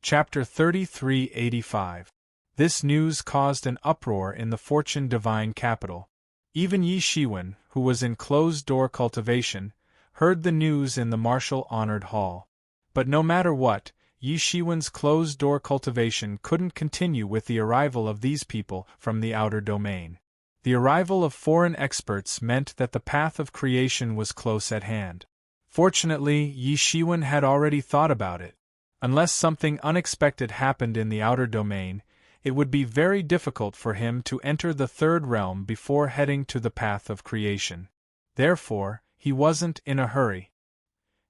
Chapter 3385. This news caused an uproar in the Fortune Divine capital. Even Yi Shiwen, who was in closed-door cultivation, heard the news in the martial-honored hall. But no matter what, Yi Shiwen's closed-door cultivation couldn't continue with the arrival of these people from the outer domain. The arrival of foreign experts meant that the path of creation was close at hand. Fortunately, Yi Shiwen had already thought about it. Unless something unexpected happened in the outer domain, it would be very difficult for him to enter the third realm before heading to the path of creation. Therefore, he wasn't in a hurry.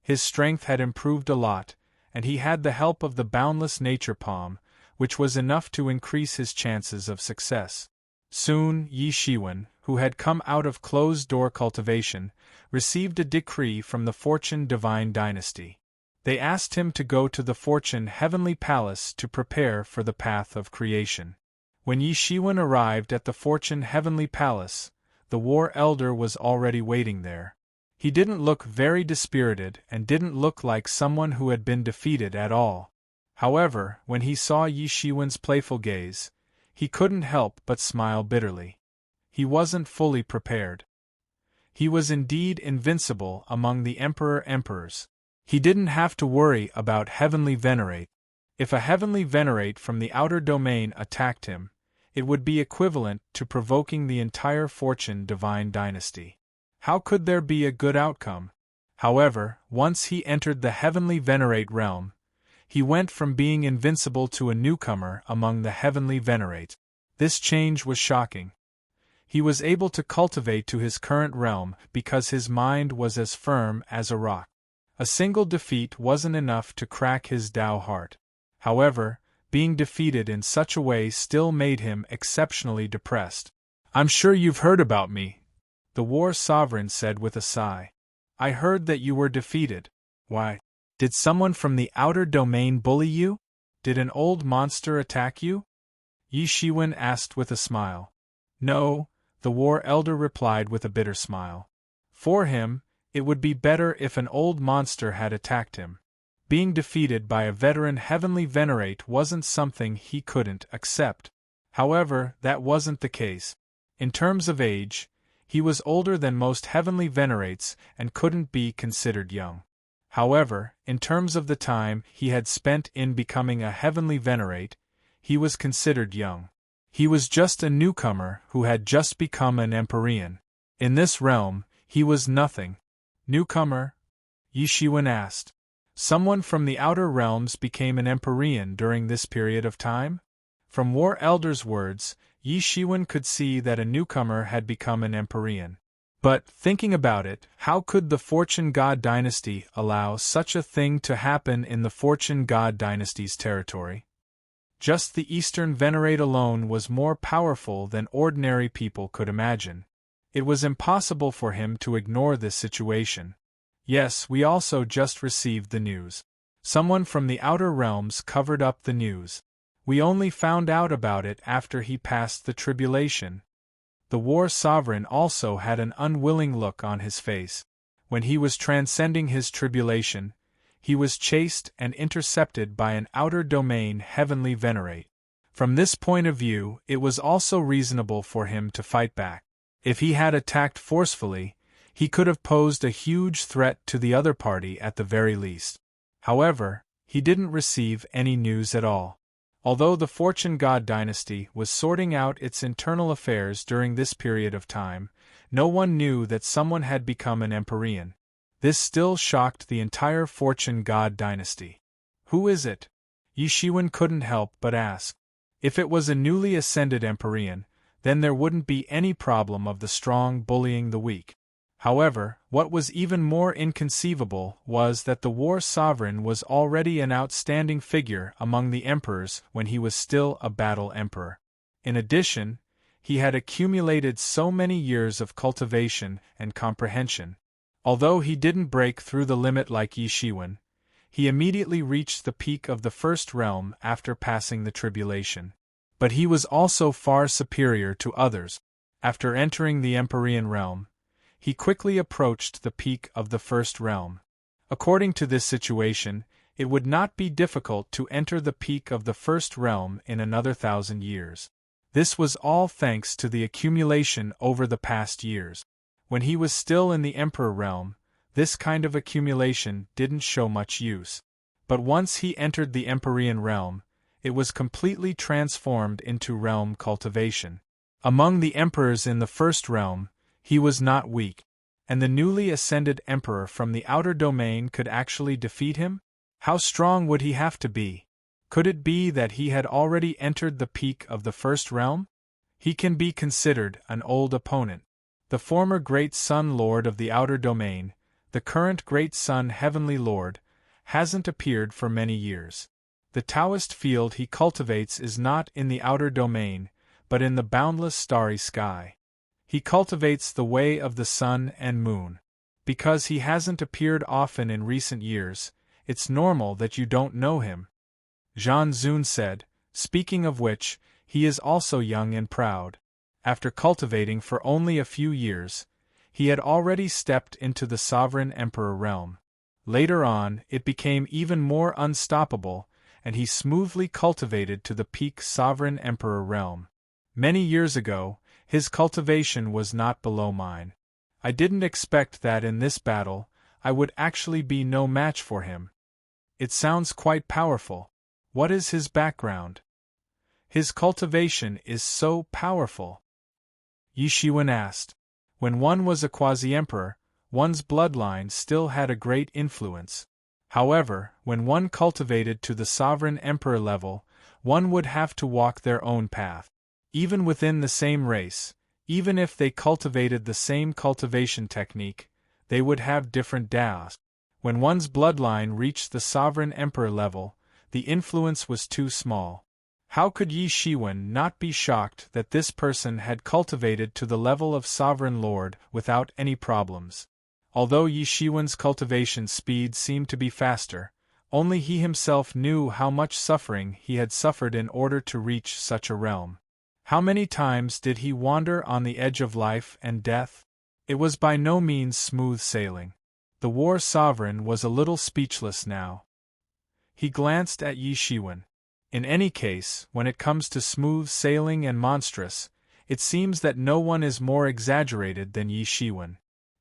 His strength had improved a lot, and he had the help of the boundless nature palm, which was enough to increase his chances of success. Soon, Yi Shiwen, who had come out of closed-door cultivation, received a decree from the Fortune Divine dynasty. They asked him to go to the Fortune Heavenly Palace to prepare for the path of creation. When Yi Shiwen arrived at the Fortune Heavenly Palace, the War Elder was already waiting there. He didn't look very dispirited and didn't look like someone who had been defeated at all. However, when he saw Yi Shiwen's playful gaze, he couldn't help but smile bitterly. He wasn't fully prepared. He was indeed invincible among the emperors. He didn't have to worry about Heavenly Venerate. If a Heavenly Venerate from the outer domain attacked him, it would be equivalent to provoking the entire Fortune Divine dynasty. How could there be a good outcome? However, once he entered the Heavenly Venerate realm, he went from being invincible to a newcomer among the Heavenly Venerates. This change was shocking. He was able to cultivate to his current realm because his mind was as firm as a rock. A single defeat wasn't enough to crack his Tao heart. However, being defeated in such a way still made him exceptionally depressed. "I'm sure you've heard about me," the War Sovereign said with a sigh. "I heard that you were defeated. Why? Did someone from the outer domain bully you? Did an old monster attack you?" Yi Shiwen asked with a smile. "No," the War Elder replied with a bitter smile. For him, it would be better if an old monster had attacked him. Being defeated by a veteran Heavenly Venerate wasn't something he couldn't accept. However, that wasn't the case. In terms of age, he was older than most Heavenly Venerates and couldn't be considered young. However, in terms of the time he had spent in becoming a Heavenly Venerate, he was considered young. He was just a newcomer who had just become an Empyrean. In this realm, he was nothing. "Newcomer?" Yi Shiwen asked. "Someone from the outer realms became an Empyrean during this period of time?" From War Elder's words, Yi Shiwen could see that a newcomer had become an Empyrean. But, thinking about it, how could the Fortune God dynasty allow such a thing to happen in the Fortune God dynasty's territory? Just the Eastern Venerate alone was more powerful than ordinary people could imagine. It was impossible for him to ignore this situation. "Yes, we also just received the news. Someone from the outer realms covered up the news. We only found out about it after he passed the tribulation." The War Sovereign also had an unwilling look on his face. When he was transcending his tribulation, he was chased and intercepted by an outer domain Heavenly Venerate. From this point of view, it was also reasonable for him to fight back. If he had attacked forcefully, he could have posed a huge threat to the other party at the very least. However, he didn't receive any news at all. Although the Fortune God dynasty was sorting out its internal affairs during this period of time, no one knew that someone had become an Empyrean. This still shocked the entire Fortune God dynasty. "Who is it?" Yi Shiwen couldn't help but ask. If it was a newly ascended Empyrean, then there wouldn't be any problem of the strong bullying the weak. However, what was even more inconceivable was that the War Sovereign was already an outstanding figure among the emperors when he was still a battle emperor. In addition, he had accumulated so many years of cultivation and comprehension. Although he didn't break through the limit like Yi Shiwen, he immediately reached the peak of the first realm after passing the tribulation. But he was also far superior to others. After entering the Empyrean realm, he quickly approached the peak of the first realm. According to this situation, it would not be difficult to enter the peak of the first realm in another 1,000 years. This was all thanks to the accumulation over the past years. When he was still in the Emperor realm, this kind of accumulation didn't show much use. But once he entered the Empyrean realm, it was completely transformed into realm cultivation. Among the emperors in the first realm, he was not weak, and the newly ascended emperor from the outer domain could actually defeat him? How strong would he have to be? Could it be that he had already entered the peak of the first realm? He can be considered an old opponent. The former Great Sun Lord of the outer domain, the current Great Sun Heavenly Lord, hasn't appeared for many years. The Taoist field he cultivates is not in the outer domain, but in the boundless starry sky. He cultivates the way of the sun and moon. Because he hasn't appeared often in recent years, it's normal that you don't know him. Zhan Zun said, speaking of which, he is also young and proud. After cultivating for only a few years, he had already stepped into the sovereign emperor realm. Later on, it became even more unstoppable, and he smoothly cultivated to the peak sovereign emperor realm. Many years ago, his cultivation was not below mine. I didn't expect that in this battle, I would actually be no match for him. It sounds quite powerful. What is his background? His cultivation is so powerful. Yi Shiwen asked. When one was a quasi-emperor, one's bloodline still had a great influence. However, when one cultivated to the sovereign emperor level, one would have to walk their own path. Even within the same race, even if they cultivated the same cultivation technique, they would have different daos. When one's bloodline reached the sovereign emperor level, the influence was too small. How could Yi Shiwen not be shocked that this person had cultivated to the level of sovereign lord without any problems? Although Yi Shiwen's cultivation speed seemed to be faster, only he himself knew how much suffering he had suffered in order to reach such a realm. How many times did he wander on the edge of life and death? It was by no means smooth sailing. The war sovereign was a little speechless now. He glanced at Yi Shiwen. In any case, when it comes to smooth sailing and monstrous, it seems that no one is more exaggerated than Yi Shiwen.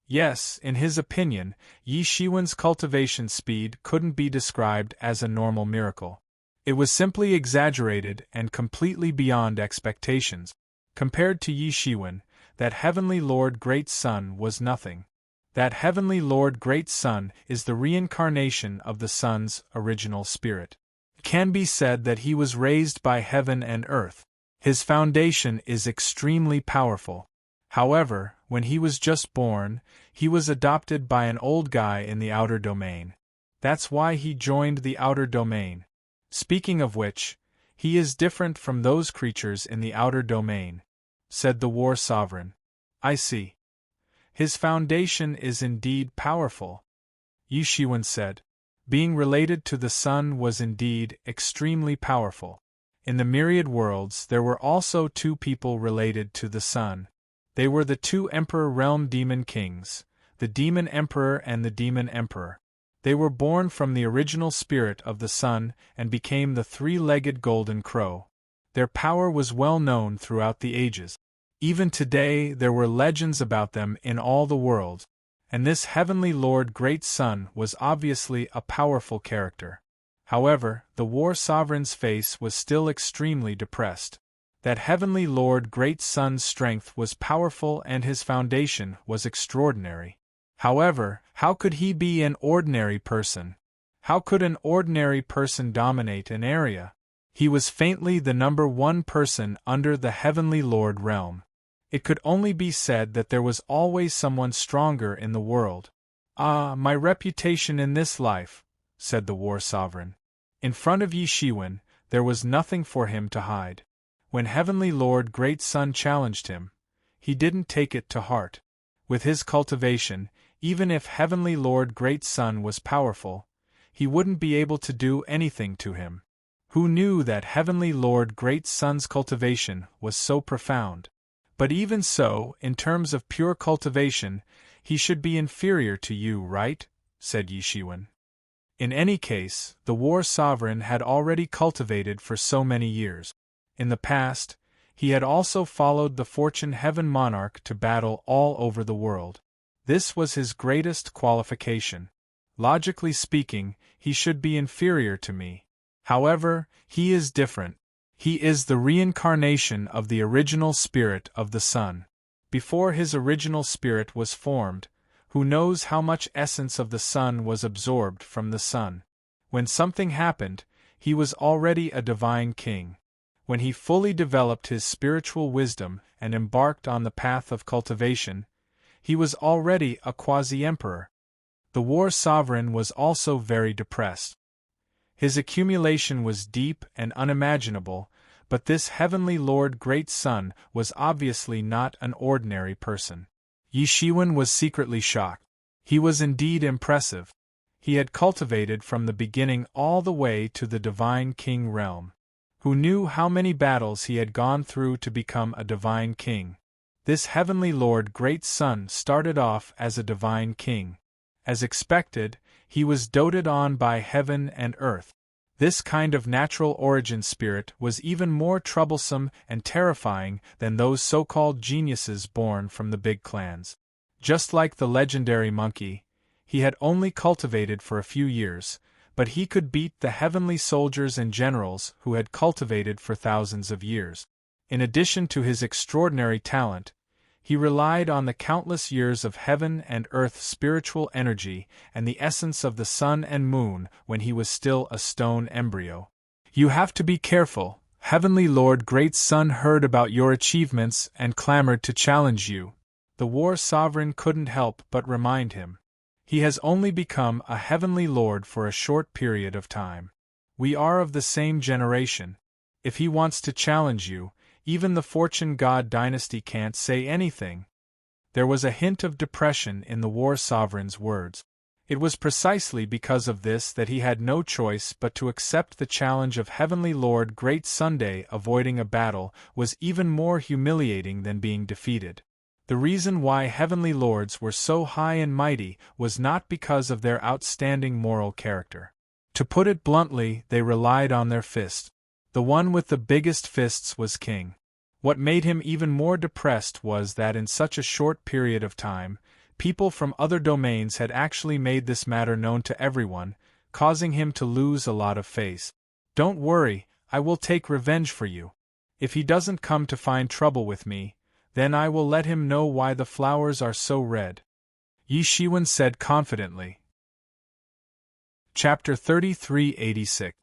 Yes, in his opinion, Yi Shiwen's cultivation speed couldn't be described as a normal miracle. It was simply exaggerated and completely beyond expectations. Compared to Yi Shiwen, that Heavenly Lord Great Sun was nothing. That Heavenly Lord Great Sun is the reincarnation of the Sun's original spirit. It can be said that he was raised by heaven and earth. His foundation is extremely powerful. However, when he was just born, he was adopted by an old guy in the outer domain. That's why he joined the outer domain. Speaking of which, he is different from those creatures in the outer domain, said the war sovereign. I see. His foundation is indeed powerful, Yi Shiwen said. Being related to the sun was indeed extremely powerful. In the myriad worlds there were also two people related to the sun. They were the two Emperor Realm Demon Kings, the Demon Emperor and the Demon Emperor. They were born from the original spirit of the sun and became the three-legged golden crow. Their power was well known throughout the ages. Even today there were legends about them in all the world, and this Heavenly Lord Great Sun was obviously a powerful character. However, the war sovereign's face was still extremely depressed. That Heavenly Lord Great Sun's strength was powerful and his foundation was extraordinary. However, how could he be an ordinary person? How could an ordinary person dominate an area? He was faintly the number one person under the Heavenly Lord realm. It could only be said that there was always someone stronger in the world. Ah, my reputation in this life, said the war sovereign. In front of Yi Shiwen, there was nothing for him to hide. When Heavenly Lord Great Sun challenged him, he didn't take it to heart. With his cultivation, even if Heavenly Lord Great Sun was powerful, he wouldn't be able to do anything to him. Who knew that Heavenly Lord Great Sun's cultivation was so profound? But even so, in terms of pure cultivation, he should be inferior to you, right? Said Yi Shiwen. In any case, the war sovereign had already cultivated for so many years. In the past, he had also followed the fortune heaven monarch to battle all over the world. This was his greatest qualification. Logically speaking, he should be inferior to me. However, he is different. He is the reincarnation of the original spirit of the sun. Before his original spirit was formed, who knows how much essence of the sun was absorbed from the sun? When something happened, he was already a divine king. When he fully developed his spiritual wisdom and embarked on the path of cultivation, he was already a quasi-emperor. The war sovereign was also very depressed. His accumulation was deep and unimaginable, but this heavenly Lord Great Sun was obviously not an ordinary person. Yi Shiwen was secretly shocked. He was indeed impressive. He had cultivated from the beginning all the way to the divine king realm. Who knew how many battles he had gone through to become a divine king? This heavenly Lord Great Sun started off as a divine king. As expected, he was doted on by heaven and earth. This kind of natural origin spirit was even more troublesome and terrifying than those so-called geniuses born from the big clans. Just like the legendary monkey, he had only cultivated for a few years, but he could beat the heavenly soldiers and generals who had cultivated for thousands of years. In addition to his extraordinary talent, he relied on the countless years of heaven and earth spiritual energy and the essence of the sun and moon when he was still a stone embryo. You have to be careful. Heavenly Lord Great Sun heard about your achievements and clamored to challenge you. The war sovereign couldn't help but remind him. He has only become a heavenly lord for a short period of time. We are of the same generation. If he wants to challenge you, even the Fortune God dynasty can't say anything. There was a hint of depression in the war sovereign's words. It was precisely because of this that he had no choice but to accept the challenge of Heavenly Lord Great Sunday. Avoiding a battle was even more humiliating than being defeated. The reason why heavenly lords were so high and mighty was not because of their outstanding moral character. To put it bluntly, they relied on their fist. The one with the biggest fists was king. What made him even more depressed was that in such a short period of time, people from other domains had actually made this matter known to everyone, causing him to lose a lot of face. Don't worry, I will take revenge for you. If he doesn't come to find trouble with me, then I will let him know why the flowers are so red. Yi Shiwen said confidently. Chapter 3386.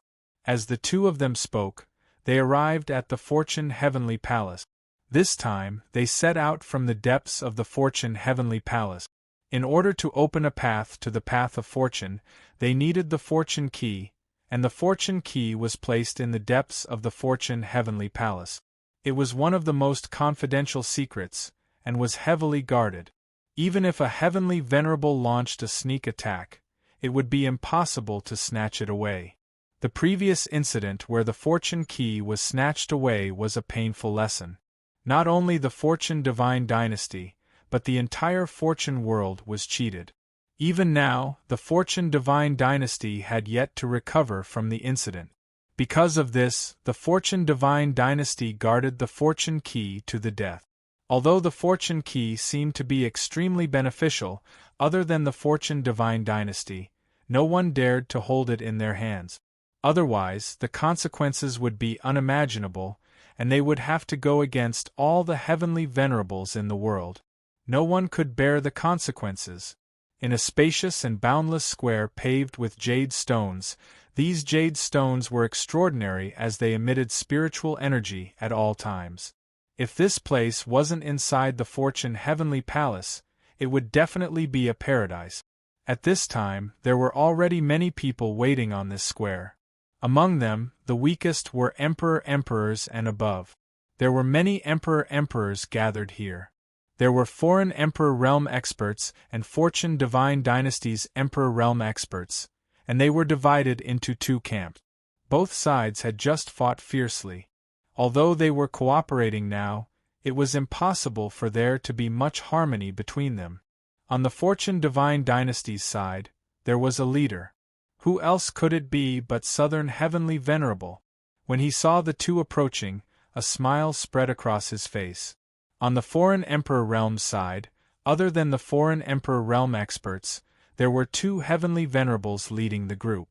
As the two of them spoke, they arrived at the Fortune Heavenly Palace. This time, they set out from the depths of the Fortune Heavenly Palace. In order to open a path to the path of fortune, they needed the Fortune Key, and the Fortune Key was placed in the depths of the Fortune Heavenly Palace. It was one of the most confidential secrets, and was heavily guarded. Even if a heavenly venerable launched a sneak attack, it would be impossible to snatch it away. The previous incident where the Fortune Key was snatched away was a painful lesson. Not only the Fortune Divine Dynasty, but the entire Fortune world was cheated. Even now, the Fortune Divine Dynasty had yet to recover from the incident. Because of this, the Fortune Divine Dynasty guarded the Fortune Key to the death. Although the Fortune Key seemed to be extremely beneficial, other than the Fortune Divine Dynasty, no one dared to hold it in their hands. Otherwise, the consequences would be unimaginable, and they would have to go against all the heavenly venerables in the world. No one could bear the consequences. In a spacious and boundless square paved with jade stones, these jade stones were extraordinary as they emitted spiritual energy at all times. If this place wasn't inside the Fortune Heavenly Palace, it would definitely be a paradise. At this time, there were already many people waiting on this square. Among them, the weakest were emperors and above. There were many emperors gathered here. There were foreign emperor realm experts and Fortune Divine Dynasty's emperor realm experts, and they were divided into two camps. Both sides had just fought fiercely. Although they were cooperating now, it was impossible for there to be much harmony between them. On the Fortune Divine Dynasty's side, there was a leader. Who else could it be but Southern Heavenly Venerable? When he saw the two approaching, a smile spread across his face. On the Foreign Emperor Realm side, other than the Foreign Emperor Realm experts, there were two Heavenly Venerables leading the group.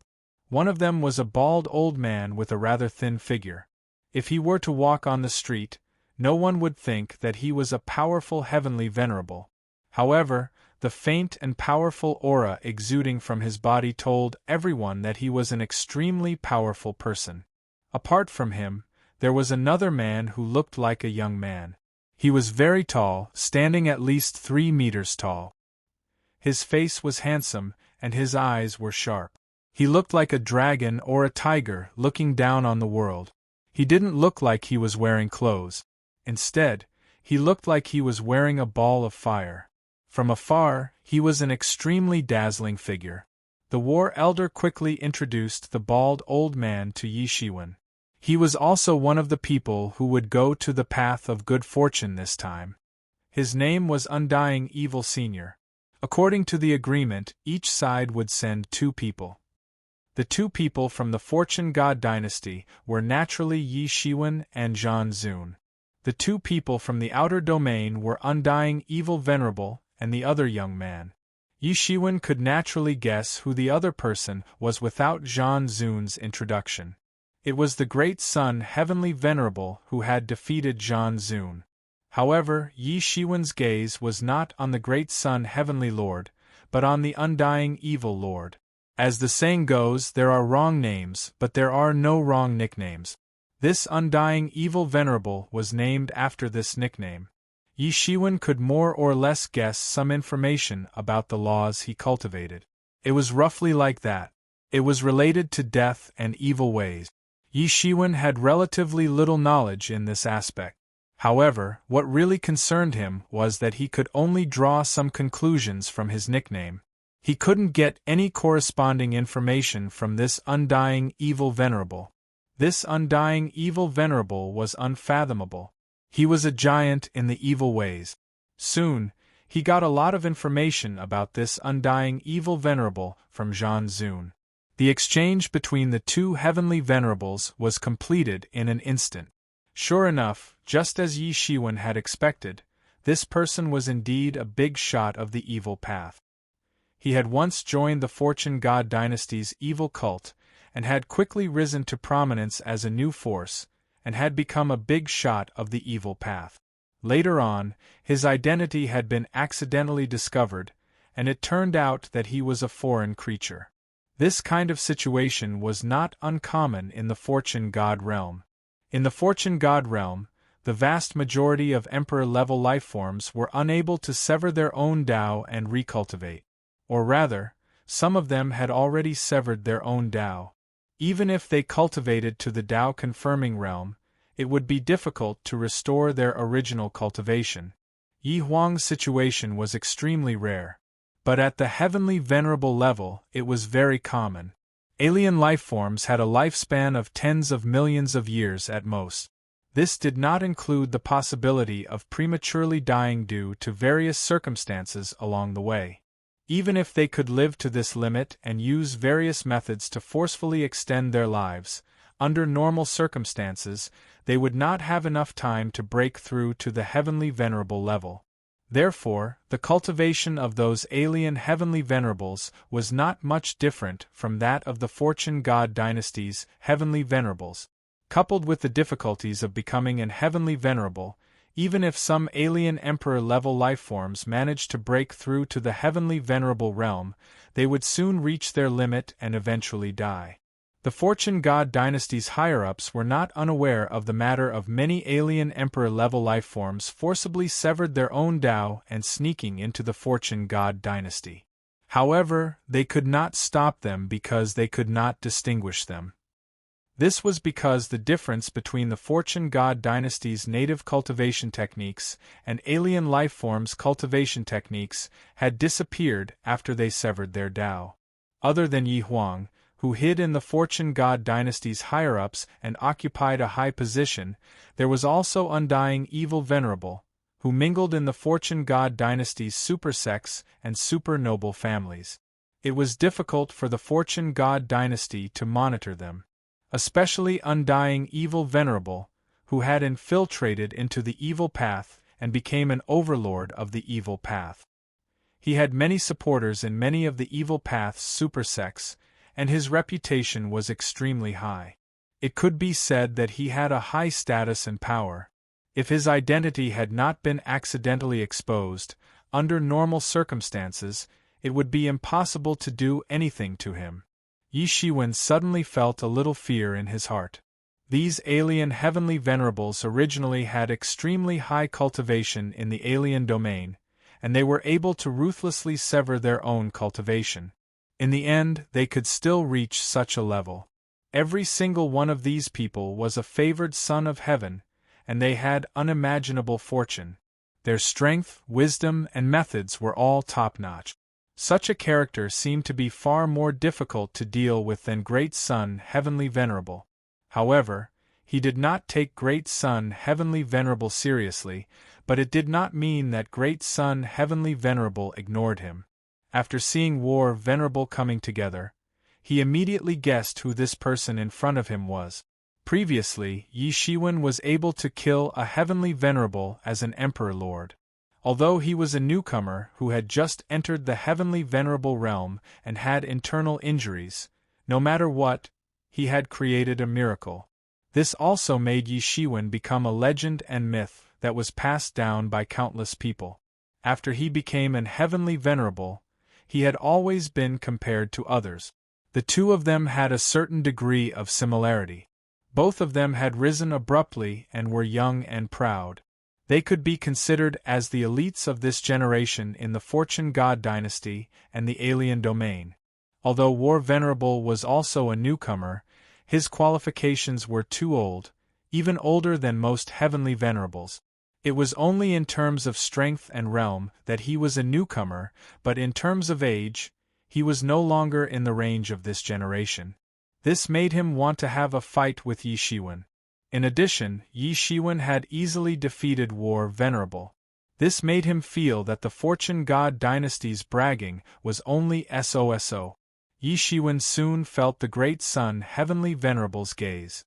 One of them was a bald old man with a rather thin figure. If he were to walk on the street, no one would think that he was a powerful Heavenly Venerable. However, the faint and powerful aura exuding from his body told everyone that he was an extremely powerful person. Apart from him, there was another man who looked like a young man. He was very tall, standing at least 3 meters tall. His face was handsome, and his eyes were sharp. He looked like a dragon or a tiger looking down on the world. He didn't look like he was wearing clothes. Instead, he looked like he was wearing a ball of fire. From afar, he was an extremely dazzling figure. The war elder quickly introduced the bald old man to Yi Shiwen. He was also one of the people who would go to the path of good fortune this time. His name was Undying Evil Senior. According to the agreement, each side would send 2 people. The 2 people from the Fortune God dynasty were naturally Yi Shiwen and Zhan Zun. The 2 people from the outer domain were Undying Evil Venerable and the other young man. Yi Shiwen could naturally guess who the other person was without Zhan Zun's introduction. It was the Great Sun Heavenly Venerable who had defeated Zhan Zun. However, Yi Shiwen's gaze was not on the Great Sun Heavenly Lord, but on the Undying Evil Lord. As the saying goes, there are wrong names, but there are no wrong nicknames. This Undying Evil Venerable was named after this nickname. Yi Shiwen could more or less guess some information about the laws he cultivated. It was roughly like that. It was related to death and evil ways. Yi Shiwen had relatively little knowledge in this aspect. However, what really concerned him was that he could only draw some conclusions from his nickname. He couldn't get any corresponding information from this Undying Evil Venerable. This Undying Evil Venerable was unfathomable. He was a giant in the evil ways. Soon, he got a lot of information about this Undying Evil Venerable from Zhan Zun. The exchange between the 2 Heavenly Venerables was completed in an instant. Sure enough, just as Yi Shiwen had expected, this person was indeed a big shot of the evil path. He had once joined the Fortune God dynasty's evil cult, and had quickly risen to prominence as a new force, and had become a big shot of the evil path. Later on, his identity had been accidentally discovered, and it turned out that he was a foreign creature. This kind of situation was not uncommon in the Fortune God realm. In the Fortune God realm, the vast majority of Emperor-level lifeforms were unable to sever their own Tao and recultivate. Or rather, some of them had already severed their own Tao. Even if they cultivated to the Tao-confirming realm, it would be difficult to restore their original cultivation. Yi Huang's situation was extremely rare. But at the Heavenly Venerable level, it was very common. Alien lifeforms had a lifespan of tens of millions of years at most. This did not include the possibility of prematurely dying due to various circumstances along the way. Even if they could live to this limit and use various methods to forcefully extend their lives, under normal circumstances, they would not have enough time to break through to the Heavenly Venerable level. Therefore, the cultivation of those alien Heavenly Venerables was not much different from that of the Fortune God dynasty's Heavenly Venerables. Coupled with the difficulties of becoming an Heavenly Venerable, even if some alien Emperor-level lifeforms managed to break through to the Heavenly Venerable realm, they would soon reach their limit and eventually die. The Fortune God dynasty's higher-ups were not unaware of the matter of many alien Emperor-level lifeforms forcibly severed their own Tao and sneaking into the Fortune God dynasty. However, they could not stop them because they could not distinguish them. This was because the difference between the Fortune God dynasty's native cultivation techniques and alien lifeforms' cultivation techniques had disappeared after they severed their Tao. Other than Yi Huang, who hid in the Fortune God dynasty's higher-ups and occupied a high position, there was also Undying Evil Venerable, who mingled in the Fortune God dynasty's super sects and super noble families. It was difficult for the Fortune God dynasty to monitor them, especially Undying Evil Venerable, who had infiltrated into the evil path and became an overlord of the evil path. He had many supporters in many of the evil path's supersects, and his reputation was extremely high. It could be said that he had a high status and power. If his identity had not been accidentally exposed, under normal circumstances, it would be impossible to do anything to him. Yi Shiwen suddenly felt a little fear in his heart. These alien heavenly venerables originally had extremely high cultivation in the alien domain, and they were able to ruthlessly sever their own cultivation. In the end, they could still reach such a level. Every single one of these people was a favored son of heaven, and they had unimaginable fortune. Their strength, wisdom, and methods were all top-notch. Such a character seemed to be far more difficult to deal with than Great Sun Heavenly Venerable. However, he did not take Great Sun Heavenly Venerable seriously, but it did not mean that Great Sun Heavenly Venerable ignored him. After seeing War Venerable coming together, he immediately guessed who this person in front of him was. Previously, Yi Shiwen was able to kill a Heavenly Venerable as an Emperor Lord. Although he was a newcomer who had just entered the Heavenly Venerable realm and had internal injuries, no matter what, he had created a miracle. This also made Yi Shiwen become a legend and myth that was passed down by countless people. After he became an Heavenly Venerable, he had always been compared to others. The two of them had a certain degree of similarity. Both of them had risen abruptly and were young and proud. They could be considered as the elites of this generation in the Fortune God dynasty and the alien domain. Although War Venerable was also a newcomer, his qualifications were too old, even older than most Heavenly Venerables. It was only in terms of strength and realm that he was a newcomer, but in terms of age, he was no longer in the range of this generation. This made him want to have a fight with Yi Shiwen. In addition, Yi Shiwen had easily defeated War Venerable. This made him feel that the Fortune God dynasty's bragging was only SOSO. Yi Shiwen soon felt the Great Sun Heavenly Venerable's gaze.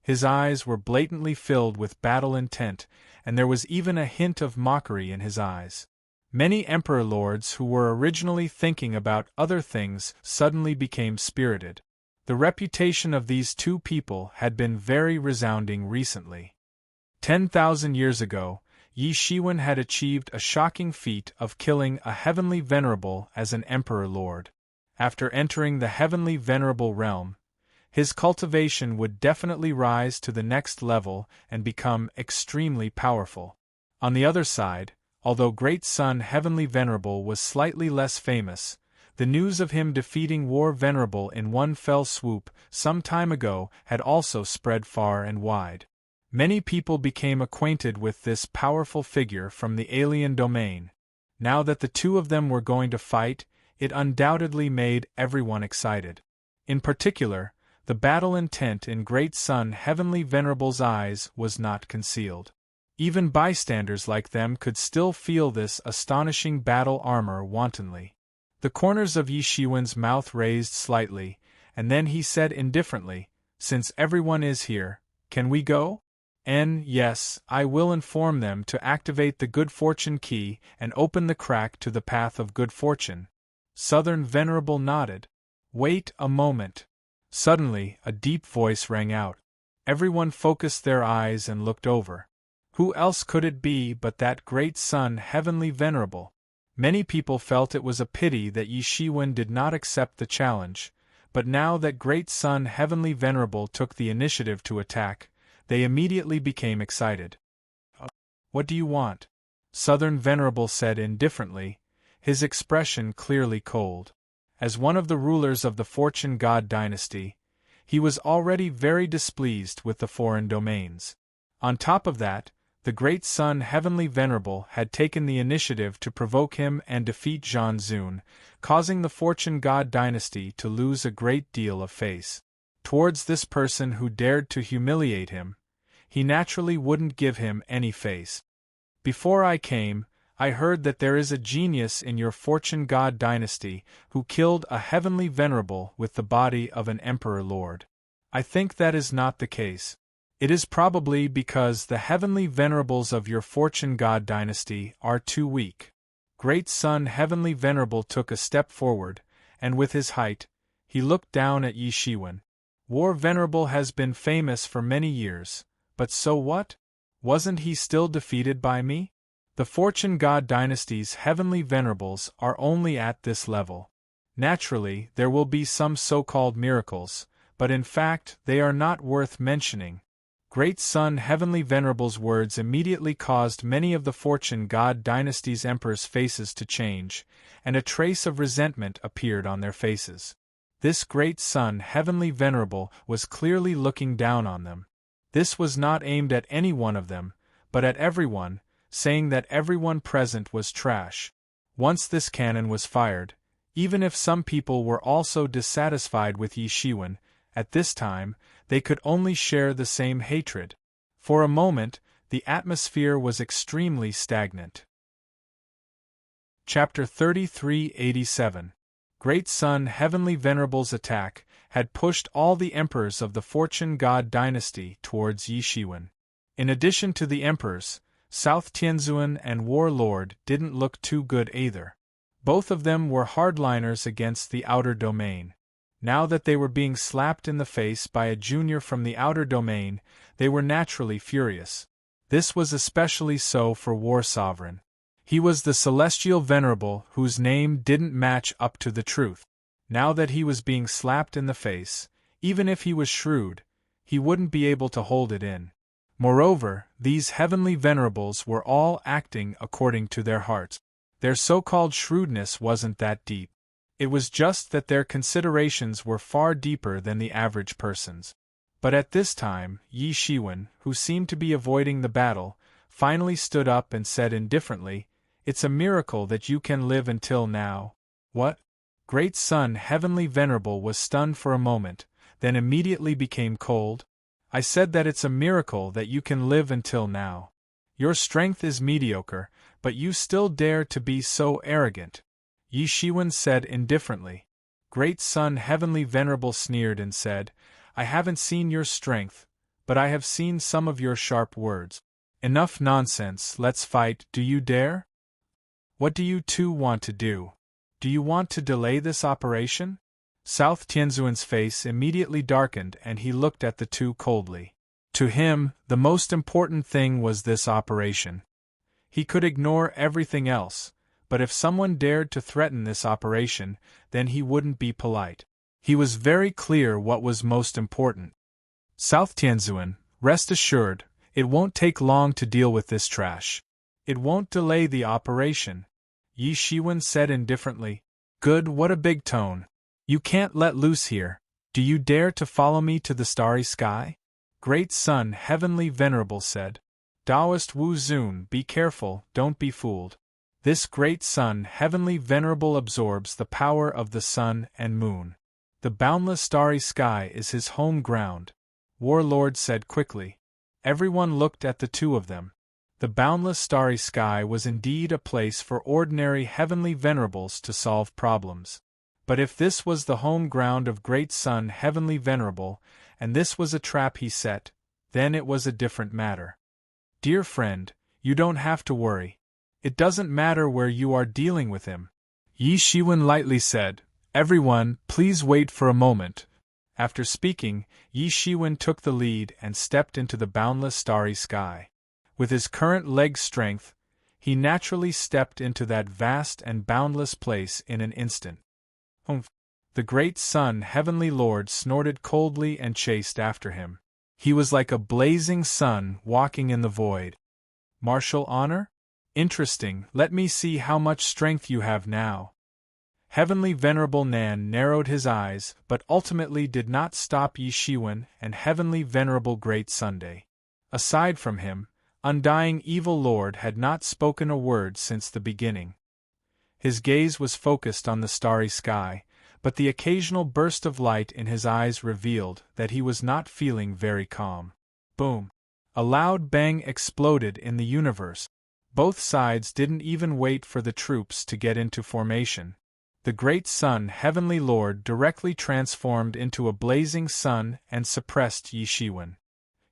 His eyes were blatantly filled with battle intent, and there was even a hint of mockery in his eyes. Many Emperor Lords who were originally thinking about other things suddenly became spirited. The reputation of these two people had been very resounding recently. 10,000 years ago, Yi Shiwen had achieved a shocking feat of killing a Heavenly Venerable as an Emperor Lord. After entering the Heavenly Venerable realm, his cultivation would definitely rise to the next level and become extremely powerful. On the other side, although Great Sun Heavenly Venerable was slightly less famous, the news of him defeating War Venerable in one fell swoop some time ago had also spread far and wide. Many people became acquainted with this powerful figure from the alien domain. Now that the two of them were going to fight, it undoubtedly made everyone excited. In particular, the battle intent in Great Sun Heavenly Venerable's eyes was not concealed. Even bystanders like them could still feel this astonishing battle armor wantonly. The corners of Yi Shiwen's mouth raised slightly, and then he said indifferently, "Since everyone is here, can we go?" Yes, I will inform them to activate the Good Fortune key and open the crack to the path of good fortune. Southern Venerable nodded. Wait a moment. Suddenly, a deep voice rang out. Everyone focused their eyes and looked over. Who else could it be but that Great Sun Heavenly Venerable? Many people felt it was a pity that Yi Shiwen did not accept the challenge, but now that Great Sun Heavenly Venerable took the initiative to attack, they immediately became excited. What do you want? Southern Venerable said indifferently, his expression clearly cold. As one of the rulers of the Fortune God dynasty, he was already very displeased with the foreign domains. On top of that, the Great Sun Heavenly Venerable had taken the initiative to provoke him and defeat Zhan Zun, causing the Fortune God dynasty to lose a great deal of face. Towards this person who dared to humiliate him, he naturally wouldn't give him any face. Before I came, I heard that there is a genius in your fortune god dynasty who killed a heavenly venerable with the body of an emperor lord. I think that is not the case. It is probably because the heavenly venerables of your fortune god dynasty are too weak. Great son heavenly venerable took a step forward, and with his height, he looked down at Yi Shiwen. War venerable has been famous for many years, but so what? Wasn't he still defeated by me? The fortune god dynasty's heavenly venerables are only at this level. Naturally, there will be some so-called miracles, but in fact they are not worth mentioning. Great son heavenly venerable's words immediately caused many of the fortune god dynasty's emperors' faces to change, and a trace of resentment appeared on their faces. This great son heavenly venerable was clearly looking down on them. This was not aimed at any one of them, but at everyone, saying that everyone present was trash. Once this cannon was fired, even if some people were also dissatisfied with Yi Shiwen, at this time, they could only share the same hatred. For a moment, the atmosphere was extremely stagnant. Chapter 3387. Great Son Heavenly Venerable's attack had pushed all the emperors of the fortune god dynasty towards Yi Shiwen. In addition to the emperors, South Tianzuan and Warlord didn't look too good either. Both of them were hardliners against the outer domain. Now that they were being slapped in the face by a junior from the outer domain, they were naturally furious. This was especially so for War Sovereign. He was the celestial venerable whose name didn't match up to the truth. Now that he was being slapped in the face, even if he was shrewd, he wouldn't be able to hold it in. Moreover, these heavenly venerables were all acting according to their hearts. Their so-called shrewdness wasn't that deep. It was just that their considerations were far deeper than the average person's. But at this time, Yi Shiwen, who seemed to be avoiding the battle, finally stood up and said indifferently, "It's a miracle that you can live until now." What? Great Son Heavenly Venerable was stunned for a moment, then immediately became cold. I said that it's a miracle that you can live until now. Your strength is mediocre, but you still dare to be so arrogant. Yi Shiwen said indifferently. Great Son Heavenly Venerable sneered and said, "I haven't seen your strength, but I have seen some of your sharp words. Enough nonsense, let's fight, do you dare? What do you two want to do? Do you want to delay this operation?" South Tianzuan's face immediately darkened and he looked at the two coldly. To him, the most important thing was this operation. He could ignore everything else, but if someone dared to threaten this operation, then he wouldn't be polite. He was very clear what was most important. South Tianzuan, rest assured, it won't take long to deal with this trash. It won't delay the operation. Yi Shiwen said indifferently. Good, what a big tone. You can't let loose here. Do you dare to follow me to the starry sky? Great Son Heavenly Venerable said. Taoist Wu Zun, be careful, don't be fooled. This Great Son Heavenly Venerable absorbs the power of the sun and moon. The boundless starry sky is his home ground, Warlord said quickly. Everyone looked at the two of them. The boundless starry sky was indeed a place for ordinary heavenly venerables to solve problems. But if this was the home ground of Great Son Heavenly Venerable, and this was a trap he set, then it was a different matter. Dear friend, you don't have to worry. It doesn't matter where you are dealing with him. Yi Shiwen lightly said, Everyone, please wait for a moment. After speaking, Yi Shiwen took the lead and stepped into the boundless starry sky. With his current leg strength, he naturally stepped into that vast and boundless place in an instant. Humph! The Great Sun Heavenly Lord snorted coldly and chased after him. He was like a blazing sun walking in the void. Martial honor? Interesting, let me see how much strength you have now. Heavenly Venerable Nan narrowed his eyes, but ultimately did not stop Yi Shiwen and Heavenly Venerable Great Sunday. Aside from him, Undying Evil Lord had not spoken a word since the beginning. His gaze was focused on the starry sky, but the occasional burst of light in his eyes revealed that he was not feeling very calm. Boom! A loud bang exploded in the universe. Both sides didn't even wait for the troops to get into formation. The great sun Heavenly Lord directly transformed into a blazing sun and suppressed Yi Shiwen.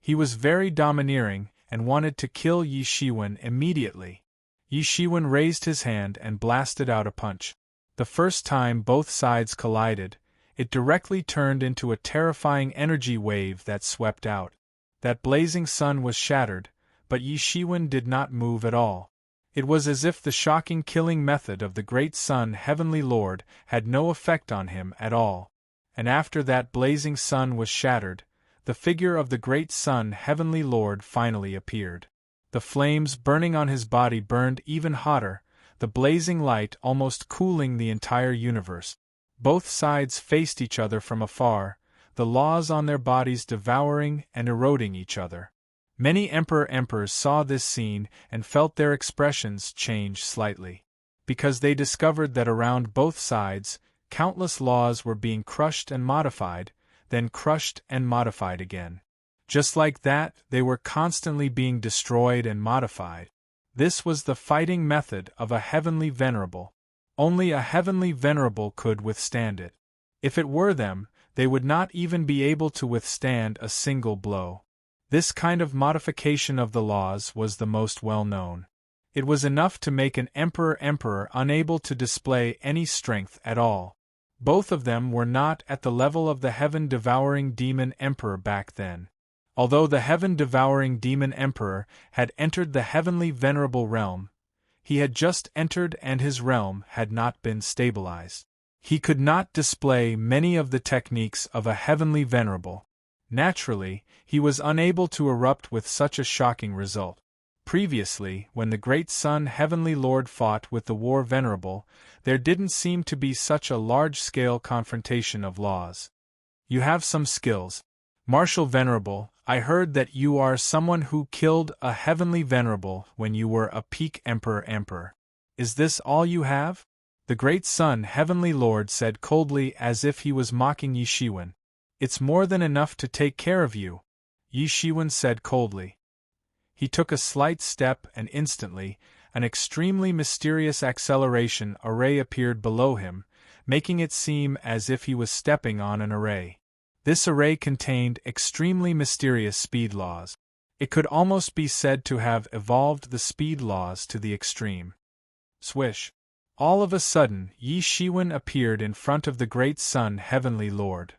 He was very domineering and wanted to kill Yi Shiwen immediately. Yi Shiwen raised his hand and blasted out a punch. The first time both sides collided, it directly turned into a terrifying energy wave that swept out. That blazing sun was shattered, but Yi Shiwen did not move at all. It was as if the shocking killing method of the great sun Heavenly Lord had no effect on him at all. And after that blazing sun was shattered, the figure of the great sun Heavenly Lord finally appeared. The flames burning on his body burned even hotter, the blazing light almost cooling the entire universe. Both sides faced each other from afar, the laws on their bodies devouring and eroding each other. Many emperors saw this scene and felt their expressions change slightly. Because they discovered that around both sides, countless laws were being crushed and modified, then crushed and modified again. Just like that, they were constantly being destroyed and modified. This was the fighting method of a heavenly venerable. Only a heavenly venerable could withstand it. If it were them, they would not even be able to withstand a single blow. This kind of modification of the laws was the most well-known. It was enough to make an emperor unable to display any strength at all. Both of them were not at the level of the heaven-devouring demon emperor back then. Although the heaven-devouring demon emperor had entered the heavenly venerable realm, he had just entered and his realm had not been stabilized. He could not display many of the techniques of a heavenly venerable. Naturally, he was unable to erupt with such a shocking result. Previously, when the great sun Heavenly Lord fought with the war venerable, there didn't seem to be such a large-scale confrontation of laws. You have some skills. Martial Venerable, I heard that you are someone who killed a heavenly venerable when you were a peak emperor. Is this all you have? The great sun Heavenly Lord said coldly as if he was mocking Yi Shiwen. It's more than enough to take care of you, Yi Shiwen said coldly. He took a slight step and instantly, an extremely mysterious acceleration array appeared below him, making it seem as if he was stepping on an array. This array contained extremely mysterious speed laws. It could almost be said to have evolved the speed laws to the extreme. Swish! All of a sudden, Yi Shiwen appeared in front of the great sun Heavenly Lord.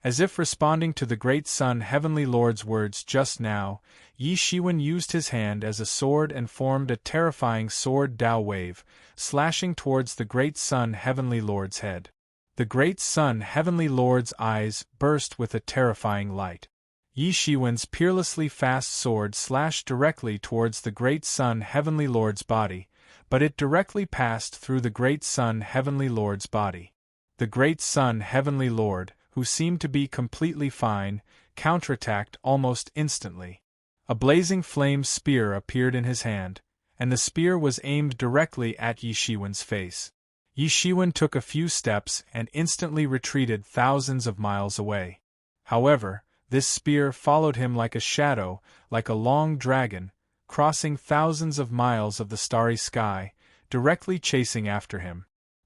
As if responding to the great sun Heavenly Lord's words just now, Yi Shiwen used his hand as a sword and formed a terrifying sword Dao wave, slashing towards the great sun Heavenly Lord's head. The great sun Heavenly Lord's eyes burst with a terrifying light. Yi Shiwen's peerlessly fast sword slashed directly towards the great sun Heavenly Lord's body, but it directly passed through the great sun Heavenly Lord's body. The great sun Heavenly Lord, who seemed to be completely fine, counterattacked almost instantly. A blazing flame spear appeared in his hand, and the spear was aimed directly at Yi Shiwen's face. Yi Shiwen took a few steps and instantly retreated thousands of miles away. However, this spear followed him like a shadow, like a long dragon, crossing thousands of miles of the starry sky, directly chasing after him.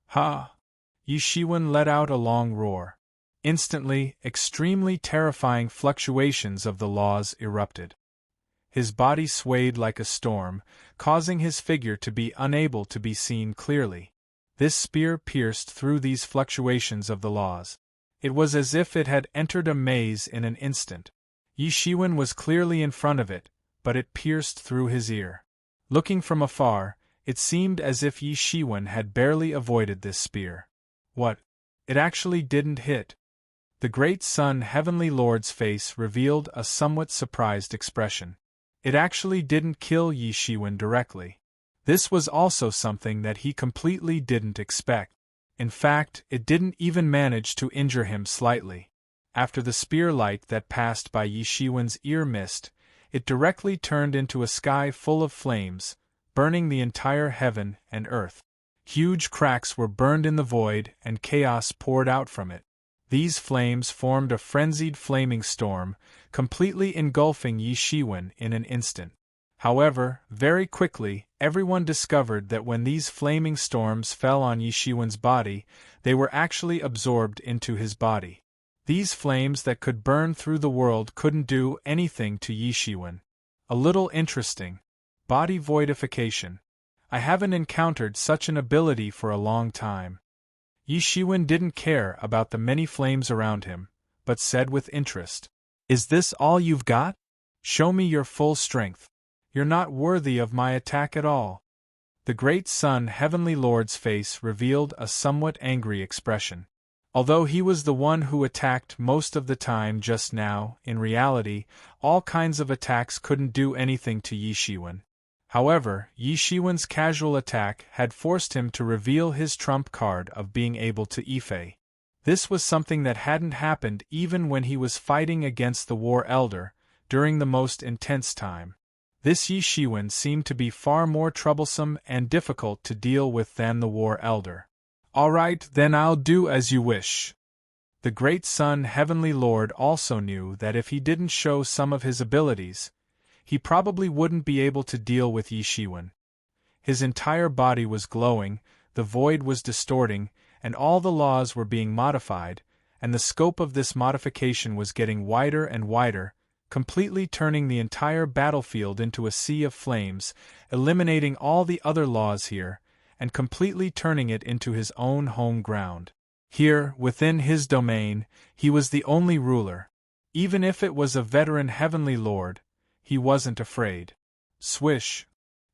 Ha! Yi Shiwen let out a long roar. Instantly, extremely terrifying fluctuations of the laws erupted. His body swayed like a storm, causing his figure to be unable to be seen clearly. This spear pierced through these fluctuations of the laws. It was as if it had entered a maze in an instant. Yi Shiwen was clearly in front of it, but it pierced through his ear. Looking from afar, it seemed as if Yi Shiwen had barely avoided this spear. What? It actually didn't hit. The great sun Heavenly Lord's face revealed a somewhat surprised expression. It actually didn't kill Yi Shiwen directly. This was also something that he completely didn't expect. In fact, it didn't even manage to injure him slightly. After the spear light that passed by Yi Shiwen's ear missed, it directly turned into a sky full of flames, burning the entire heaven and earth. Huge cracks were burned in the void and chaos poured out from it. These flames formed a frenzied flaming storm, completely engulfing Yi Shiwen in an instant. However, very quickly, everyone discovered that when these flaming storms fell on Yi Shiwen's body, they were actually absorbed into his body. These flames that could burn through the world couldn't do anything to Yi Shiwen. A little interesting. Body voidification. I haven't encountered such an ability for a long time. Yi Shiwen didn't care about the many flames around him, but said with interest, "Is this all you've got? Show me your full strength. You're not worthy of my attack at all." The great Sun Heavenly Lord's face revealed a somewhat angry expression. Although he was the one who attacked most of the time just now, in reality, all kinds of attacks couldn't do anything to Yi Shiwen. However, Yi Shiwen's casual attack had forced him to reveal his trump card of being able to Ife. This was something that hadn't happened even when he was fighting against the War Elder, during the most intense time. This Yi Shiwen seemed to be far more troublesome and difficult to deal with than the War Elder. "All right, then I'll do as you wish." The great Sun Heavenly Lord also knew that if he didn't show some of his abilities, he probably wouldn't be able to deal with Yi Shiwen. His entire body was glowing, the void was distorting, and all the laws were being modified, and the scope of this modification was getting wider and wider, completely turning the entire battlefield into a sea of flames, eliminating all the other laws here, and completely turning it into his own home ground. Here, within his domain, he was the only ruler. Even if it was a veteran Heavenly Lord, he wasn't afraid. Swish!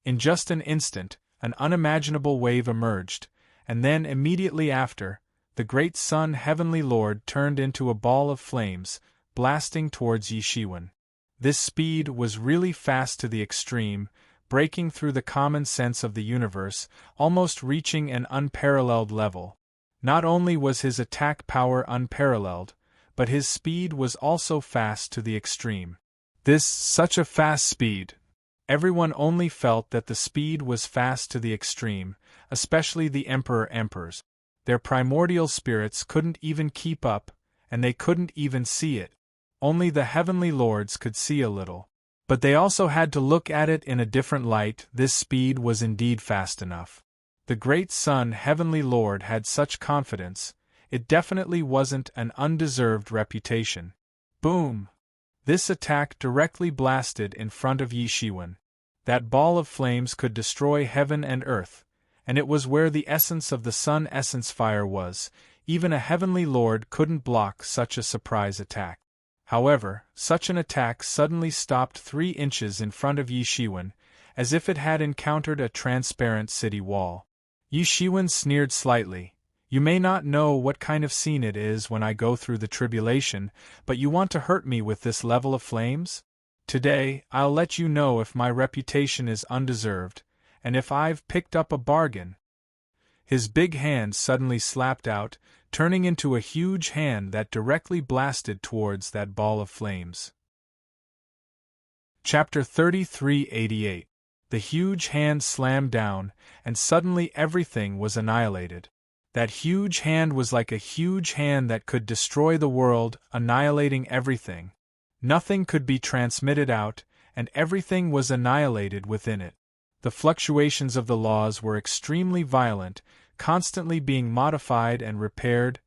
In just an instant, an unimaginable wave emerged, and then immediately after, the great Sun Heavenly Lord turned into a ball of flames, blasting towards Yi Shiwen. This speed was really fast to the extreme, breaking through the common sense of the universe, almost reaching an unparalleled level. Not only was his attack power unparalleled, but his speed was also fast to the extreme. Such a fast speed. Everyone only felt that the speed was fast to the extreme, especially the Emperors. Their primordial spirits couldn't even keep up, and they couldn't even see it. Only the Heavenly Lords could see a little. But they also had to look at it in a different light. This speed was indeed fast enough. The great Sun Heavenly Lord had such confidence, it definitely wasn't an undeserved reputation. Boom! This attack directly blasted in front of Yi Shiwen. That ball of flames could destroy heaven and earth, and it was where the essence of the Sun Essence Fire was. Even a Heavenly Lord couldn't block such a surprise attack. However, such an attack suddenly stopped 3 inches in front of Yi Shiwen, as if it had encountered a transparent city wall. Yi Shiwen sneered slightly. "You may not know what kind of scene it is when I go through the tribulation, but you want to hurt me with this level of flames? Today, I'll let you know if my reputation is undeserved, and if I've picked up a bargain." His big hand suddenly slapped out, turning into a huge hand that directly blasted towards that ball of flames. Chapter 3388. The huge hand slammed down, and suddenly everything was annihilated. That huge hand was like a huge hand that could destroy the world, annihilating everything. Nothing could be transmitted out, and everything was annihilated within it. The fluctuations of the laws were extremely violent, constantly being modified and repaired,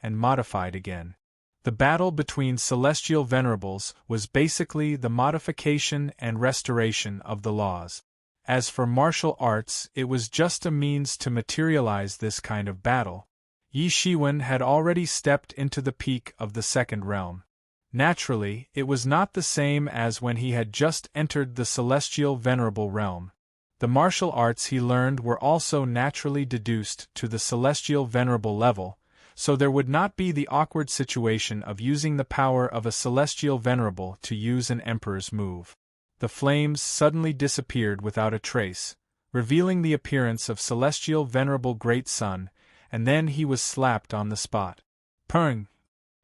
and modified again. The battle between celestial venerables was basically the modification and restoration of the laws. As for martial arts, it was just a means to materialize this kind of battle. Yi Shiwen had already stepped into the peak of the second realm. Naturally, it was not the same as when he had just entered the celestial venerable realm. The martial arts he learned were also naturally deduced to the celestial venerable level, so there would not be the awkward situation of using the power of a celestial venerable to use an emperor's move. The flames suddenly disappeared without a trace, revealing the appearance of celestial venerable Great Sun, and then he was slapped on the spot. Pung!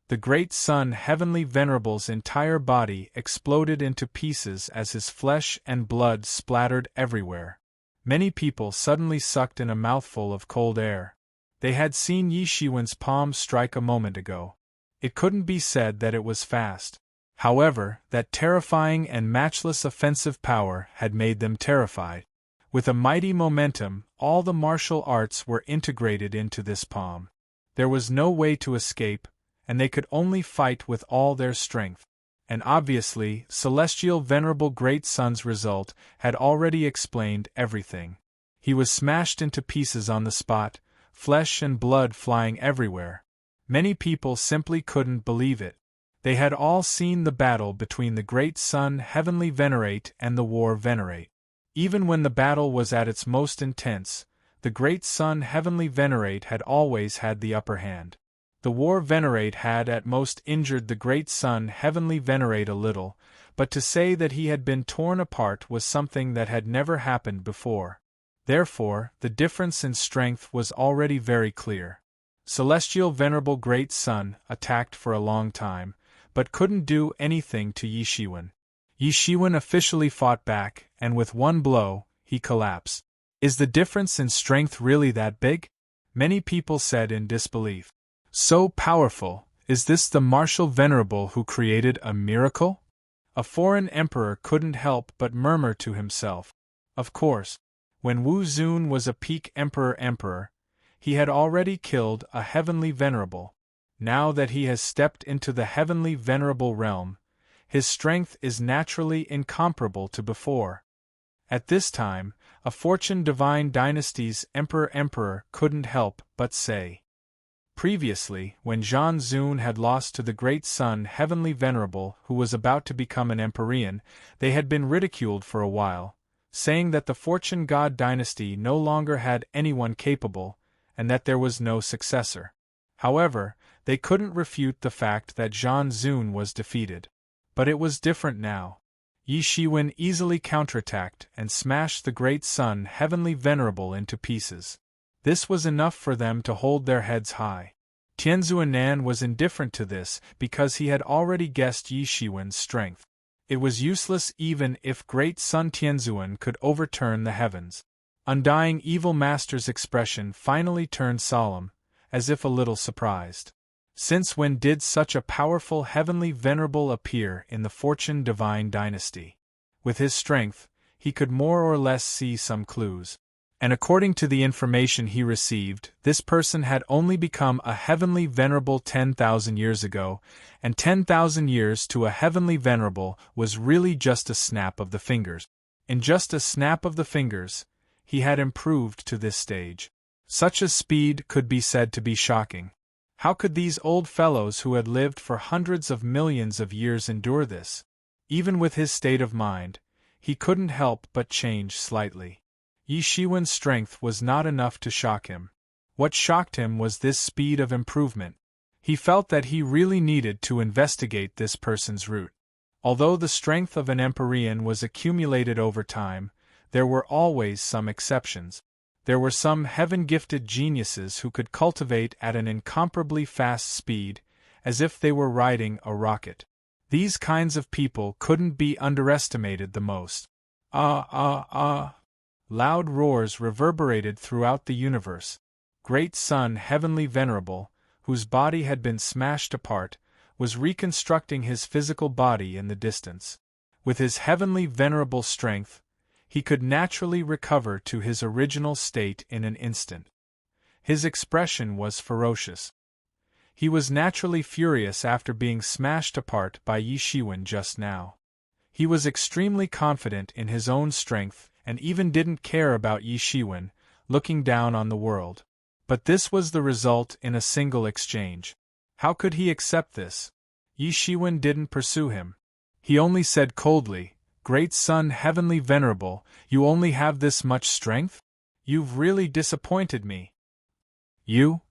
The Great Sun Heavenly Venerable's entire body exploded into pieces as his flesh and blood splattered everywhere. Many people suddenly sucked in a mouthful of cold air. They had seen Yi Shiwen's palm strike a moment ago. It couldn't be said that it was fast. However, that terrifying and matchless offensive power had made them terrified. With a mighty momentum, all the martial arts were integrated into this palm. There was no way to escape, and they could only fight with all their strength. And obviously, Celestial Venerable Great Sun's result had already explained everything. He was smashed into pieces on the spot, flesh and blood flying everywhere. Many people simply couldn't believe it. They had all seen the battle between the Great Sun Heavenly Venerate and the War Venerate. Even when the battle was at its most intense, the Great Sun Heavenly Venerate had always had the upper hand. The War Venerate had at most injured the Great Sun Heavenly Venerate a little, but to say that he had been torn apart was something that had never happened before. Therefore, the difference in strength was already very clear. Celestial Venerable Great Sun attacked for a long time, but couldn't do anything to Yi Shiwen. Yi Shiwen officially fought back, and with one blow, he collapsed. Is the difference in strength really that big? Many people said in disbelief. So powerful, is this the martial venerable who created a miracle? A foreign emperor couldn't help but murmur to himself. Of course, when Wu Zun was a peak emperor, he had already killed a heavenly venerable. Now that he has stepped into the heavenly venerable realm, his strength is naturally incomparable to before. At this time, a Fortune Divine Dynasty's emperor couldn't help but say. Previously, when Zhan Zun had lost to the Great Sun Heavenly Venerable who was about to become an Empyrean, they had been ridiculed for a while, saying that the Fortune God Dynasty no longer had anyone capable, and that there was no successor. However, they couldn't refute the fact that Zhan Zun was defeated. But it was different now. Yi Shiwen easily counterattacked and smashed the Great Sun Heavenly Venerable into pieces. This was enough for them to hold their heads high. Tianzuanan was indifferent to this because he had already guessed Yi Shiwen's strength. It was useless even if Great Sun Tianzuan could overturn the heavens. Undying Evil Master's expression finally turned solemn, as if a little surprised. Since when did such a powerful heavenly venerable appear in the Fortune Divine Dynasty? With his strength, he could more or less see some clues. And according to the information he received, this person had only become a heavenly venerable 10,000 years ago, and 10,000 years to a heavenly venerable was really just a snap of the fingers. In just a snap of the fingers, he had improved to this stage. Such a speed could be said to be shocking. How could these old fellows who had lived for hundreds of millions of years endure this? Even with his state of mind, he couldn't help but change slightly. Yi Shiwen's strength was not enough to shock him. What shocked him was this speed of improvement. He felt that he really needed to investigate this person's root. Although the strength of an Empyrean was accumulated over time, there were always some exceptions. There were some heaven-gifted geniuses who could cultivate at an incomparably fast speed, as if they were riding a rocket. These kinds of people couldn't be underestimated the most. Loud roars reverberated throughout the universe. Great Sun Heavenly Venerable, whose body had been smashed apart, was reconstructing his physical body in the distance. With his heavenly venerable strength, he could naturally recover to his original state in an instant. His expression was ferocious. He was naturally furious after being smashed apart by Yi Shiwen just now. He was extremely confident in his own strength and even didn't care about Yi Shiwen, looking down on the world. But this was the result in a single exchange. How could he accept this? Yi Shiwen didn't pursue him. He only said coldly, "Great Sun Heavenly Venerable, you only have this much strength? You've really disappointed me." You?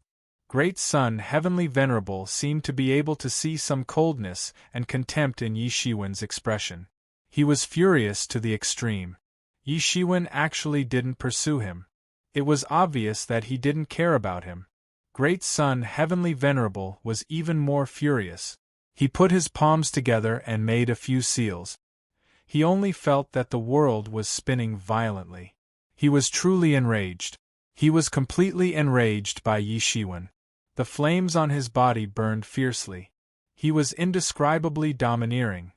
Great Sun Heavenly Venerable seemed to be able to see some coldness and contempt in Yi Shiwen's expression. He was furious to the extreme. Yi Shiwen actually didn't pursue him. It was obvious that he didn't care about him. Great Sun Heavenly Venerable was even more furious. He put his palms together and made a few seals. He only felt that the world was spinning violently. He was truly enraged. He was completely enraged by Yi Shiwen. The flames on his body burned fiercely. He was indescribably domineering.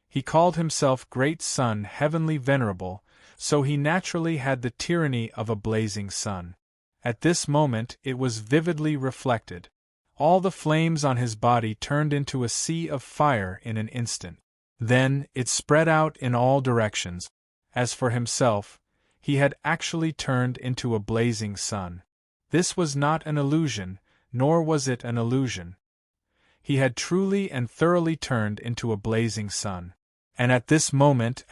He called himself Great Sun Heavenly Venerable, so he naturally had the tyranny of a blazing sun. At this moment it was vividly reflected. All the flames on his body turned into a sea of fire in an instant. Then it spread out in all directions. As for himself, he had actually turned into a blazing sun. This was not an illusion, nor was it an illusion. He had truly and thoroughly turned into a blazing sun. And at this moment,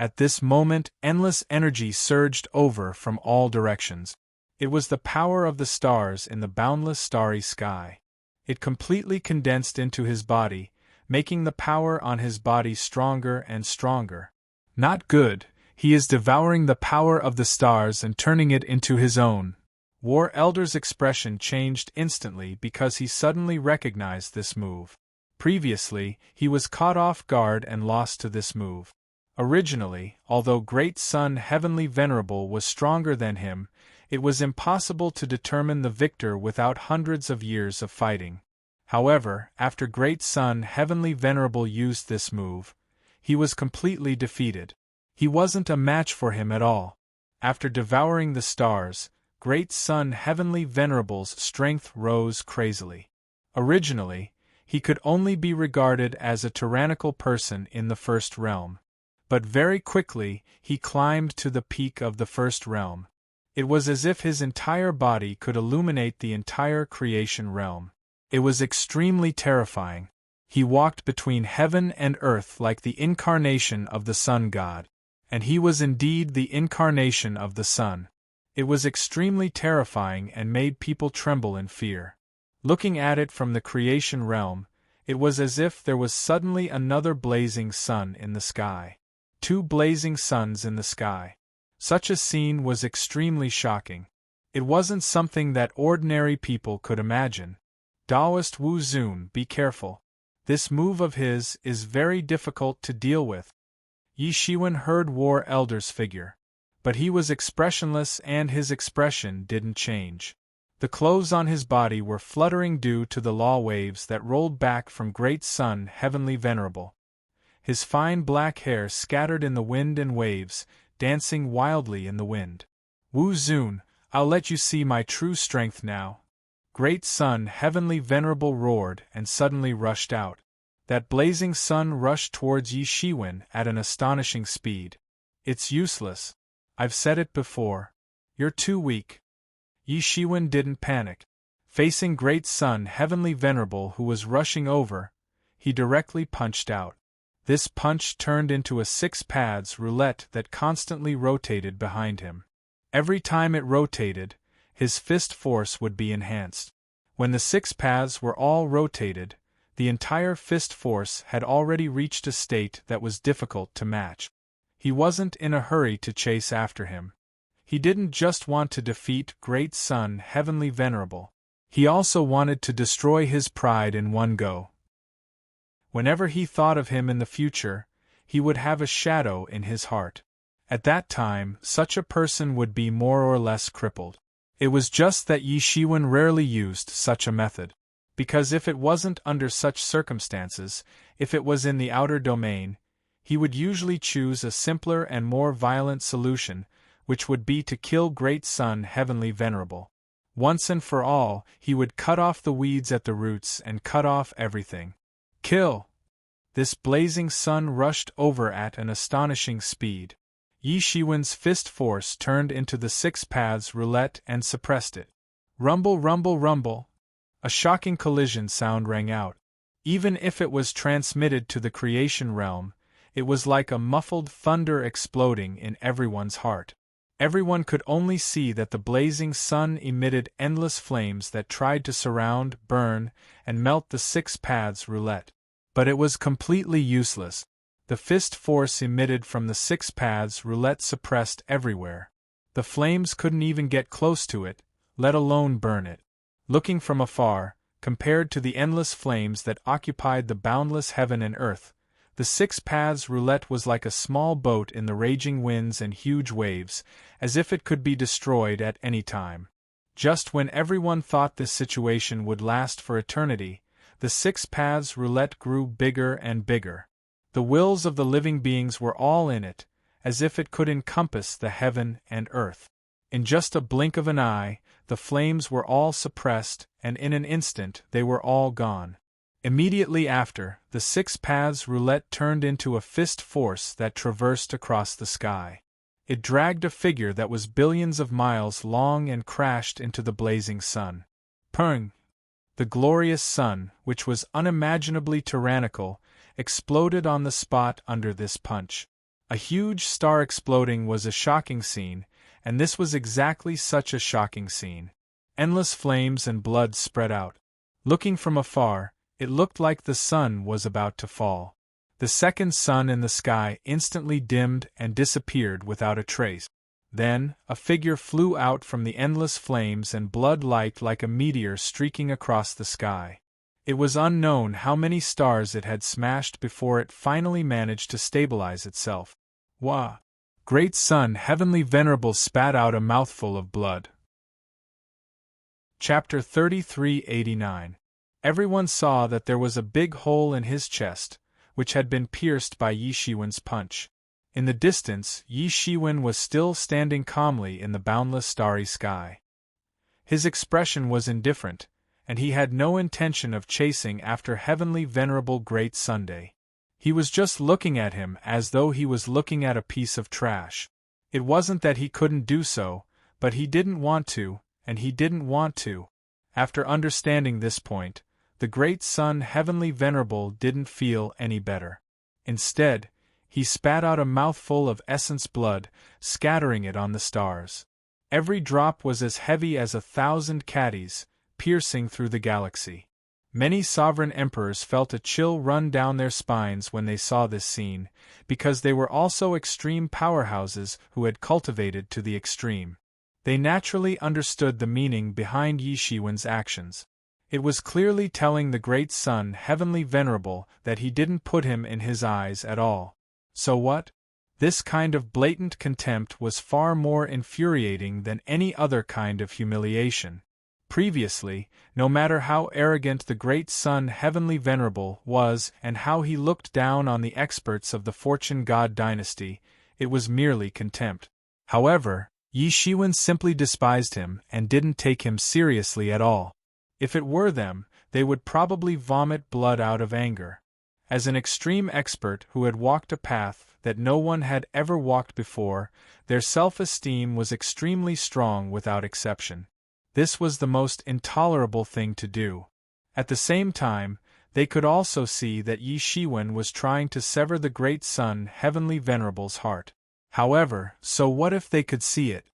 endless energy surged over from all directions. It was the power of the stars in the boundless starry sky. It completely condensed into his body, making the power on his body stronger and stronger. Not good, he is devouring the power of the stars and turning it into his own. War Elder's expression changed instantly because he suddenly recognized this move. Previously, he was caught off guard and lost to this move. Originally, although Great Sun Heavenly Venerable was stronger than him, it was impossible to determine the victor without hundreds of years of fighting. However, after Great Sun Heavenly Venerable used this move, he was completely defeated. He wasn't a match for him at all. After devouring the stars, Great Sun Heavenly Venerable's strength rose crazily. Originally, he could only be regarded as a tyrannical person in the first realm. But very quickly, he climbed to the peak of the first realm. It was as if his entire body could illuminate the entire creation realm. It was extremely terrifying. He walked between heaven and earth like the incarnation of the sun god. And he was indeed the incarnation of the sun. It was extremely terrifying and made people tremble in fear. Looking at it from the creation realm, it was as if there was suddenly another blazing sun in the sky. 2 blazing suns in the sky. Such a scene was extremely shocking. It wasn't something that ordinary people could imagine. Taoist Wu Zun, be careful. This move of his is very difficult to deal with. Yi Shiwen heard War Elder's figure. But he was expressionless and his expression didn't change. The clothes on his body were fluttering due to the law waves that rolled back from Great Sun Heavenly Venerable. His fine black hair scattered in the wind and waves, dancing wildly in the wind. Wu Zun, I'll let you see my true strength now. Great Sun Heavenly Venerable roared and suddenly rushed out. That blazing sun rushed towards Yi Shiwen at an astonishing speed. It's useless. I've said it before. You're too weak. Yi Shiwen didn't panic. Facing Great Sun Heavenly Venerable who was rushing over, he directly punched out. This punch turned into a 6 paths roulette that constantly rotated behind him. Every time it rotated, his fist force would be enhanced. When the 6 paths were all rotated, the entire fist force had already reached a state that was difficult to match. He wasn't in a hurry to chase after him. He didn't just want to defeat Great Sun Heavenly Venerable. He also wanted to destroy his pride in one go. Whenever he thought of him in the future, he would have a shadow in his heart. At that time, such a person would be more or less crippled. It was just that Yi Shiwen rarely used such a method. Because if it wasn't under such circumstances, if it was in the outer domain, he would usually choose a simpler and more violent solution, which would be to kill Great Sun Heavenly Venerable. Once and for all, he would cut off the weeds at the roots and cut off everything. Kill! This blazing sun rushed over at an astonishing speed. Yi Shiwen's fist force turned into the 6 paths roulette and suppressed it. Rumble, rumble, rumble! A shocking collision sound rang out. Even if it was transmitted to the creation realm, it was like a muffled thunder exploding in everyone's heart. Everyone could only see that the blazing sun emitted endless flames that tried to surround, burn, and melt the 6 paths roulette. But it was completely useless. The fist force emitted from the 6 paths roulette suppressed everywhere. The flames couldn't even get close to it, let alone burn it. Looking from afar, compared to the endless flames that occupied the boundless heaven and earth, the 6 paths roulette was like a small boat in the raging winds and huge waves, as if it could be destroyed at any time. Just when everyone thought this situation would last for eternity, The six paths roulette grew bigger and bigger. The wills of the living beings were all in it, as if it could encompass the heaven and earth. In just a blink of an eye, the flames were all suppressed, and in an instant they were all gone. Immediately after, the six paths roulette turned into a fist force that traversed across the sky. It dragged a figure that was billions of miles long and crashed into the blazing sun. Pung! The glorious sun, which was unimaginably tyrannical, exploded on the spot under this punch. A huge star exploding was a shocking scene, and this was exactly such a shocking scene. Endless flames and blood spread out. Looking from afar, it looked like the sun was about to fall. The second sun in the sky instantly dimmed and disappeared without a trace. Then, a figure flew out from the endless flames and blood like a meteor streaking across the sky. It was unknown how many stars it had smashed before it finally managed to stabilize itself. Wah! Great Sun Heavenly Venerable spat out a mouthful of blood. Chapter 3389. Everyone saw that there was a big hole in his chest, which had been pierced by Yi Shiwen's punch. In the distance, Yi Shiwen was still standing calmly in the boundless starry sky. His expression was indifferent, and he had no intention of chasing after Heavenly Venerable Great Sunday. He was just looking at him as though he was looking at a piece of trash. It wasn't that he couldn't do so, but he didn't want to, and he didn't want to. After understanding this point, the Great Sun Heavenly Venerable didn't feel any better. Instead, he spat out a mouthful of essence blood, scattering it on the stars. Every drop was as heavy as 1,000 caddies, piercing through the galaxy. Many sovereign emperors felt a chill run down their spines when they saw this scene, because they were also extreme powerhouses who had cultivated to the extreme. They naturally understood the meaning behind Yi Shiwen's actions. It was clearly telling the Great Sun Heavenly Venerable that he didn't put him in his eyes at all. So what? This kind of blatant contempt was far more infuriating than any other kind of humiliation. Previously, no matter how arrogant the Great Sun Heavenly Venerable was and how he looked down on the experts of the Fortune God dynasty, it was merely contempt. However, Yi Shiwen simply despised him and didn't take him seriously at all. If it were them, they would probably vomit blood out of anger. As an extreme expert who had walked a path that no one had ever walked before, their self-esteem was extremely strong without exception. This was the most intolerable thing to do. At the same time, they could also see that Yi Shiwen was trying to sever the Great Sun Heavenly Venerable's heart. However, so what if they could see it?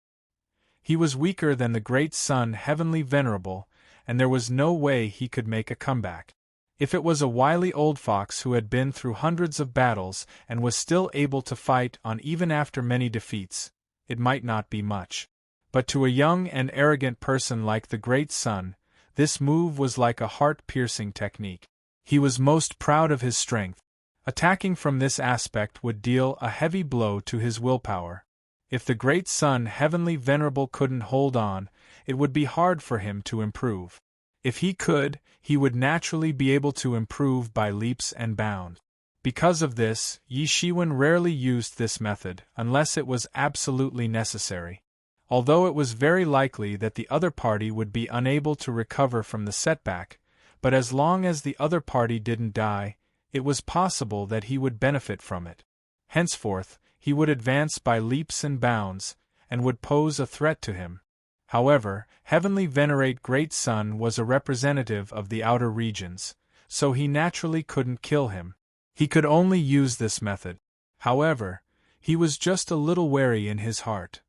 He was weaker than the Great Sun Heavenly Venerable, and there was no way he could make a comeback. If it was a wily old fox who had been through hundreds of battles and was still able to fight on even after many defeats, it might not be much. But to a young and arrogant person like the Great Sun, this move was like a heart-piercing technique. He was most proud of his strength. Attacking from this aspect would deal a heavy blow to his willpower. If the Great Sun Heavenly Venerable couldn't hold on, it would be hard for him to improve. If he could, he would naturally be able to improve by leaps and bounds. Because of this, Yi Shiwen rarely used this method unless it was absolutely necessary. Although it was very likely that the other party would be unable to recover from the setback, but as long as the other party didn't die, it was possible that he would benefit from it. Henceforth, he would advance by leaps and bounds, and would pose a threat to him. However, Heavenly Venerate Great Sun was a representative of the outer regions, so he naturally couldn't kill him. He could only use this method. However, he was just a little wary in his heart.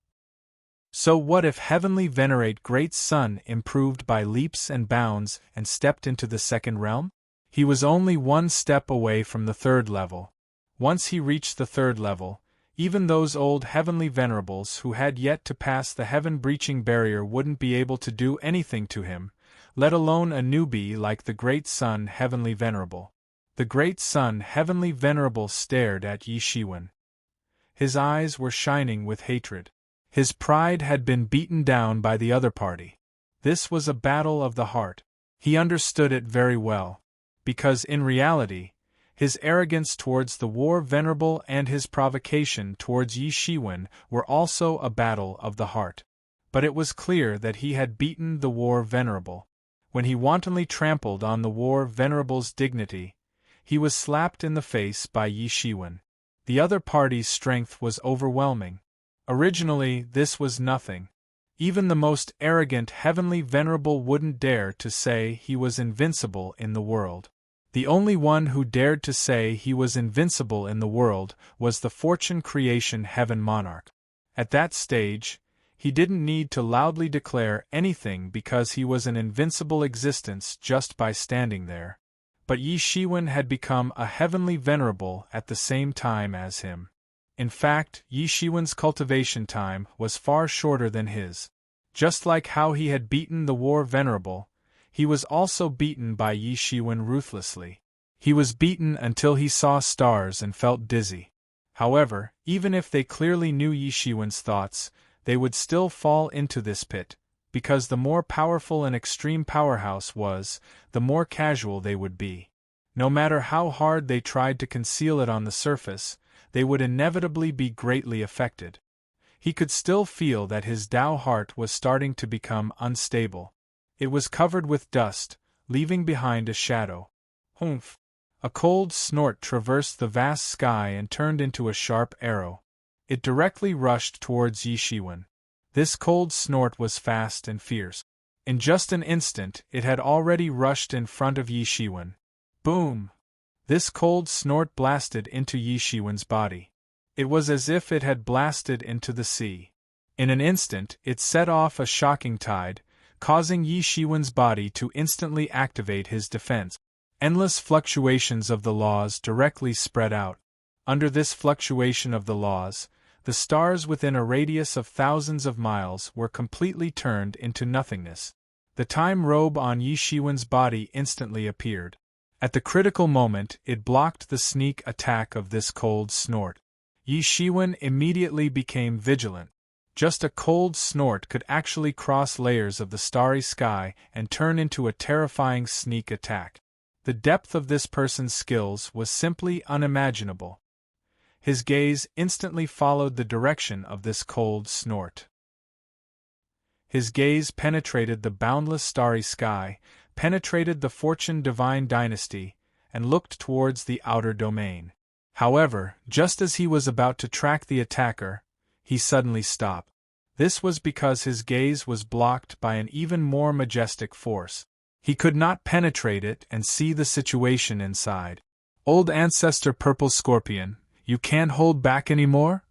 So what if Heavenly Venerate Great Sun improved by leaps and bounds and stepped into the second realm? He was only one step away from the third level. Once he reached the third level, even those old Heavenly Venerables who had yet to pass the heaven-breaching barrier wouldn't be able to do anything to him, let alone a newbie like the Great Sun Heavenly Venerable. The Great Sun Heavenly Venerable stared at Yi Shiwen. His eyes were shining with hatred. His pride had been beaten down by the other party. This was a battle of the heart. He understood it very well. because in reality, his arrogance towards the war venerable and his provocation towards Yi Shiwen were also a battle of the heart. But it was clear that he had beaten the war venerable. When he wantonly trampled on the war venerable's dignity, he was slapped in the face by Yi Shiwen. The other party's strength was overwhelming. Originally, this was nothing. Even the most arrogant heavenly venerable wouldn't dare to say he was invincible in the world. The only one who dared to say he was invincible in the world was the fortune creation heaven monarch. At that stage, he didn't need to loudly declare anything because he was an invincible existence just by standing there. But Yi Shiwen had become a heavenly venerable at the same time as him. In fact, Yi Shiwen's cultivation time was far shorter than his. Just like how he had beaten the war venerable, he was also beaten by Yi Shiwen ruthlessly. He was beaten until he saw stars and felt dizzy. However, even if they clearly knew Yi Shiwen's thoughts, they would still fall into this pit, because the more powerful an extreme powerhouse was, the more casual they would be. No matter how hard they tried to conceal it on the surface, they would inevitably be greatly affected. He could still feel that his Tao heart was starting to become unstable. It was covered with dust, leaving behind a shadow. Humph! A cold snort traversed the vast sky and turned into a sharp arrow. It directly rushed towards Yi Shiwen. This cold snort was fast and fierce. In just an instant, it had already rushed in front of Yi Shiwen. Boom! This cold snort blasted into Yi Shiwen's body. It was as if it had blasted into the sea. In an instant, it set off a shocking tide, causing Yi Shiwen's body to instantly activate his defense. Endless fluctuations of the laws directly spread out. Under this fluctuation of the laws, the stars within a radius of thousands of miles were completely turned into nothingness. The time robe on Yi Shiwen's body instantly appeared. At the critical moment, it blocked the sneak attack of this cold snort. Yi Shiwen immediately became vigilant. Just a cold snort could actually cross layers of the starry sky and turn into a terrifying sneak attack. The depth of this person's skills was simply unimaginable. His gaze instantly followed the direction of this cold snort. His gaze penetrated the boundless starry sky, penetrated the fortune divine dynasty, and looked towards the outer domain. However, just as he was about to track the attacker, he suddenly stopped. This was because his gaze was blocked by an even more majestic force. He could not penetrate it and see the situation inside. Old Ancestor Purple Scorpion, you can't hold back anymore?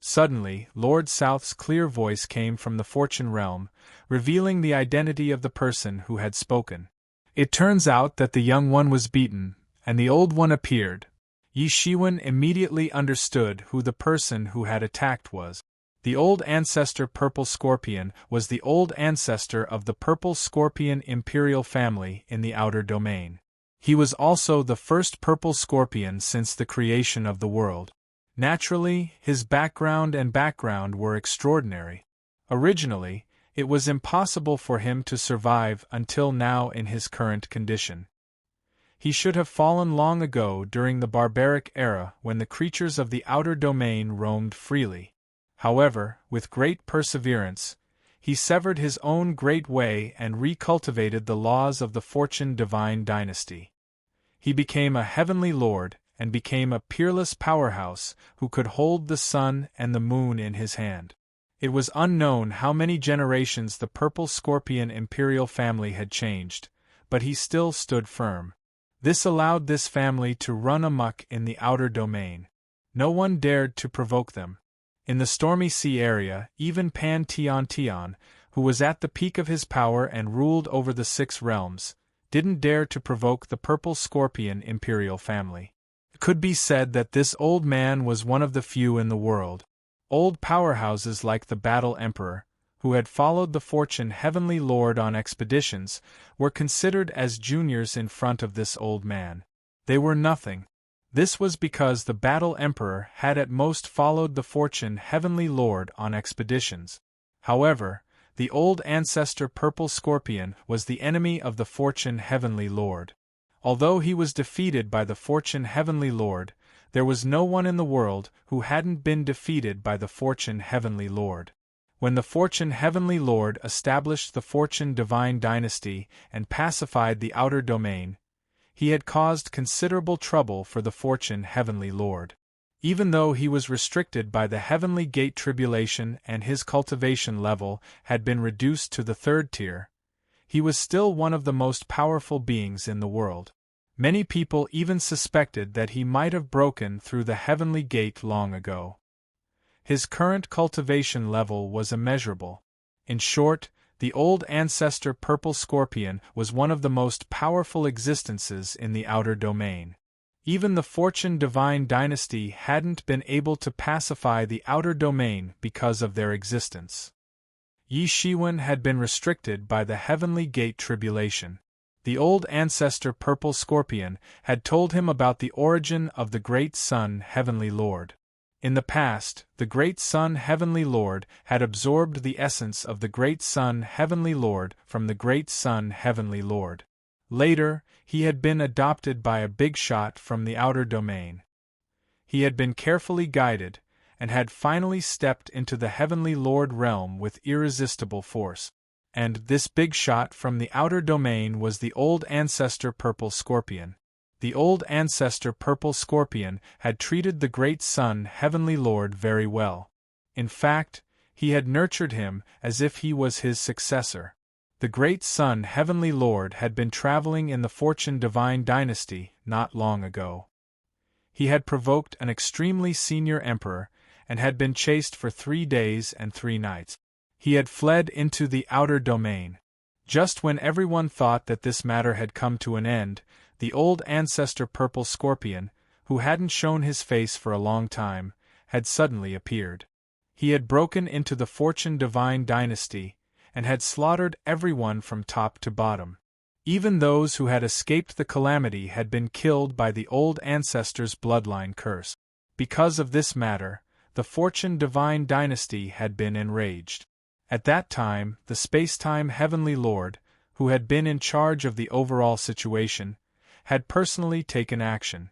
Suddenly, Lord South's clear voice came from the Fortune realm, revealing the identity of the person who had spoken. It turns out that the young one was beaten, and the old one appeared. Yi Shiwen immediately understood who the person who had attacked was. The old ancestor Purple Scorpion was the old ancestor of the Purple Scorpion imperial family in the outer domain. He was also the first Purple Scorpion since the creation of the world. Naturally, his background were extraordinary. Originally, it was impossible for him to survive until now in his current condition. He should have fallen long ago during the barbaric era when the creatures of the outer domain roamed freely. However, with great perseverance, he severed his own great way and recultivated the laws of the Fortune Divine Dynasty. He became a heavenly lord and became a peerless powerhouse who could hold the sun and the moon in his hand. It was unknown how many generations the Purple Scorpion imperial family had changed, but he still stood firm. This allowed this family to run amok in the outer domain. No one dared to provoke them. In the Stormy Sea area, even Pan Tian, who was at the peak of his power and ruled over the 6 realms, didn't dare to provoke the Purple Scorpion imperial family. It could be said that this old man was one of the few in the world. Old powerhouses like the Battle Emperor, who had followed the Fortune Heavenly Lord on expeditions, were considered as juniors in front of this old man. They were nothing. This was because the Battle Emperor had at most followed the Fortune Heavenly Lord on expeditions. However, the old ancestor Purple Scorpion was the enemy of the Fortune Heavenly Lord. Although he was defeated by the Fortune Heavenly Lord, there was no one in the world who hadn't been defeated by the Fortune Heavenly Lord. When the Fortune Heavenly Lord established the Fortune Divine Dynasty and pacified the outer domain, he had caused considerable trouble for the Fortune Heavenly Lord. Even though he was restricted by the Heavenly Gate tribulation and his cultivation level had been reduced to the 3rd tier, he was still one of the most powerful beings in the world. Many people even suspected that he might have broken through the Heavenly Gate long ago. His current cultivation level was immeasurable. In short, the old ancestor Purple Scorpion was one of the most powerful existences in the outer domain. Even the Fortune Divine Dynasty hadn't been able to pacify the outer domain because of their existence. Yi Shiwen had been restricted by the Heavenly Gate tribulation. The old ancestor Purple Scorpion had told him about the origin of the Great Sun Heavenly Lord. In the past, the Great Sun Heavenly Lord had absorbed the essence of the Great Sun Heavenly Lord from the Great Sun Heavenly Lord. Later, he had been adopted by a big shot from the outer domain. He had been carefully guided, and had finally stepped into the Heavenly Lord realm with irresistible force. And this big shot from the outer domain was the old ancestor Purple Scorpion. The old ancestor Purple Scorpion had treated the Great Sun Heavenly Lord very well. In fact, he had nurtured him as if he was his successor. The Great Sun Heavenly Lord had been traveling in the Fortune Divine Dynasty not long ago. He had provoked an extremely senior emperor, and had been chased for 3 days and 3 nights. He had fled into the outer domain. Just when everyone thought that this matter had come to an end, the old ancestor Purple Scorpion, who hadn't shown his face for a long time, had suddenly appeared. He had broken into the Fortune Divine Dynasty, and had slaughtered everyone from top to bottom. Even those who had escaped the calamity had been killed by the old ancestor's bloodline curse. Because of this matter, the Fortune Divine Dynasty had been enraged. At that time, the Spacetime Heavenly Lord, who had been in charge of the overall situation, had personally taken action.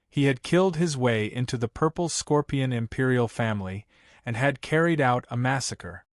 He had killed his way into the Purple Scorpion imperial family, and had carried out a massacre.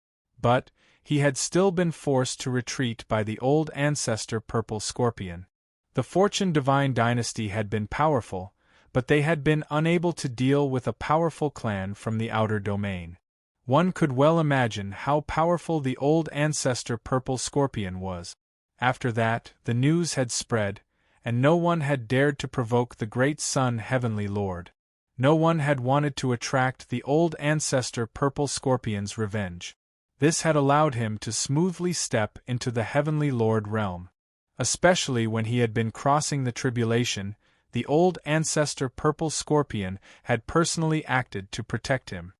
But he had still been forced to retreat by the old ancestor Purple Scorpion. The Fortune Divine Dynasty had been powerful, but they had been unable to deal with a powerful clan from the outer domain. One could well imagine how powerful the old ancestor Purple Scorpion was. After that, the news had spread, and no one had dared to provoke the Great Sun Heavenly Lord. No one had wanted to attract the old ancestor Purple Scorpion's revenge. This had allowed him to smoothly step into the Heavenly Lord realm. Especially when he had been crossing the tribulation, the old ancestor Purple Scorpion had personally acted to protect him.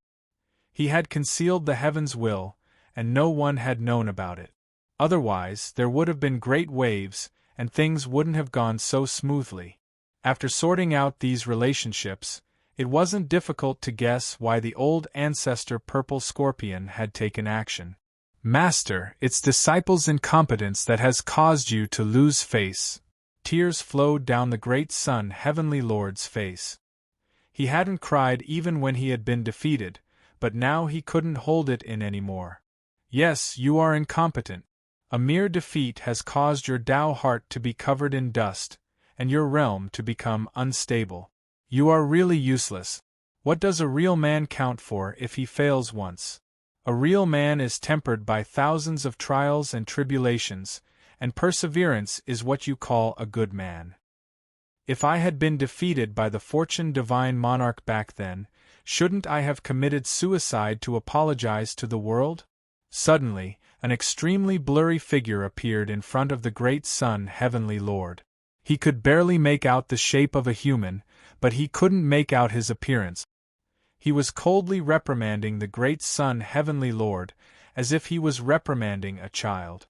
He had concealed the heaven's will, and no one had known about it. Otherwise, there would have been great waves, and things wouldn't have gone so smoothly. After sorting out these relationships, it wasn't difficult to guess why the old ancestor Purple Scorpion had taken action. Master, it's disciples' incompetence that has caused you to lose face. Tears flowed down the Great Sun Heavenly Lord's face. He hadn't cried even when he had been defeated, but now he couldn't hold it in anymore. Yes, you are incompetent. A mere defeat has caused your Tao heart to be covered in dust, and your realm to become unstable. You are really useless. What does a real man count for if he fails once? A real man is tempered by thousands of trials and tribulations, and perseverance is what you call a good man. If I had been defeated by the Fortune Divine Monarch back then, shouldn't I have committed suicide to apologize to the world? Suddenly, an extremely blurry figure appeared in front of the Great Sun Heavenly Lord. He could barely make out the shape of a human, but he couldn't make out his appearance. He was coldly reprimanding the Great Sun Heavenly Lord, as if he was reprimanding a child.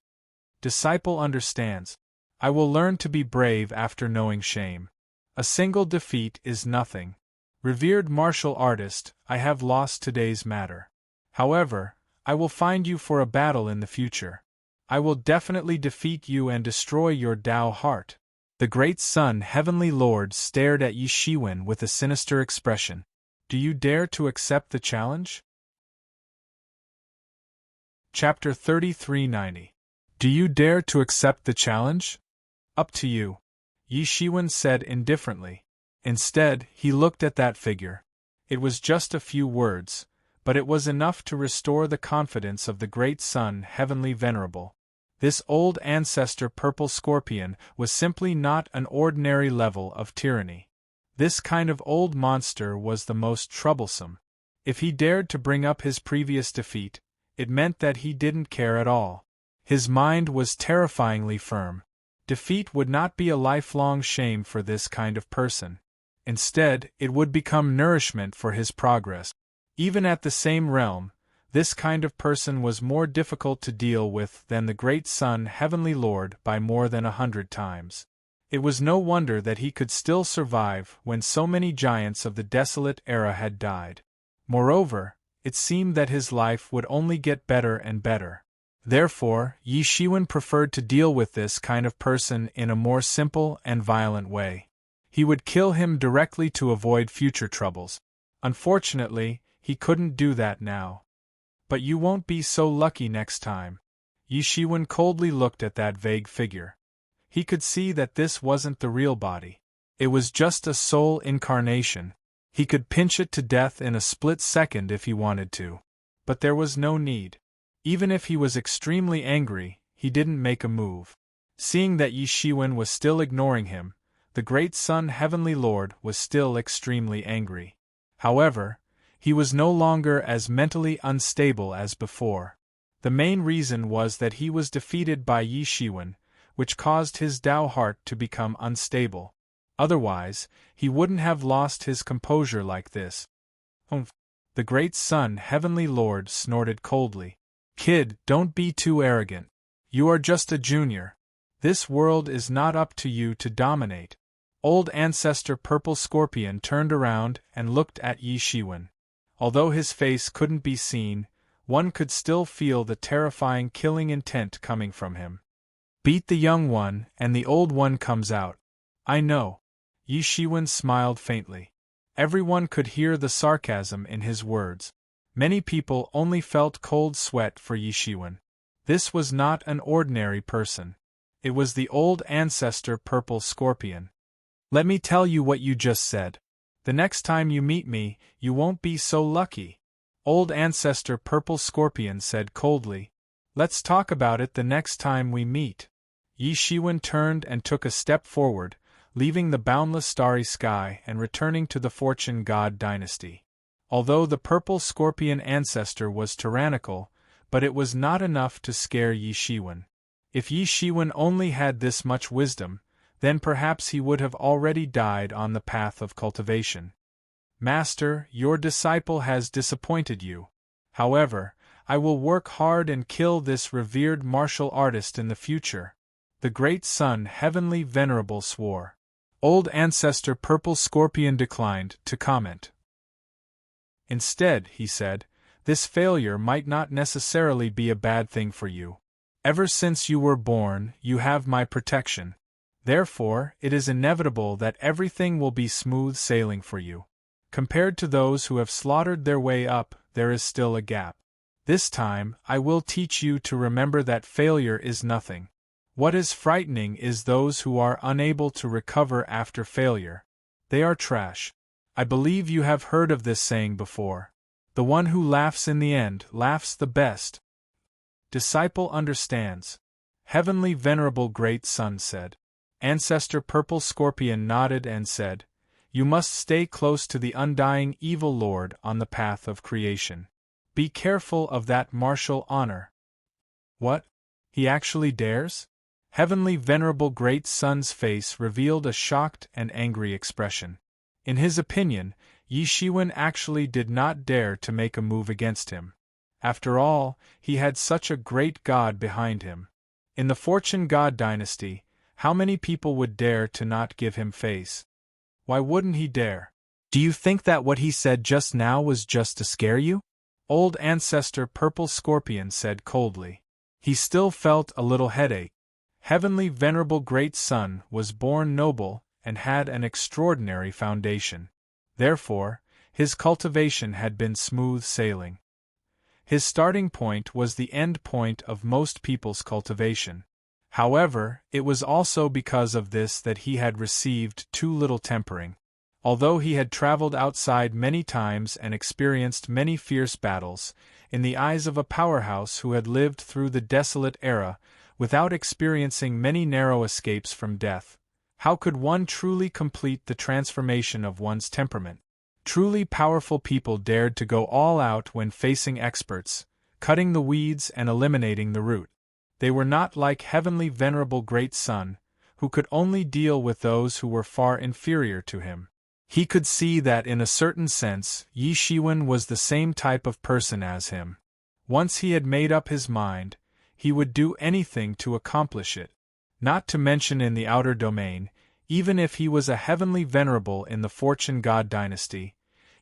Disciple understands. I will learn to be brave after knowing shame. A single defeat is nothing. Revered martial artist, I have lost today's matter. However, I will find you for a battle in the future. I will definitely defeat you and destroy your Tao heart. The great sun Heavenly Lord stared at Yi Shiwen with a sinister expression. Do you dare to accept the challenge? Chapter 3390. Do you dare to accept the challenge? Up to you, Yi Shiwen said indifferently. Instead, he looked at that figure. It was just a few words, but it was enough to restore the confidence of the great sun Heavenly Venerable. This old ancestor purple scorpion was simply not an ordinary level of tyranny. This kind of old monster was the most troublesome. If he dared to bring up his previous defeat, it meant that he didn't care at all. His mind was terrifyingly firm. Defeat would not be a lifelong shame for this kind of person. Instead, it would become nourishment for his progress. Even at the same realm, this kind of person was more difficult to deal with than the great sun Heavenly Lord by more than 100 times. It was no wonder that he could still survive when so many giants of the desolate era had died. Moreover, it seemed that his life would only get better and better. Therefore, Yi Shiwen preferred to deal with this kind of person in a more simple and violent way. He would kill him directly to avoid future troubles. Unfortunately, he couldn't do that now. But you won't be so lucky next time. Yi Shiwen coldly looked at that vague figure. He could see that this wasn't the real body. It was just a soul incarnation. He could pinch it to death in a split second if he wanted to. But there was no need. Even if he was extremely angry, he didn't make a move. Seeing that Yi Shiwen was still ignoring him, the great sun Heavenly Lord was still extremely angry. However, he was no longer as mentally unstable as before. The main reason was that he was defeated by Yi Shiwen, which caused his Dao heart to become unstable. Otherwise, he wouldn't have lost his composure like this. Humph! The great sun Heavenly Lord snorted coldly. Kid, don't be too arrogant. You are just a junior. This world is not up to you to dominate. Old ancestor Purple Scorpion turned around and looked at Yi Shiwen. Although his face couldn't be seen, one could still feel the terrifying killing intent coming from him. Beat the young one, and the old one comes out. I know. Yi Shiwen smiled faintly. Everyone could hear the sarcasm in his words. Many people only felt cold sweat for Yi Shiwen. This was not an ordinary person. It was the old ancestor Purple Scorpion. Let me tell you what you just said. The next time you meet me, you won't be so lucky. Old ancestor Purple Scorpion said coldly. Let's talk about it the next time we meet. Yi Shiwen turned and took a step forward, leaving the boundless starry sky and returning to the Fortune God dynasty. Although the Purple Scorpion ancestor was tyrannical, but it was not enough to scare Yi Shiwen. If Yi Shiwen only had this much wisdom, then perhaps he would have already died on the path of cultivation. Master, your disciple has disappointed you. However, I will work hard and kill this revered martial artist in the future. The great sun Heavenly Venerable swore. Old ancestor Purple Scorpion declined to comment. Instead, he said, this failure might not necessarily be a bad thing for you. Ever since you were born, you have my protection. Therefore, it is inevitable that everything will be smooth sailing for you. Compared to those who have slaughtered their way up, there is still a gap. This time, I will teach you to remember that failure is nothing. What is frightening is those who are unable to recover after failure. They are trash. I believe you have heard of this saying before. The one who laughs in the end laughs the best. Disciple understands. Heavenly Venerable Great Sun said. Ancestor Purple Scorpion nodded and said, you must stay close to the undying Evil Lord on the path of creation. Be careful of that martial honor. What? He actually dares? Heavenly Venerable Great Sun's face revealed a shocked and angry expression. In his opinion, Yi Shiwen actually did not dare to make a move against him. After all, he had such a great god behind him. In the Fortune God dynasty, how many people would dare to not give him face? Why wouldn't he dare? Do you think that what he said just now was just to scare you? Old ancestor Purple Scorpion said coldly. He still felt a little headache. Heavenly Venerable Great Sun was born noble and had an extraordinary foundation. Therefore, his cultivation had been smooth sailing. His starting point was the end point of most people's cultivation. However, it was also because of this that he had received too little tempering. Although he had traveled outside many times and experienced many fierce battles, in the eyes of a powerhouse who had lived through the desolate era, without experiencing many narrow escapes from death, how could one truly complete the transformation of one's temperament? Truly powerful people dared to go all out when facing experts, cutting the weeds and eliminating the root. They were not like Heavenly Venerable Great Sun, who could only deal with those who were far inferior to him. He could see that in a certain sense, Yi Shiwen was the same type of person as him. Once he had made up his mind, he would do anything to accomplish it. Not to mention in the outer domain, even if he was a heavenly venerable in the Fortune God dynasty,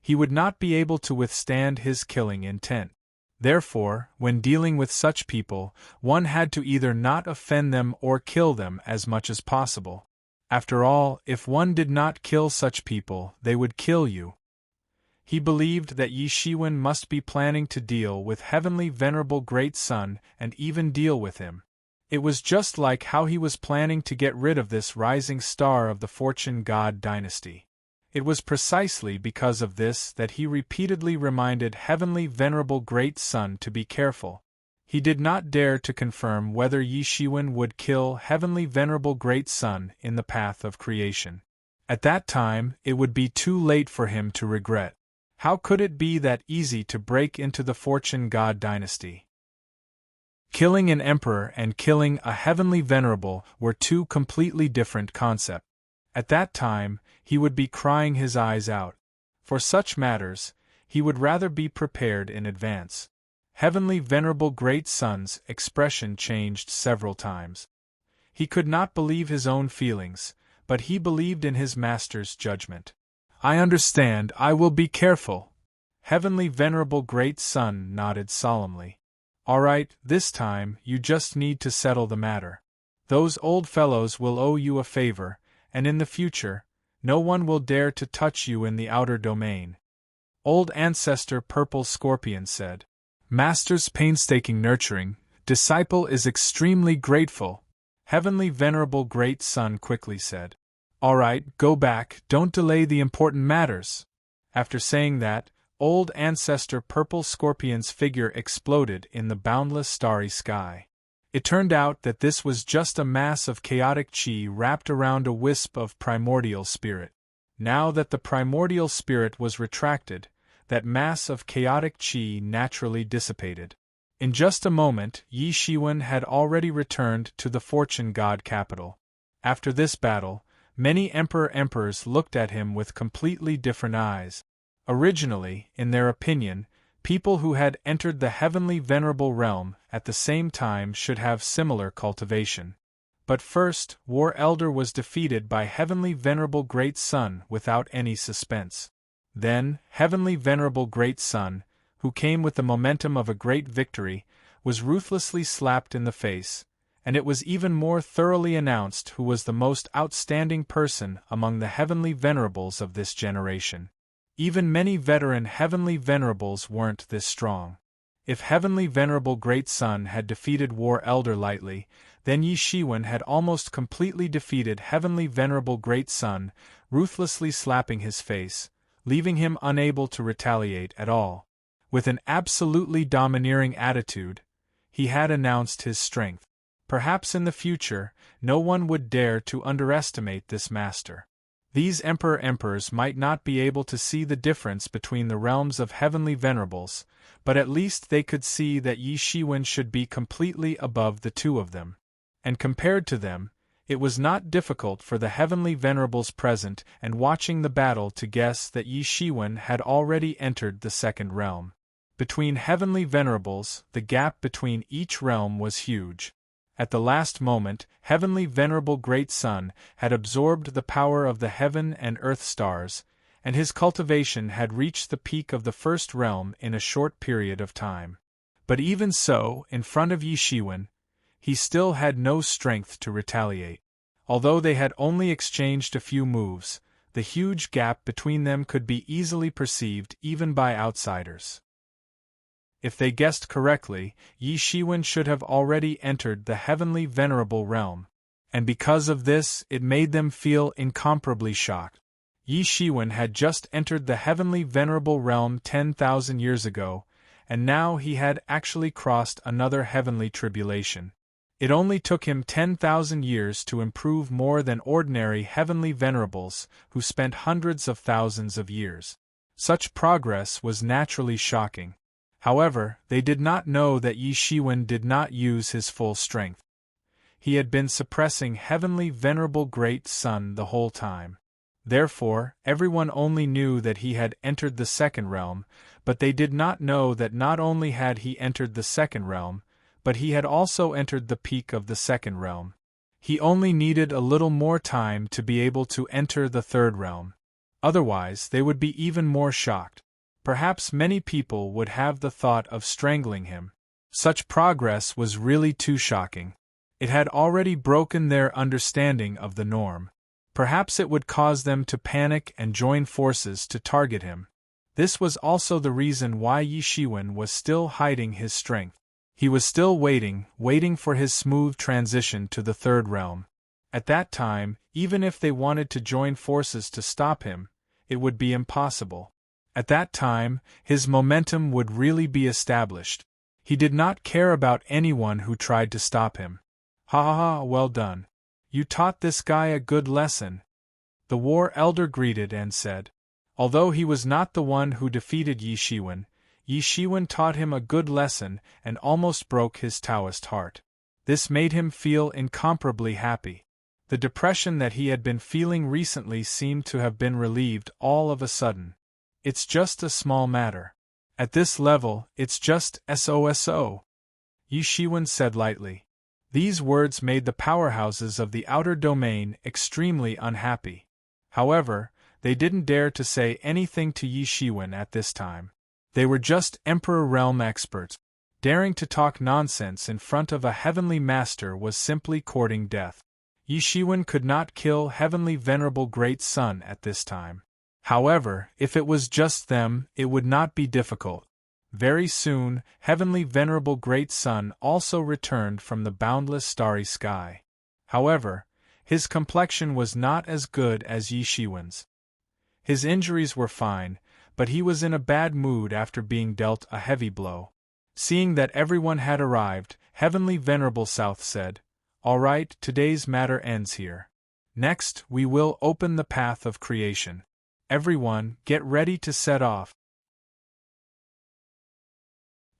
he would not be able to withstand his killing intent. Therefore, when dealing with such people, one had to either not offend them or kill them as much as possible. After all, if one did not kill such people, they would kill you. He believed that Yi Shiwen must be planning to deal with Heavenly Venerable Great Sun and even deal with him. It was just like how he was planning to get rid of this rising star of the Fortune God dynasty. It was precisely because of this that he repeatedly reminded Heavenly Venerable Great Sun to be careful. He did not dare to confirm whether Yi Shiwen would kill Heavenly Venerable Great Sun in the path of creation. At that time, it would be too late for him to regret. How could it be that easy to break into the Fortune God dynasty? Killing an emperor and killing a Heavenly Venerable were two completely different concepts. At that time, he would be crying his eyes out. For such matters, he would rather be prepared in advance. Heavenly Venerable Great Sun's expression changed several times. He could not believe his own feelings, but he believed in his master's judgment. "I understand, I will be careful." Heavenly Venerable Great Sun nodded solemnly. "All right, this time, you just need to settle the matter. Those old fellows will owe you a favor, and in the future, no one will dare to touch you in the outer domain." Old Ancestor Purple Scorpion said. "Master's painstaking nurturing, disciple is extremely grateful." Heavenly Venerable Great Sun quickly said. "All right, go back, don't delay the important matters." After saying that, Old Ancestor Purple Scorpion's figure exploded in the boundless starry sky. It turned out that this was just a mass of chaotic chi wrapped around a wisp of primordial spirit. Now that the primordial spirit was retracted, that mass of chaotic chi naturally dissipated. In just a moment, Yi Shiwen had already returned to the Fortune God capital. After this battle, many emperors looked at him with completely different eyes. Originally, in their opinion, people who had entered the Heavenly Venerable Realm at the same time should have similar cultivation. But first, War Elder was defeated by Heavenly Venerable Great Sun without any suspense. Then, Heavenly Venerable Great Sun, who came with the momentum of a great victory, was ruthlessly slapped in the face, and it was even more thoroughly announced who was the most outstanding person among the Heavenly Venerables of this generation. Even many veteran Heavenly Venerables weren't this strong. If Heavenly Venerable Great Sun had defeated War Elder lightly, then Yi Shiwen had almost completely defeated Heavenly Venerable Great Sun, ruthlessly slapping his face, leaving him unable to retaliate at all. With an absolutely domineering attitude, he had announced his strength. Perhaps in the future, no one would dare to underestimate this master. These emperors might not be able to see the difference between the realms of Heavenly Venerables, but at least they could see that Yi Shiwen should be completely above the two of them. And compared to them, it was not difficult for the Heavenly Venerables present and watching the battle to guess that Yi Shiwen had already entered the second realm. Between Heavenly Venerables, the gap between each realm was huge. At the last moment, Heavenly Venerable Great Sun had absorbed the power of the heaven and earth stars, and his cultivation had reached the peak of the first realm in a short period of time. But even so, in front of Yi Shiwen, he still had no strength to retaliate. Although they had only exchanged a few moves, the huge gap between them could be easily perceived even by outsiders. If they guessed correctly, Yi Shiwen should have already entered the heavenly venerable realm, and because of this it made them feel incomparably shocked. Yi Shiwen had just entered the heavenly venerable realm 10,000 years ago, and now he had actually crossed another heavenly tribulation. It only took him 10,000 years to improve more than ordinary heavenly venerables who spent hundreds of thousands of years. Such progress was naturally shocking. However, they did not know that Yi Shiwen did not use his full strength. He had been suppressing heavenly venerable great sun the whole time. Therefore, everyone only knew that he had entered the second realm, but they did not know that not only had he entered the second realm, but he had also entered the peak of the second realm. He only needed a little more time to be able to enter the third realm. Otherwise, they would be even more shocked. Perhaps many people would have the thought of strangling him. Such progress was really too shocking. It had already broken their understanding of the norm. Perhaps it would cause them to panic and join forces to target him. This was also the reason why Yi Shiwen was still hiding his strength. He was still waiting for his smooth transition to the third realm. At that time, even if they wanted to join forces to stop him, it would be impossible. At that time, his momentum would really be established. He did not care about anyone who tried to stop him. Ha ha ha, well done. You taught this guy a good lesson. The war elder greeted and said. Although he was not the one who defeated Yi Shiwen taught him a good lesson and almost broke his Taoist heart. This made him feel incomparably happy. The depression that he had been feeling recently seemed to have been relieved all of a sudden. It's just a small matter. At this level, it's just SOSO. Yi Shiwen said lightly. These words made the powerhouses of the outer domain extremely unhappy. However, they didn't dare to say anything to Yi Shiwen at this time. They were just Emperor Realm experts. Daring to talk nonsense in front of a heavenly master was simply courting death. Yi Shiwen could not kill heavenly venerable great sun at this time. However, if it was just them, it would not be difficult. Very soon, heavenly venerable great sun also returned from the boundless starry sky. However, his complexion was not as good as Yi Shiwen's. His injuries were fine, but he was in a bad mood after being dealt a heavy blow. Seeing that everyone had arrived, heavenly venerable South said, "All right, today's matter ends here. Next, we will open the path of creation. Everyone, get ready to set off."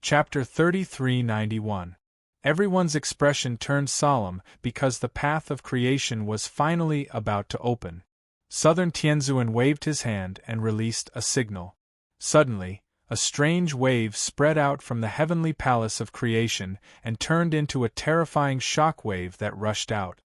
Chapter 3391. Everyone's expression turned solemn because the path of creation was finally about to open. Southern Tianzuan waved his hand and released a signal. Suddenly, a strange wave spread out from the heavenly palace of creation and turned into a terrifying shock wave that rushed out.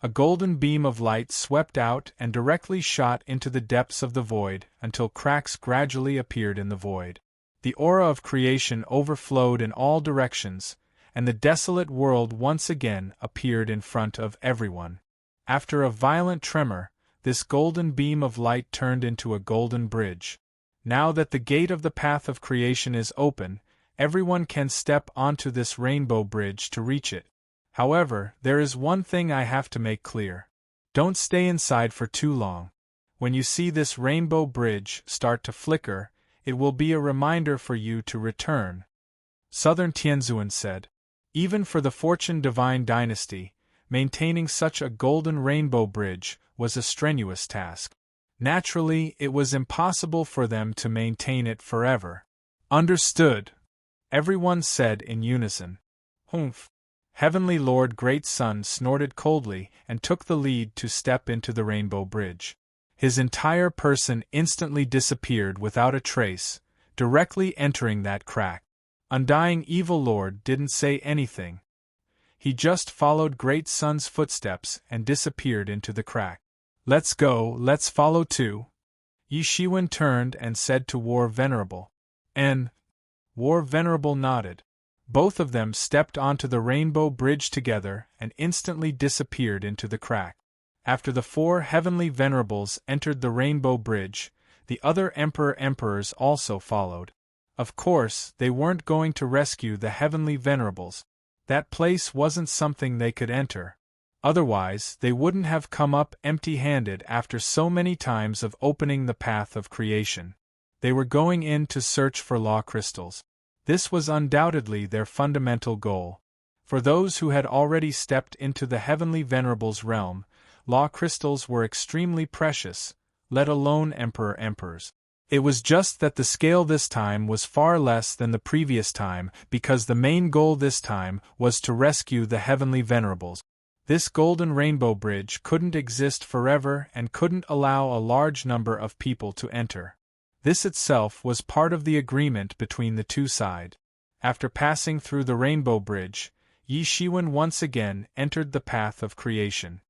A golden beam of light swept out and directly shot into the depths of the void until cracks gradually appeared in the void. The aura of creation overflowed in all directions, and the desolate world once again appeared in front of everyone. After a violent tremor, this golden beam of light turned into a golden bridge. Now that the gate of the path of creation is open, everyone can step onto this rainbow bridge to reach it. However, there is one thing I have to make clear. Don't stay inside for too long. When you see this rainbow bridge start to flicker, it will be a reminder for you to return. Southern Tianzuan said. Even for the Fortune Divine Dynasty, maintaining such a golden rainbow bridge was a strenuous task. Naturally, it was impossible for them to maintain it forever. Understood, everyone said in unison. Humph. Heavenly Lord Great Sun snorted coldly and took the lead to step into the rainbow bridge. His entire person instantly disappeared without a trace, directly entering that crack. Undying Evil Lord didn't say anything. He just followed Great Sun's footsteps and disappeared into the crack. Let's go, let's follow too. Yi Shiwen turned and said to War Venerable. War Venerable nodded. Both of them stepped onto the rainbow bridge together and instantly disappeared into the crack. After the 4 heavenly venerables entered the rainbow bridge, the other emperors also followed. Of course, they weren't going to rescue the heavenly venerables. That place wasn't something they could enter. Otherwise, they wouldn't have come up empty-handed after so many times of opening the path of creation. They were going in to search for law crystals. This was undoubtedly their fundamental goal. For those who had already stepped into the heavenly venerables realm, law crystals were extremely precious, let alone emperors. It was just that the scale this time was far less than the previous time, because the main goal this time was to rescue the heavenly venerables. This golden rainbow bridge couldn't exist forever and couldn't allow a large number of people to enter. This itself was part of the agreement between the two sides. After passing through the rainbow bridge, Yi Shiwen once again entered the path of creation.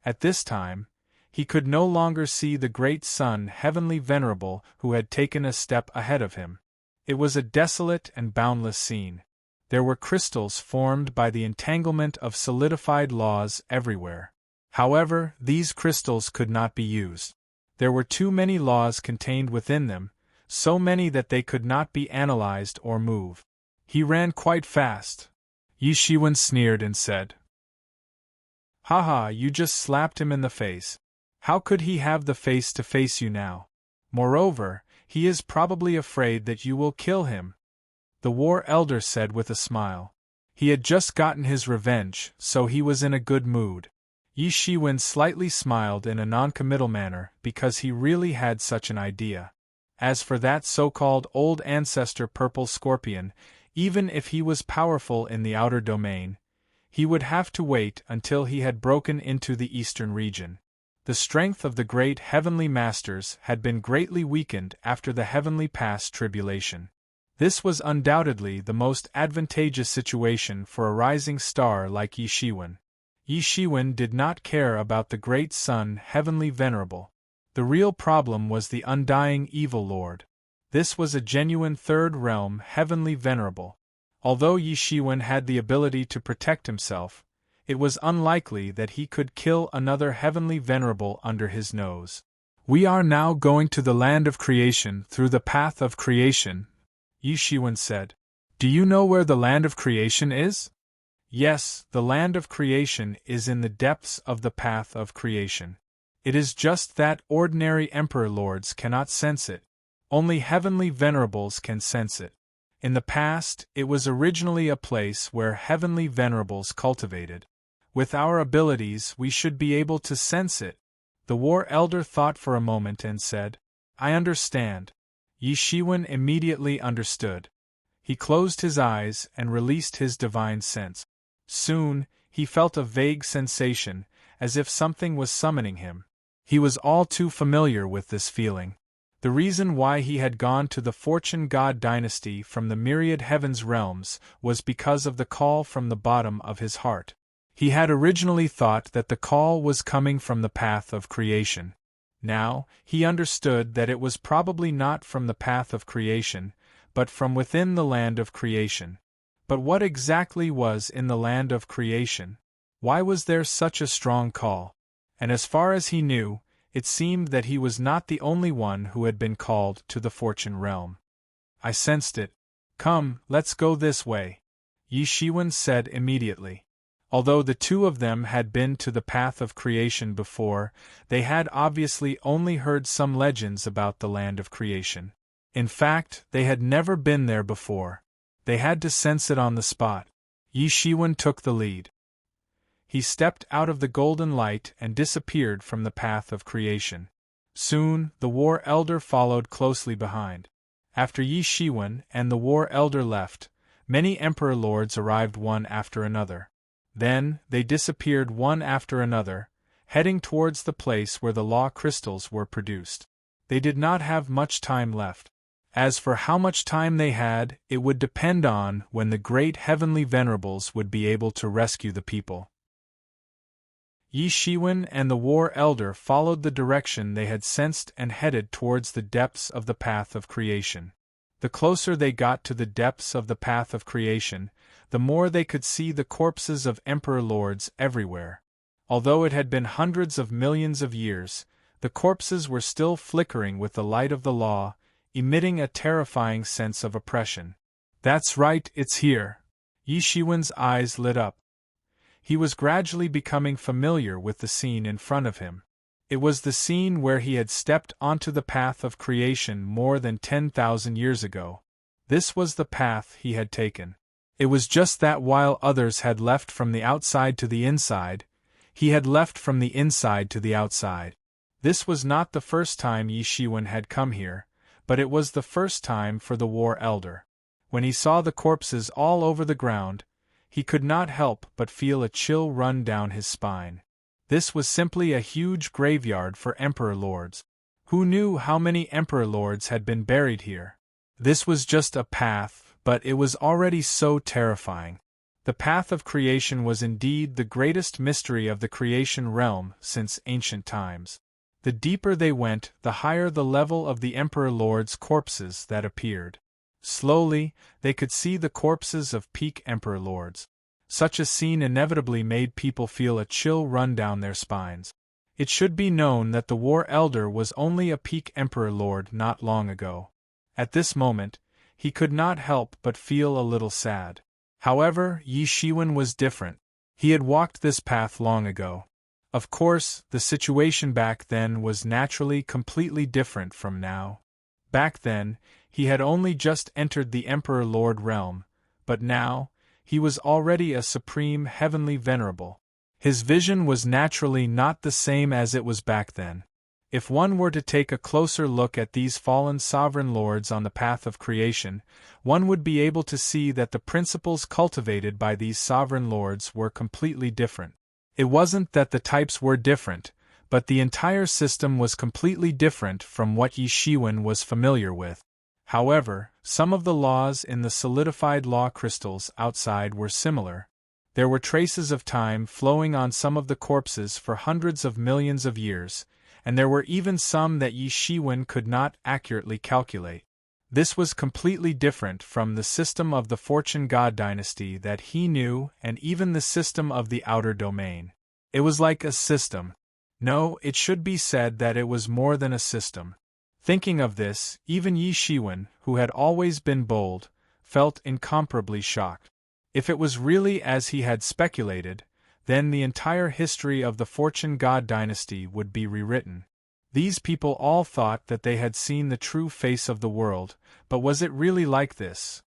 At this time, he could no longer see the great sun heavenly venerable who had taken a step ahead of him. It was a desolate and boundless scene. There were crystals formed by the entanglement of solidified laws everywhere. However, these crystals could not be used. There were too many laws contained within them, so many that they could not be analyzed or moved. He ran quite fast. Yi Shiwen sneered and said, "Haha, you just slapped him in the face. How could he have the face to face you now? Moreover, he is probably afraid that you will kill him," the war elder said with a smile. He had just gotten his revenge, so he was in a good mood. Yi Shiwen slightly smiled in a non-committal manner because he really had such an idea. As for that so-called old ancestor purple scorpion, even if he was powerful in the outer domain, he would have to wait until he had broken into the eastern region. The strength of the great heavenly masters had been greatly weakened after the heavenly past tribulation. This was undoubtedly the most advantageous situation for a rising star like Yi Shiwen. Yi Shiwen did not care about the great sun heavenly venerable. The real problem was the undying evil lord. This was a genuine third realm heavenly venerable. Although Yi Shiwen had the ability to protect himself, it was unlikely that he could kill another heavenly venerable under his nose. "We are now going to the land of creation through the path of creation," Yi Shiwen said. "Do you know where the land of creation is?" "Yes, the land of creation is in the depths of the path of creation. It is just that ordinary emperor lords cannot sense it. Only heavenly venerables can sense it. In the past, it was originally a place where heavenly venerables cultivated. With our abilities, we should be able to sense it." The war elder thought for a moment and said, "I understand." Yi Shiwen immediately understood. He closed his eyes and released his divine sense. Soon, he felt a vague sensation, as if something was summoning him. He was all too familiar with this feeling. The reason why he had gone to the Fortune God dynasty from the myriad heavens realms was because of the call from the bottom of his heart. He had originally thought that the call was coming from the path of creation. Now, he understood that it was probably not from the path of creation, but from within the land of creation. But what exactly was in the land of creation? Why was there such a strong call? And as far as he knew, it seemed that he was not the only one who had been called to the Fortune realm. "I sensed it. Come, let's go this way," Yi Shiwen said immediately. Although the two of them had been to the path of creation before, they had obviously only heard some legends about the land of creation. In fact, they had never been there before. They had to sense it on the spot. Yi Shiwen took the lead. He stepped out of the golden light and disappeared from the path of creation. Soon, the war elder followed closely behind. After Yi Shiwen and the war elder left, many emperor lords arrived one after another. Then, they disappeared one after another, heading towards the place where the law crystals were produced. They did not have much time left. As for how much time they had, it would depend on when the great heavenly venerables would be able to rescue the people. Yi Shiwen and the war elder followed the direction they had sensed and headed towards the depths of the path of creation. The closer they got to the depths of the path of creation, the more they could see the corpses of emperor lords everywhere. Although it had been hundreds of millions of years, the corpses were still flickering with the light of the law, emitting a terrifying sense of oppression. "That's right, it's here." Yi Shiwen's eyes lit up. He was gradually becoming familiar with the scene in front of him. It was the scene where he had stepped onto the path of creation more than 10,000 years ago. This was the path he had taken. It was just that while others had left from the outside to the inside, he had left from the inside to the outside. This was not the first time Yi Shiwen had come here, but it was the first time for the War Elder. When he saw the corpses all over the ground, he could not help but feel a chill run down his spine. This was simply a huge graveyard for Emperor Lords. Who knew how many Emperor Lords had been buried here? This was just a path, but it was already so terrifying. The path of creation was indeed the greatest mystery of the creation realm since ancient times. The deeper they went, the higher the level of the Emperor Lords' corpses that appeared. Slowly, they could see the corpses of peak Emperor Lords. Such a scene inevitably made people feel a chill run down their spines. It should be known that the War Elder was only a peak Emperor Lord not long ago. At this moment, he could not help but feel a little sad. However, Yi Shiwen was different. He had walked this path long ago. Of course, the situation back then was naturally completely different from now. Back then, he had only just entered the Emperor Lord realm, but now, he was already a supreme heavenly venerable. His vision was naturally not the same as it was back then. If one were to take a closer look at these fallen sovereign lords on the path of creation, one would be able to see that the principles cultivated by these sovereign lords were completely different. It wasn't that the types were different, but the entire system was completely different from what Yi Shiwen was familiar with. However, some of the laws in the solidified law crystals outside were similar. There were traces of time flowing on some of the corpses for hundreds of millions of years, and there were even some that Yi Shiwen could not accurately calculate. This was completely different from the system of the Fortune God dynasty that he knew and even the system of the outer domain. It was like a system. No, it should be said that it was more than a system. Thinking of this, even Yi Shiwen, who had always been bold, felt incomparably shocked. If it was really as he had speculated, then the entire history of the Fortune God dynasty would be rewritten. These people all thought that they had seen the true face of the world, but was it really like this?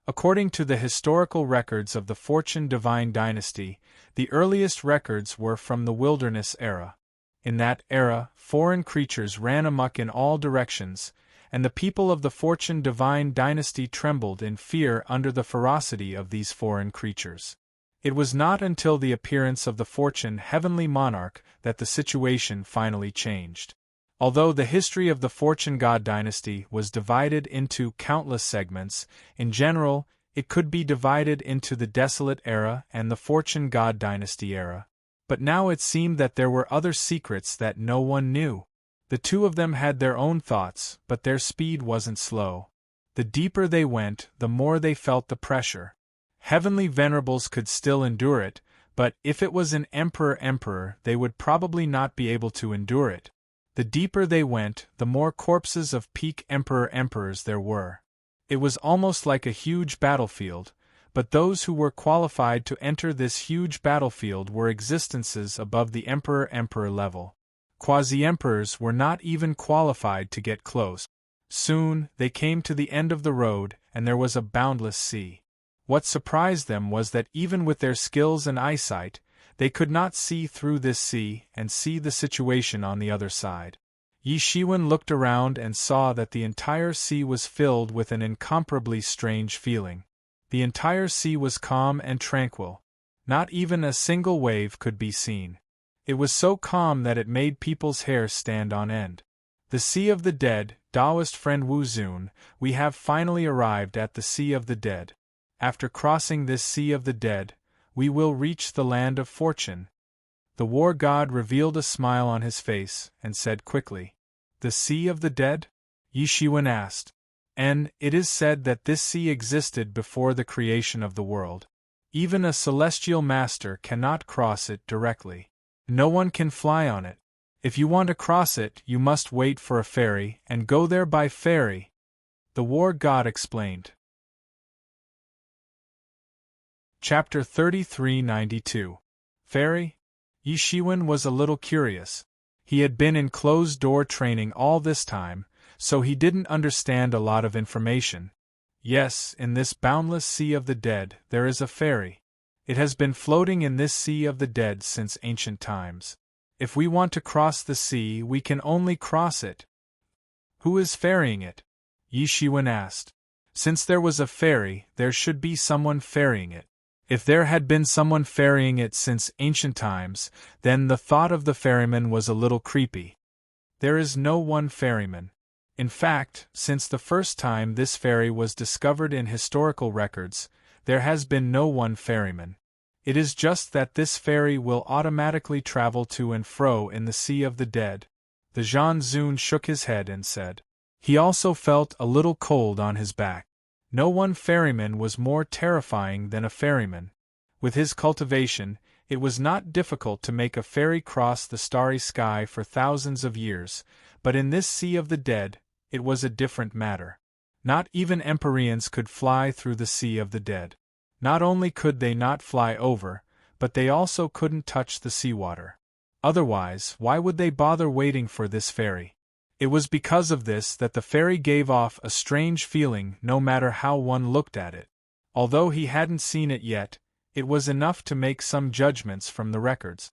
According to the historical records of the Fortune Divine dynasty, the earliest records were from the wilderness era. In that era, foreign creatures ran amok in all directions, and the people of the Fortune Divine dynasty trembled in fear under the ferocity of these foreign creatures. It was not until the appearance of the Fortune Heavenly Monarch that the situation finally changed. Although the history of the Fortune God dynasty was divided into countless segments, in general, it could be divided into the Desolate era and the Fortune God dynasty era. But now it seemed that there were other secrets that no one knew. The two of them had their own thoughts, but their speed wasn't slow. The deeper they went, the more they felt the pressure. Heavenly venerables could still endure it, but if it was an emperor, they would probably not be able to endure it. The deeper they went, the more corpses of peak emperors there were. It was almost like a huge battlefield, but those who were qualified to enter this huge battlefield were existences above the emperor level. Quasi-emperors were not even qualified to get close. Soon, they came to the end of the road, and there was a boundless sea. What surprised them was that even with their skills and eyesight, they could not see through this sea and see the situation on the other side. Yi Shiwen looked around and saw that the entire sea was filled with an incomparably strange feeling. The entire sea was calm and tranquil. Not even a single wave could be seen. It was so calm that it made people's hair stand on end. The Sea of the Dead, Taoist friend Wu Zun, we have finally arrived at the Sea of the Dead. After crossing this Sea of the Dead, we will reach the land of fortune. The war god revealed a smile on his face and said quickly, "The Sea of the Dead?" Yi Shiwen asked. And it is said that this sea existed before the creation of the world. Even a celestial master cannot cross it directly. No one can fly on it. If you want to cross it, you must wait for a ferry and go there by ferry, the war god explained. Chapter 3392. Ferry? Yi Shiwen was a little curious. He had been in closed-door training all this time, so he didn't understand a lot of information. Yes, in this boundless sea of the dead, there is a ferry. It has been floating in this sea of the dead since ancient times. If we want to cross the sea, we can only cross it. Who is ferrying it? Yi Shiwen asked. Since there was a ferry, there should be someone ferrying it. If there had been someone ferrying it since ancient times, then the thought of the ferryman was a little creepy. There is no one ferryman. In fact, since the first time this ferry was discovered in historical records, there has been no one ferryman. It is just that this ferry will automatically travel to and fro in the sea of the dead. The Zhan Zun shook his head and said. He also felt a little cold on his back. No one ferryman was more terrifying than a ferryman. With his cultivation, it was not difficult to make a ferry cross the starry sky for thousands of years, but in this sea of the dead, it was a different matter. Not even Empyreans could fly through the sea of the dead. Not only could they not fly over, but they also couldn't touch the seawater. Otherwise, why would they bother waiting for this ferry? It was because of this that the ferry gave off a strange feeling no matter how one looked at it. Although he hadn't seen it yet, it was enough to make some judgments from the records.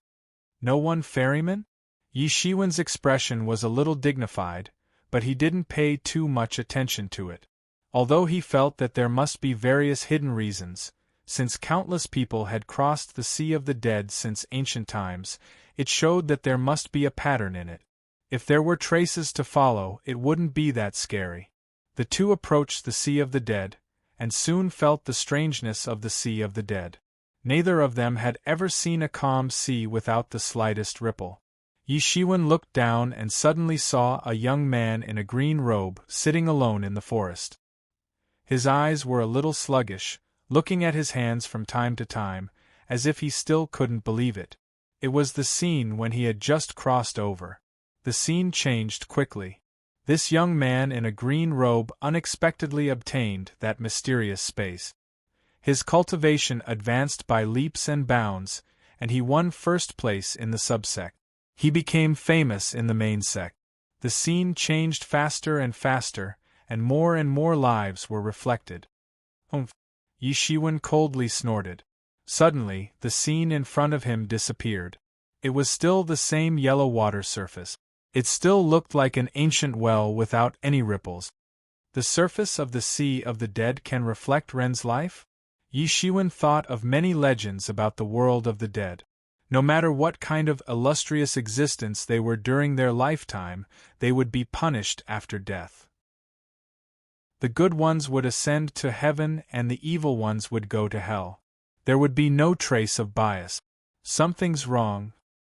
No one ferryman? Yi Shiwen's expression was a little dignified, but he didn't pay too much attention to it. Although he felt that there must be various hidden reasons, since countless people had crossed the sea of the dead since ancient times, it showed that there must be a pattern in it. If there were traces to follow, it wouldn't be that scary. The two approached the sea of the dead, and soon felt the strangeness of the sea of the dead. Neither of them had ever seen a calm sea without the slightest ripple. Yi Shiwen looked down and suddenly saw a young man in a green robe sitting alone in the forest. His eyes were a little sluggish, looking at his hands from time to time, as if he still couldn't believe it. It was the scene when he had just crossed over. The scene changed quickly. This young man in a green robe unexpectedly obtained that mysterious space. His cultivation advanced by leaps and bounds, and he won first place in the subsect. He became famous in the main sect. The scene changed faster and faster, and more lives were reflected. Humph! Yi Shiwen coldly snorted. Suddenly, the scene in front of him disappeared. It was still the same yellow water surface. It still looked like an ancient well without any ripples. The surface of the sea of the dead can reflect Ren's life? Yi Shiwen thought of many legends about the world of the dead. No matter what kind of illustrious existence they were during their lifetime, they would be punished after death. The good ones would ascend to heaven and the evil ones would go to hell. There would be no trace of bias. Something's wrong.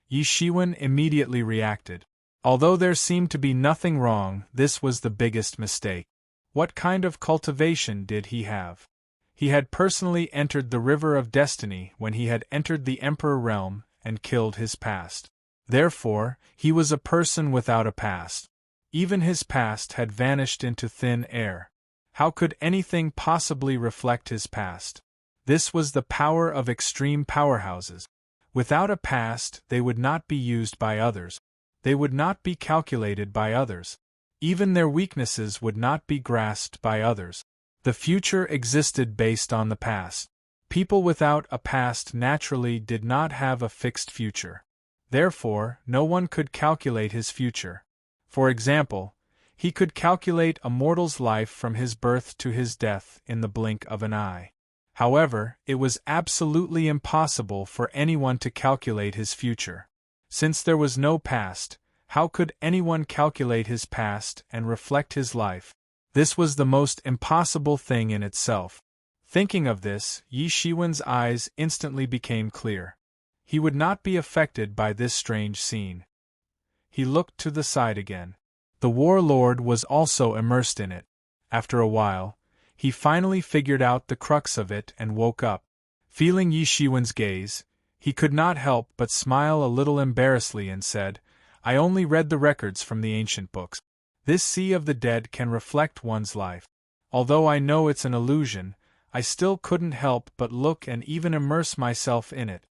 Yi Shiwen immediately reacted. Although there seemed to be nothing wrong, this was the biggest mistake. What kind of cultivation did he have? He had personally entered the River of Destiny when he had entered the Emperor realm and killed his past. Therefore, he was a person without a past. Even his past had vanished into thin air. How could anything possibly reflect his past? This was the power of extreme powerhouses. Without a past, they would not be used by others. They would not be calculated by others. Even their weaknesses would not be grasped by others. The future existed based on the past. People without a past naturally did not have a fixed future. Therefore, no one could calculate his future. For example, he could calculate a mortal's life from his birth to his death in the blink of an eye. However, it was absolutely impossible for anyone to calculate his future. Since there was no past, how could anyone calculate his past and reflect his life? This was the most impossible thing in itself. Thinking of this, Yi Shiwen's eyes instantly became clear. He would not be affected by this strange scene. He looked to the side again. The warlord was also immersed in it. After a while, he finally figured out the crux of it and woke up. Feeling Yi Shiwen's gaze, he could not help but smile a little embarrassedly and said, "I only read the records from the ancient books. This sea of the dead can reflect one's life. Although I know it's an illusion, I still couldn't help but look and even immerse myself in it."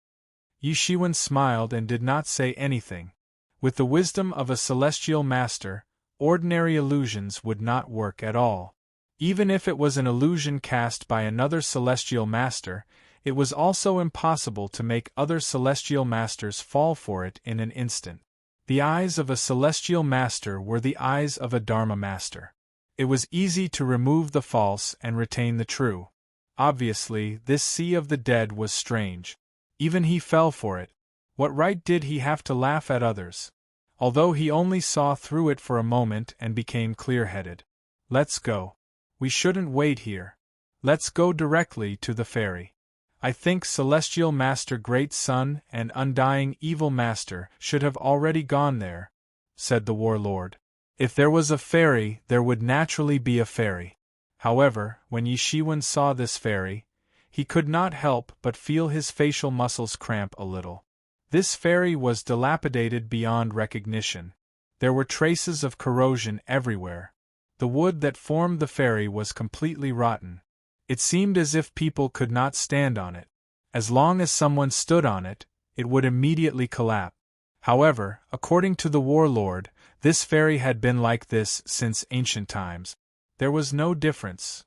Yi Shiwen smiled and did not say anything. With the wisdom of a celestial master, ordinary illusions would not work at all. Even if it was an illusion cast by another celestial master, it was also impossible to make other celestial masters fall for it in an instant. The eyes of a celestial master were the eyes of a Dharma master. It was easy to remove the false and retain the true. Obviously, this sea of the dead was strange. Even he fell for it. What right did he have to laugh at others? Although he only saw through it for a moment and became clear-headed. "Let's go. We shouldn't wait here. Let's go directly to the ferry. I think Celestial Master Great Sun and Undying Evil Master should have already gone there," said the warlord. If there was a ferry, there would naturally be a ferry. However, when Yi Shiwen saw this ferry, he could not help but feel his facial muscles cramp a little. This ferry was dilapidated beyond recognition. There were traces of corrosion everywhere. The wood that formed the ferry was completely rotten. It seemed as if people could not stand on it. As long as someone stood on it, it would immediately collapse. However, according to the warlord, this ferry had been like this since ancient times. There was no difference.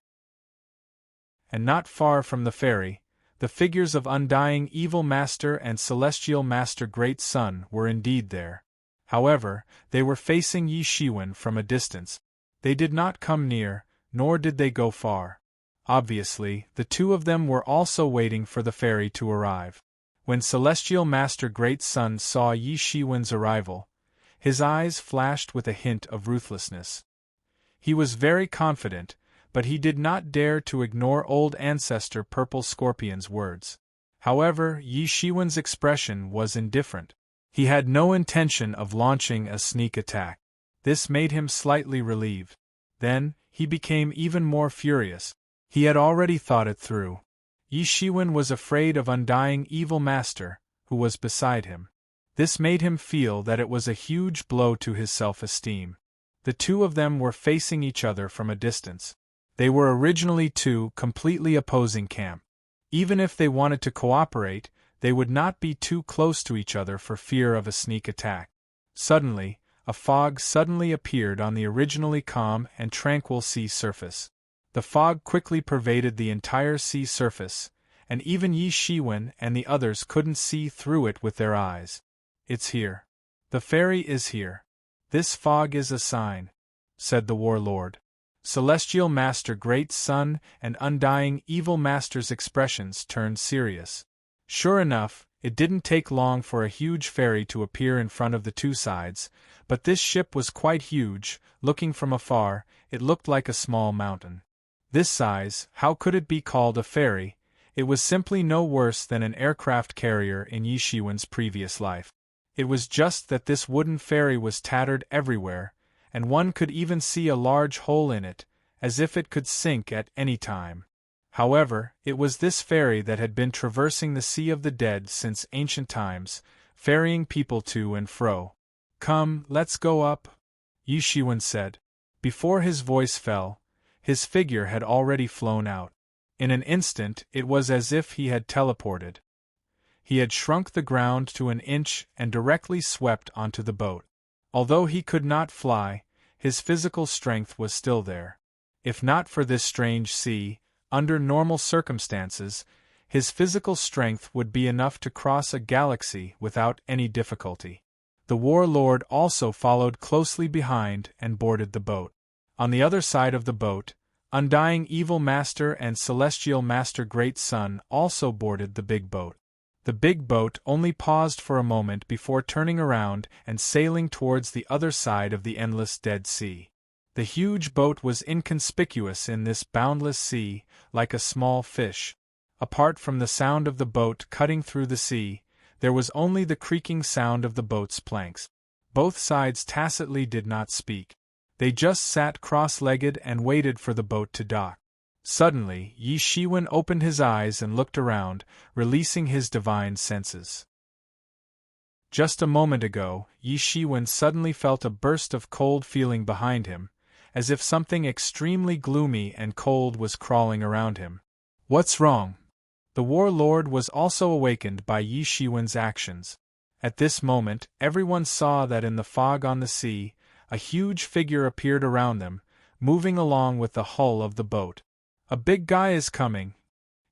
And not far from the ferry, the figures of Undying Evil Master and Celestial Master Great Sun were indeed there. However, they were facing Yi Shiwen from a distance. They did not come near, nor did they go far. Obviously, the two of them were also waiting for the ferry to arrive. When Celestial Master Great Sun saw Yi Shiwen's arrival, his eyes flashed with a hint of ruthlessness. He was very confident, but he did not dare to ignore old ancestor Purple Scorpion's words. However, Yi Shiwen's expression was indifferent. He had no intention of launching a sneak attack. This made him slightly relieved. Then, he became even more furious. He had already thought it through. Yi Shiwen was afraid of Undying Evil Master, who was beside him. This made him feel that it was a huge blow to his self-esteem. The two of them were facing each other from a distance. They were originally two completely opposing camps. Even if they wanted to cooperate, they would not be too close to each other for fear of a sneak attack. Suddenly, a fog suddenly appeared on the originally calm and tranquil sea surface. The fog quickly pervaded the entire sea surface, and even Yi Shiwen and the others couldn't see through it with their eyes. "It's here. The ferry is here. This fog is a sign," said the warlord. Celestial Master Great Sun and Undying Evil Master's expressions turned serious. Sure enough, it didn't take long for a huge ferry to appear in front of the two sides, but this ship was quite huge. Looking from afar, it looked like a small mountain. This size, how could it be called a ferry? It was simply no worse than an aircraft carrier in Yi Shiwen's previous life. It was just that this wooden ferry was tattered everywhere, and one could even see a large hole in it, as if it could sink at any time. However, it was this ferry that had been traversing the Sea of the Dead since ancient times, ferrying people to and fro. "Come, let's go up," Yi Shiwen said. Before his voice fell, his figure had already flown out. In an instant it was as if he had teleported. He had shrunk the ground to an inch and directly swept onto the boat. Although he could not fly, his physical strength was still there. If not for this strange sea, under normal circumstances, his physical strength would be enough to cross a galaxy without any difficulty. The warlord also followed closely behind and boarded the boat. On the other side of the boat, Undying Evil Master and Celestial Master Great Sun also boarded the big boat. The big boat only paused for a moment before turning around and sailing towards the other side of the endless Dead Sea. The huge boat was inconspicuous in this boundless sea, like a small fish. Apart from the sound of the boat cutting through the sea, there was only the creaking sound of the boat's planks. Both sides tacitly did not speak. They just sat cross-legged and waited for the boat to dock. Suddenly, Yi Shiwen opened his eyes and looked around, releasing his divine senses. Just a moment ago, Yi Shiwen suddenly felt a burst of cold feeling behind him, as if something extremely gloomy and cold was crawling around him. What's wrong? The warlord was also awakened by Yi Shiwen's actions. At this moment, everyone saw that in the fog on the sea, a huge figure appeared around them, moving along with the hull of the boat. A big guy is coming.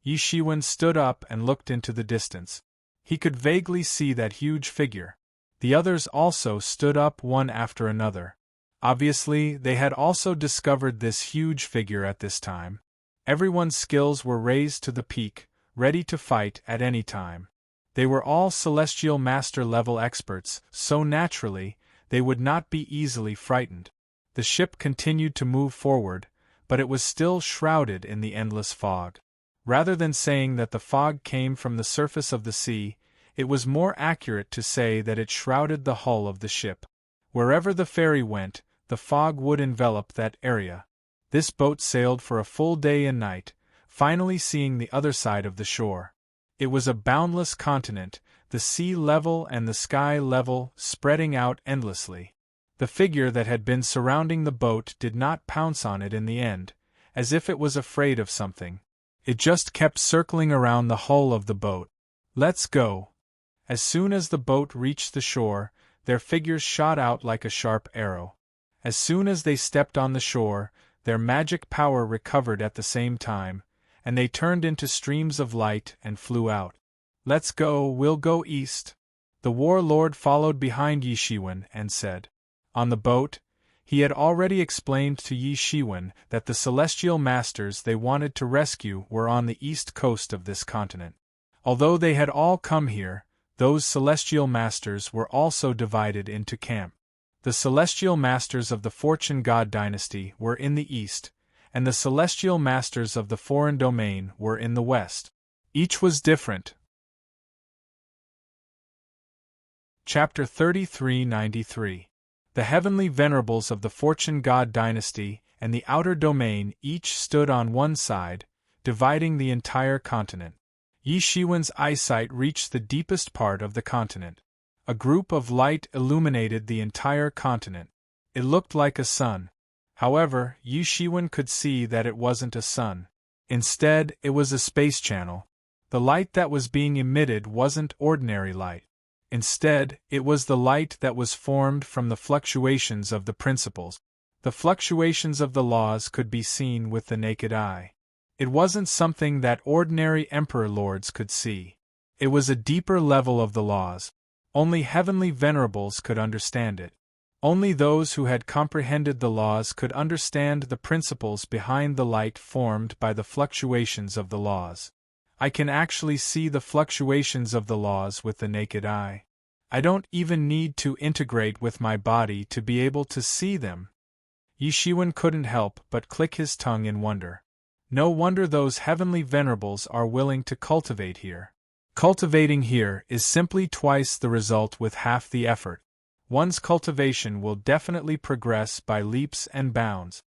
Yi Shiwen stood up and looked into the distance. He could vaguely see that huge figure. The others also stood up one after another. Obviously, they had also discovered this huge figure at this time. Everyone's skills were raised to the peak, ready to fight at any time. They were all Celestial Master level experts, so naturally, they would not be easily frightened. The ship continued to move forward, but it was still shrouded in the endless fog. Rather than saying that the fog came from the surface of the sea, it was more accurate to say that it shrouded the hull of the ship. Wherever the ferry went, the fog would envelop that area. This boat sailed for a full day and night, finally seeing the other side of the shore. It was a boundless continent, the sea level and the sky level spreading out endlessly. The figure that had been surrounding the boat did not pounce on it in the end, as if it was afraid of something. It just kept circling around the hull of the boat. Let's go. As soon as the boat reached the shore, their figures shot out like a sharp arrow. As soon as they stepped on the shore, their magic power recovered at the same time, and they turned into streams of light and flew out. Let's go, we'll go east. The warlord followed behind Yi Shiwen and said. On the boat, he had already explained to Yi Shiwen that the Celestial Masters they wanted to rescue were on the east coast of this continent. Although they had all come here, those Celestial Masters were also divided into camp. The Celestial Masters of the Fortune God Dynasty were in the east, and the Celestial Masters of the Foreign Domain were in the west. Each was different. Chapter 3393. The Heavenly Venerables of the Fortune God Dynasty and the Outer Domain each stood on one side, dividing the entire continent. Yi Shiwen's eyesight reached the deepest part of the continent. A group of light illuminated the entire continent. It looked like a sun. However, Yi Shiwen could see that it wasn't a sun. Instead, it was a space channel. The light that was being emitted wasn't ordinary light. Instead, it was the light that was formed from the fluctuations of the principles. The fluctuations of the laws could be seen with the naked eye. It wasn't something that ordinary Emperor Lords could see. It was a deeper level of the laws. Only heavenly venerables could understand it. Only those who had comprehended the laws could understand the principles behind the light formed by the fluctuations of the laws. I can actually see the fluctuations of the laws with the naked eye. I don't even need to integrate with my body to be able to see them. Yi Shiwen couldn't help but click his tongue in wonder. No wonder those heavenly venerables are willing to cultivate here. Cultivating here is simply twice the result with half the effort. One's cultivation will definitely progress by leaps and bounds.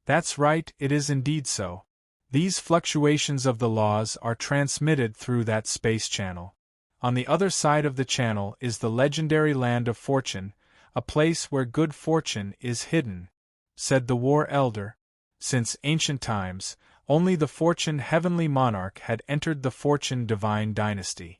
That's right, it is indeed so. These fluctuations of the laws are transmitted through that space channel. On the other side of the channel is the legendary land of fortune, a place where good fortune is hidden, said the War Elder. Since ancient times, only the Fortune Heavenly Monarch had entered the Fortune Divine Dynasty.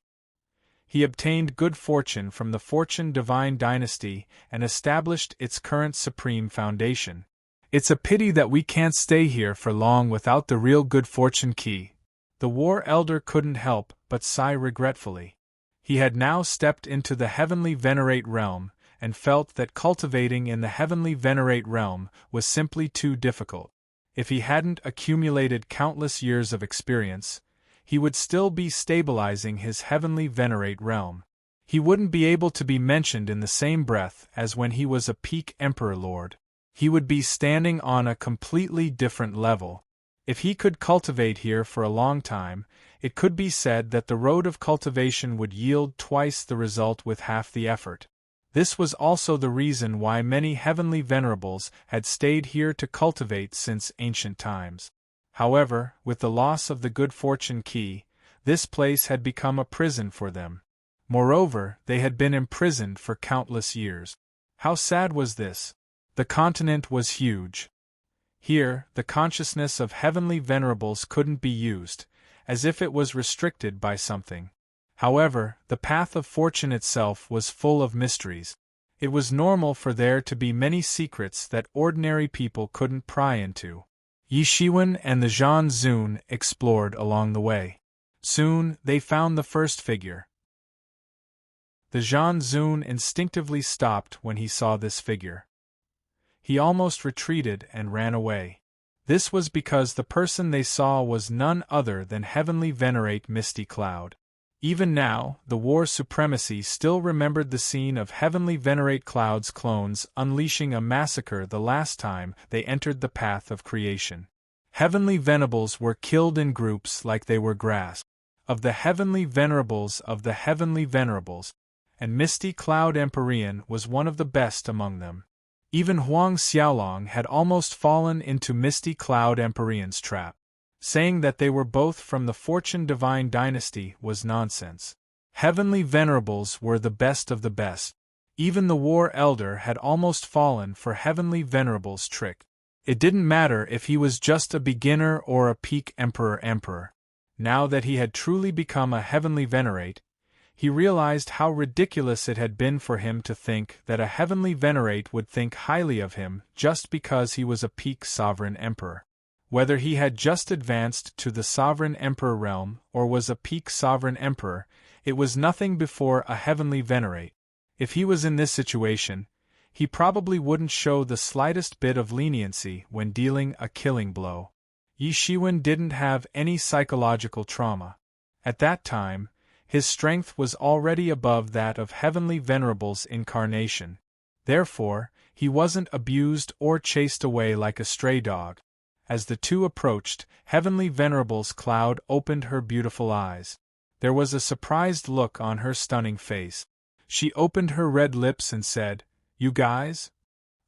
He obtained good fortune from the Fortune Divine Dynasty and established its current supreme foundation. It's a pity that we can't stay here for long without the real good fortune key. The War Elder couldn't help but sigh regretfully. He had now stepped into the Heavenly Venerate realm, and felt that cultivating in the Heavenly Venerate realm was simply too difficult. If he hadn't accumulated countless years of experience, he would still be stabilizing his Heavenly Venerate realm. He wouldn't be able to be mentioned in the same breath as when he was a peak Emperor Lord. He would be standing on a completely different level. If he could cultivate here for a long time, it could be said that the road of cultivation would yield twice the result with half the effort. This was also the reason why many heavenly venerables had stayed here to cultivate since ancient times. However, with the loss of the good fortune key, this place had become a prison for them. Moreover, they had been imprisoned for countless years. How sad was this? The continent was huge. Here, the consciousness of heavenly venerables couldn't be used, as if it was restricted by something. However, the path of fortune itself was full of mysteries. It was normal for there to be many secrets that ordinary people couldn't pry into. Yi Shiwen and the Zhan Zun explored along the way. Soon, they found the first figure. The Zhan Zun instinctively stopped when he saw this figure. He almost retreated and ran away. This was because the person they saw was none other than Heavenly Venerate Misty Cloud. Even now, the War Supremacy still remembered the scene of Heavenly Venerate Cloud's clones unleashing a massacre the last time they entered the path of creation. Heavenly Venerables were killed in groups like they were grass. Of the Heavenly Venerables of the Heavenly Venerables, and Misty Cloud Empyrean was one of the best among them. Even Huang Xiaolong had almost fallen into Misty Cloud Empyrean's trap. Saying that they were both from the Fortune Divine dynasty was nonsense. Heavenly Venerables were the best of the best. Even the War Elder had almost fallen for Heavenly Venerable's trick. It didn't matter if he was just a beginner or a peak emperor. Now that he had truly become a Heavenly Venerate, he realized how ridiculous it had been for him to think that a Heavenly Venerate would think highly of him just because he was a peak sovereign emperor. Whether he had just advanced to the Sovereign Emperor realm or was a peak Sovereign Emperor, it was nothing before a Heavenly Venerate. If he was in this situation, he probably wouldn't show the slightest bit of leniency when dealing a killing blow. Yi Shiwen didn't have any psychological trauma. At that time, his strength was already above that of Heavenly Venerable's incarnation. Therefore, he wasn't abused or chased away like a stray dog. As the two approached, Heavenly Venerable's Cloud opened her beautiful eyes. There was a surprised look on her stunning face. She opened her red lips and said, "You guys?"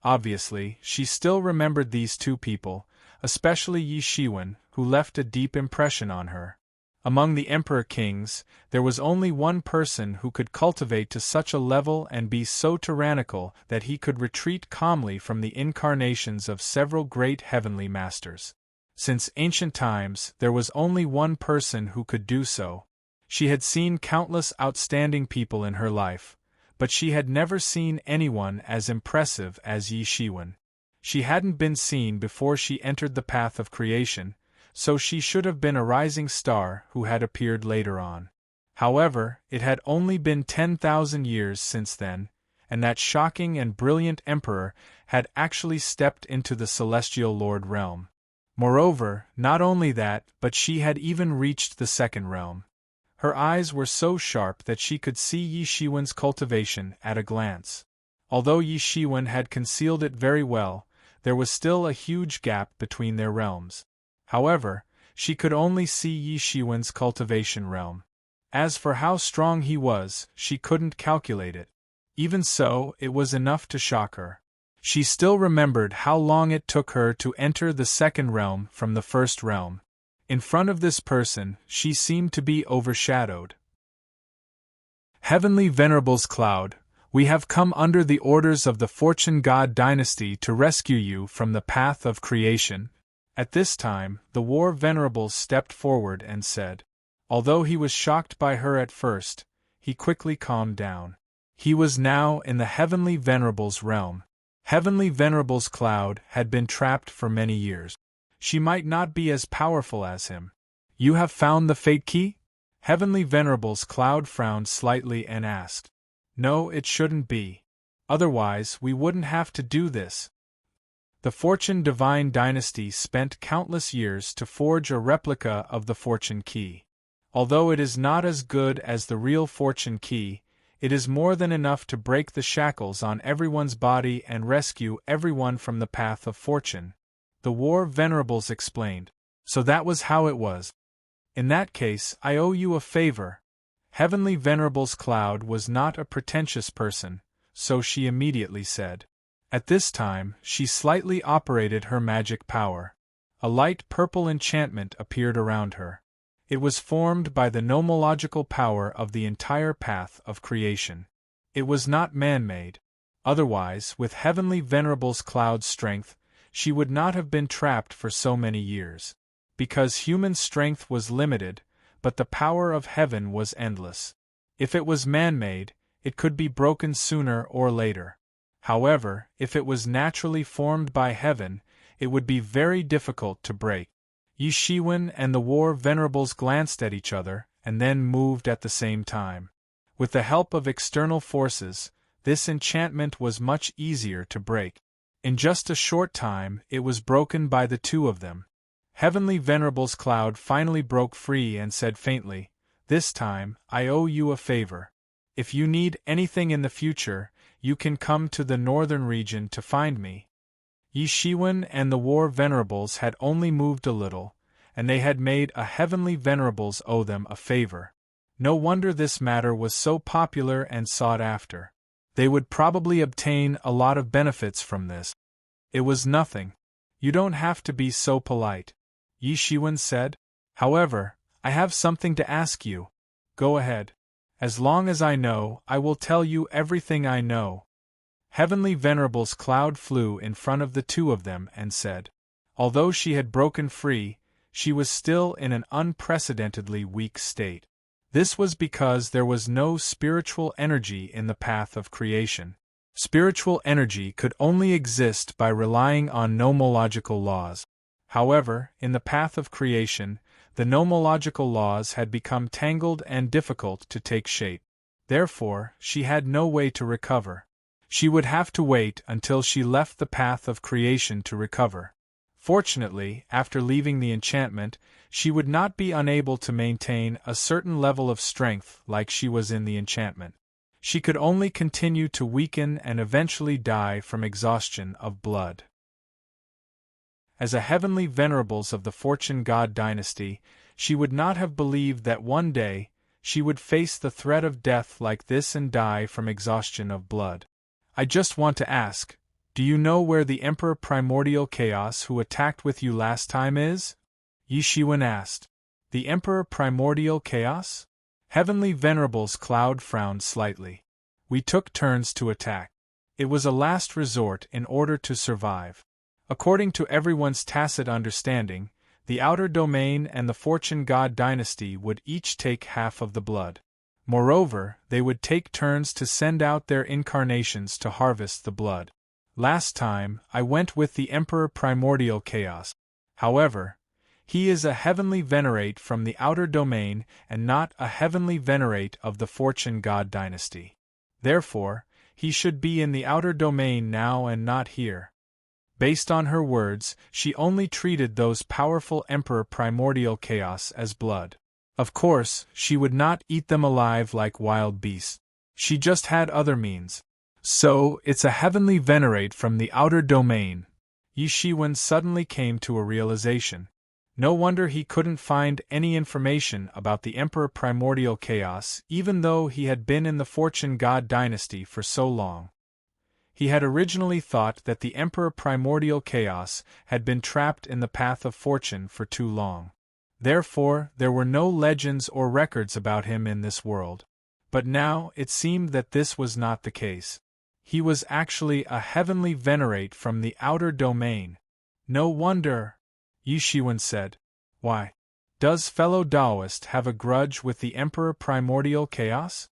Obviously, she still remembered these two people, especially Yi Shiwen, who left a deep impression on her. Among the Emperor Kings, there was only one person who could cultivate to such a level and be so tyrannical that he could retreat calmly from the incarnations of several great heavenly masters. Since ancient times, there was only one person who could do so. She had seen countless outstanding people in her life, but she had never seen anyone as impressive as Yi Shiwen. She hadn't been seen before she entered the path of creation, so she should have been a rising star who had appeared later on. However, it had only been 10,000 years since then, and that shocking and brilliant emperor had actually stepped into the celestial Lord realm. Moreover, not only that, but she had even reached the second realm. Her eyes were so sharp that she could see Yi Shiwen's cultivation at a glance. Although Yi Shiwen had concealed it very well, there was still a huge gap between their realms. However, she could only see Yi Shiwen's cultivation realm. As for how strong he was, she couldn't calculate it. Even so, it was enough to shock her. She still remembered how long it took her to enter the second realm from the first realm. In front of this person, she seemed to be overshadowed. Heavenly Venerable's Cloud, we have come under the orders of the Fortune God dynasty to rescue you from the path of creation. At this time, the War Venerables stepped forward and said. Although he was shocked by her at first, he quickly calmed down. He was now in the Heavenly Venerable's realm. Heavenly Venerable's Cloud had been trapped for many years. She might not be as powerful as him. You have found the Fate Key? Heavenly Venerable's Cloud frowned slightly and asked. No, it shouldn't be. Otherwise, we wouldn't have to do this. The Fortune Divine dynasty spent countless years to forge a replica of the Fortune Key. Although it is not as good as the real Fortune Key, it is more than enough to break the shackles on everyone's body and rescue everyone from the path of fortune. The War Venerables explained. So that was how it was. In that case, I owe you a favor. Heavenly Venerable's Cloud was not a pretentious person, so she immediately said. At this time, she slightly operated her magic power. A light purple enchantment appeared around her. It was formed by the nomological power of the entire path of creation. It was not man-made. Otherwise, with Heavenly Venerable's cloud strength, she would not have been trapped for so many years. Because human strength was limited, but the power of heaven was endless. If it was man-made, it could be broken sooner or later. However, if it was naturally formed by heaven, it would be very difficult to break. Yi Shiwen and the War Venerables glanced at each other, and then moved at the same time. With the help of external forces, this enchantment was much easier to break. In just a short time, it was broken by the two of them. Heavenly Venerable's cloud finally broke free and said faintly, "This time, I owe you a favor. If you need anything in the future, you can come to the northern region to find me." Yi Shiwen and the War Venerables had only moved a little, and they had made a Heavenly Venerables owe them a favor. No wonder this matter was so popular and sought after. They would probably obtain a lot of benefits from this. It was nothing. You don't have to be so polite, Yi Shiwen said. However, I have something to ask you. Go ahead. As long as I know, I will tell you everything I know. Heavenly Venerable's cloud flew in front of the two of them and said. Although she had broken free, she was still in an unprecedentedly weak state. This was because there was no spiritual energy in the path of creation. Spiritual energy could only exist by relying on nomological laws. However, in the path of creation, the nomological laws had become tangled and difficult to take shape. Therefore, she had no way to recover. She would have to wait until she left the path of creation to recover. Fortunately, after leaving the enchantment, she would not be unable to maintain a certain level of strength like she was in the enchantment. She could only continue to weaken and eventually die from exhaustion of blood. As a Heavenly Venerables of the Fortune God dynasty, she would not have believed that one day, she would face the threat of death like this and die from exhaustion of blood. I just want to ask, do you know where the Emperor Primordial Chaos who attacked with you last time is? Yi Shiwen asked. The Emperor Primordial Chaos? Heavenly Venerable's cloud frowned slightly. We took turns to attack. It was a last resort in order to survive. According to everyone's tacit understanding, the Outer Domain and the Fortune God dynasty would each take half of the blood. Moreover, they would take turns to send out their incarnations to harvest the blood. Last time, I went with the Emperor Primordial Chaos. However, he is a Heavenly Venerate from the Outer Domain and not a Heavenly Venerate of the Fortune God dynasty. Therefore, he should be in the Outer Domain now and not here. Based on her words, she only treated those powerful Emperor Primordial Chaos as blood. Of course, she would not eat them alive like wild beasts. She just had other means. So, it's a Heavenly Venerate from the Outer Domain. Yi Shiwen suddenly came to a realization. No wonder he couldn't find any information about the Emperor Primordial Chaos even though he had been in the Fortune God dynasty for so long. He had originally thought that the Emperor Primordial Chaos had been trapped in the path of fortune for too long. Therefore, there were no legends or records about him in this world. But now, it seemed that this was not the case. He was actually a Heavenly Venerate from the Outer Domain. No wonder, Yi Shiwen said. Why? Does fellow Taoist have a grudge with the Emperor Primordial Chaos?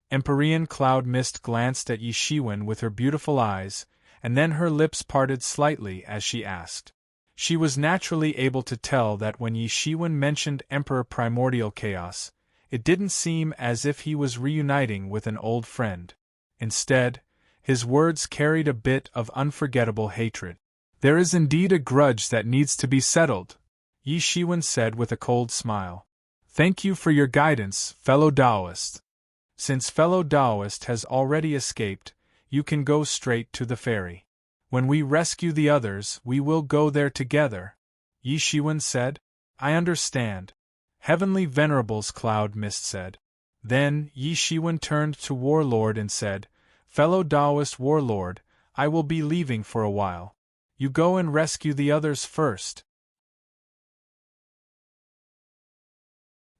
Empyrean Cloud Mist glanced at Yi Shiwen with her beautiful eyes, and then her lips parted slightly as she asked. She was naturally able to tell that when Yi Shiwen mentioned Emperor Primordial Chaos, it didn't seem as if he was reuniting with an old friend. Instead, his words carried a bit of unforgettable hatred. There is indeed a grudge that needs to be settled, Yi Shiwen said with a cold smile. Thank you for your guidance, fellow Taoist. Since fellow Taoist has already escaped, you can go straight to the ferry. When we rescue the others, we will go there together, Yi Shiwen said. I understand. Heavenly Venerable's Cloud Mist said. Then Yi Shiwen turned to Warlord and said, Fellow Taoist warlord, I will be leaving for a while. You go and rescue the others first.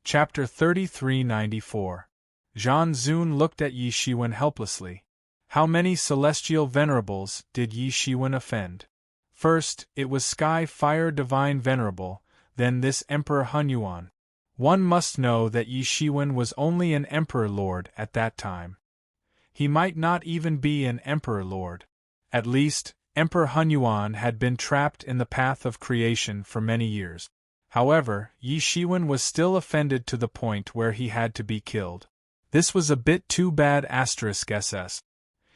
Chapter 3394. Zhan Zun looked at Yi Shiwen helplessly. How many celestial venerables did Yi Shiwen offend? First, it was Sky Fire Divine Venerable, then this Emperor Hunyuan. One must know that Yi Shiwen was only an Emperor Lord at that time. He might not even be an Emperor Lord. At least, Emperor Hunyuan had been trapped in the path of creation for many years. However, Yi Shiwen was still offended to the point where he had to be killed. This was a bit too bad *SS.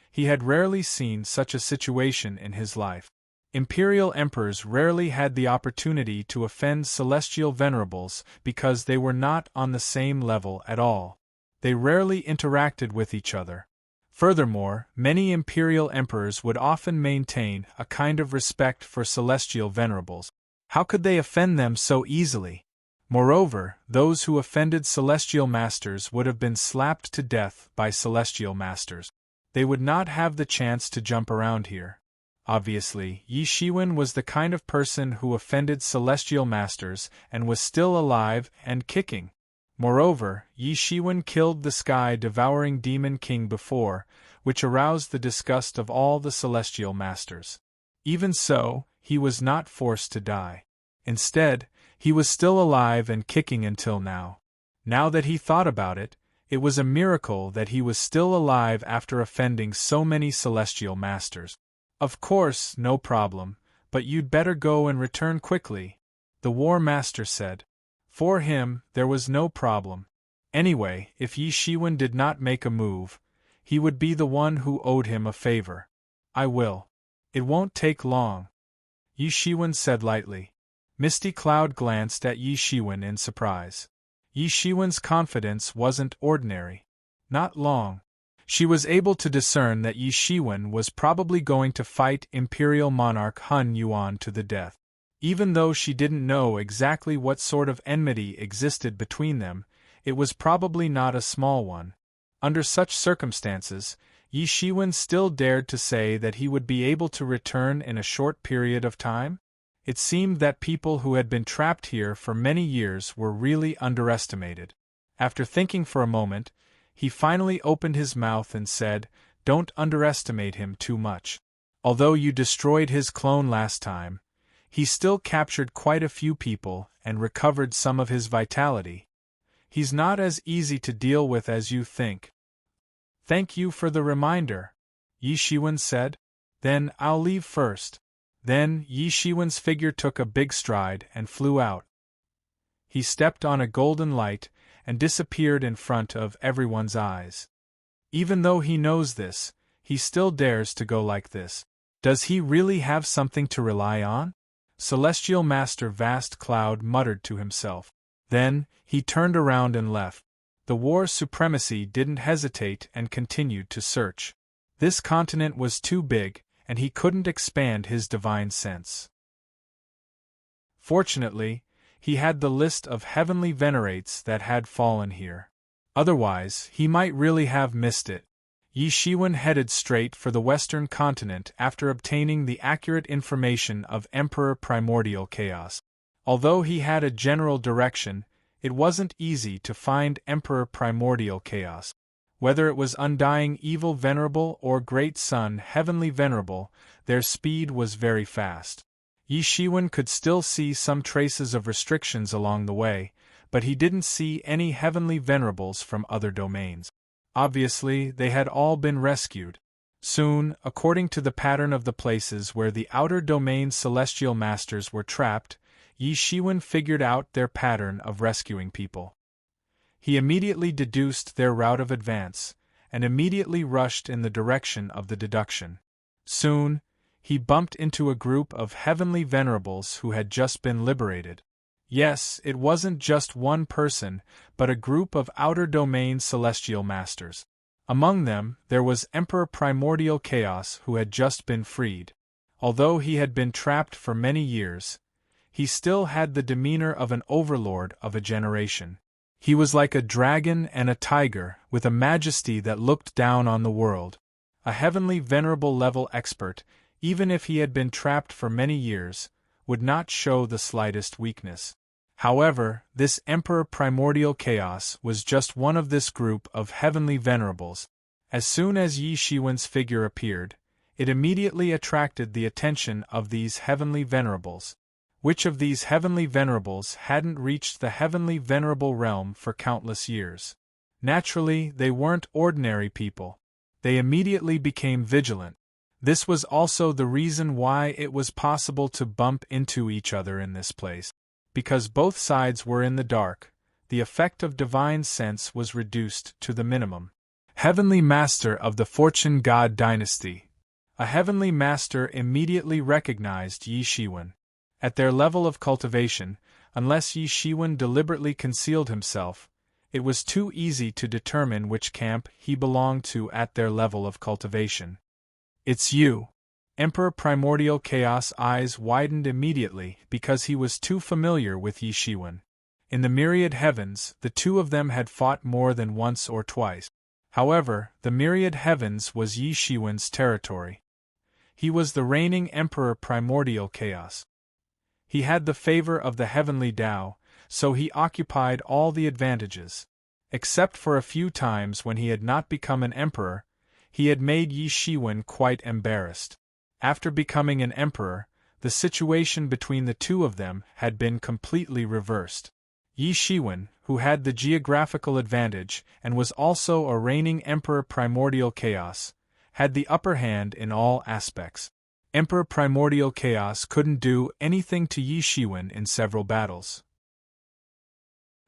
He had rarely seen such a situation in his life. Imperial emperors rarely had the opportunity to offend celestial venerables because they were not on the same level at all. They rarely interacted with each other. Furthermore, many imperial emperors would often maintain a kind of respect for celestial venerables. How could they offend them so easily? Moreover, those who offended celestial masters would have been slapped to death by celestial masters. They would not have the chance to jump around here. Obviously, Yi Shiwen was the kind of person who offended celestial masters and was still alive and kicking. Moreover, Yi Shiwen killed the sky-devouring demon king before, which aroused the disgust of all the celestial masters. Even so, he was not forced to die. Instead, he was still alive and kicking until now. Now that he thought about it, it was a miracle that he was still alive after offending so many celestial masters. Of course, no problem, but you'd better go and return quickly, the War Master said. For him, there was no problem. Anyway, if Yi Shiwen did not make a move, he would be the one who owed him a favor. I will. It won't take long, Yi Shiwen said lightly. Misty Cloud glanced at Yi Shiwen in surprise. Yi Shiwen's confidence wasn't ordinary. Not long. She was able to discern that Yi Shiwen was probably going to fight Imperial Monarch Hun Yuan to the death. Even though she didn't know exactly what sort of enmity existed between them, it was probably not a small one. Under such circumstances, Yi Shiwen still dared to say that he would be able to return in a short period of time? It seemed that people who had been trapped here for many years were really underestimated. After thinking for a moment, he finally opened his mouth and said, "Don't underestimate him too much. Although you destroyed his clone last time, he still captured quite a few people and recovered some of his vitality. He's not as easy to deal with as you think." "Thank you for the reminder," Yi Shiwen said. "Then I'll leave first." Then Yi Shiwen's figure took a big stride and flew out. He stepped on a golden light and disappeared in front of everyone's eyes. Even though he knows this, he still dares to go like this. Does he really have something to rely on? Celestial Master Vast Cloud muttered to himself. Then, he turned around and left. The war supremacy didn't hesitate and continued to search. This continent was too big, and he couldn't expand his divine sense. Fortunately, he had the list of heavenly venerates that had fallen here. Otherwise, he might really have missed it. Yi Shiwen headed straight for the western continent after obtaining the accurate information of Emperor Primordial Chaos. Although he had a general direction, it wasn't easy to find Emperor Primordial Chaos. Whether it was Undying Evil Venerable or Great Sun Heavenly Venerable, their speed was very fast. Yi Shiwen could still see some traces of restrictions along the way, but he didn't see any Heavenly Venerables from other domains. Obviously, they had all been rescued. Soon, according to the pattern of the places where the outer domain celestial masters were trapped, Yi Shiwen figured out their pattern of rescuing people. He immediately deduced their route of advance, and immediately rushed in the direction of the deduction. Soon, he bumped into a group of heavenly venerables who had just been liberated. Yes, it wasn't just one person, but a group of outer domain celestial masters. Among them, there was Emperor Primordial Chaos who had just been freed. Although he had been trapped for many years, he still had the demeanor of an overlord of a generation. He was like a dragon and a tiger, with a majesty that looked down on the world. A heavenly venerable level expert, even if he had been trapped for many years, would not show the slightest weakness. However, this Emperor Primordial Chaos was just one of this group of heavenly venerables. As soon as Yi Shiwen's figure appeared, it immediately attracted the attention of these heavenly venerables. Which of these heavenly venerables hadn't reached the heavenly venerable realm for countless years? Naturally, they weren't ordinary people. They immediately became vigilant. This was also the reason why it was possible to bump into each other in this place. Because both sides were in the dark, the effect of divine sense was reduced to the minimum. Heavenly Master of the Fortune God Dynasty. A heavenly master immediately recognized Yi Shiwen. At their level of cultivation, unless Yi Shiwen deliberately concealed himself, it was too easy to determine which camp he belonged to at their level of cultivation. "It's you." Emperor Primordial Chaos' eyes widened immediately because he was too familiar with Yi Shiwen. In the myriad heavens, the two of them had fought more than once or twice. However, the myriad heavens was Yi Shiwen's territory. He was the reigning Emperor Primordial Chaos. He had the favor of the heavenly Tao, so he occupied all the advantages. Except for a few times when he had not become an emperor, he had made Yi Shiwen quite embarrassed. After becoming an emperor, the situation between the two of them had been completely reversed. Yi Shiwen, who had the geographical advantage and was also a reigning Emperor Primordial Chaos, had the upper hand in all aspects. Emperor Primordial Chaos couldn't do anything to Yi Shiwen in several battles.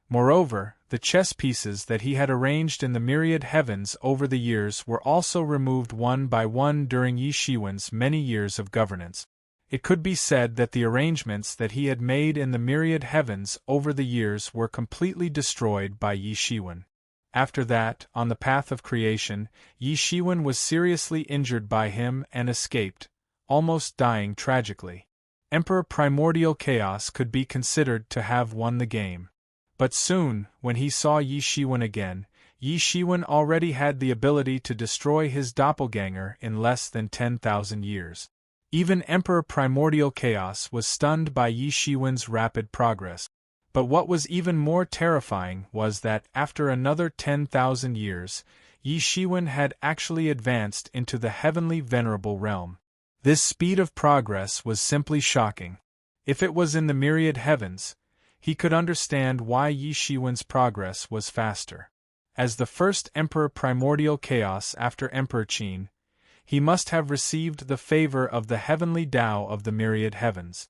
Moreover, the chess pieces that he had arranged in the myriad heavens over the years were also removed one by one during Yi Shiwen's many years of governance. It could be said that the arrangements that he had made in the myriad heavens over the years were completely destroyed by Yi Shiwen. After that, on the path of creation, Yi Shiwen was seriously injured by him and escaped, almost dying tragically. Emperor Primordial Chaos could be considered to have won the game. But soon, when he saw Yi Shiwen again, Yi Shiwen already had the ability to destroy his doppelganger in less than 10,000 years. Even Emperor Primordial Chaos was stunned by Yi Shiwen's rapid progress. But what was even more terrifying was that, after another 10,000 years, Yi Shiwen had actually advanced into the heavenly venerable realm. This speed of progress was simply shocking. If it was in the myriad heavens, he could understand why Yi Shiwen's progress was faster. As the first Emperor Primordial Chaos after Emperor Qin, he must have received the favor of the heavenly Tao of the myriad heavens.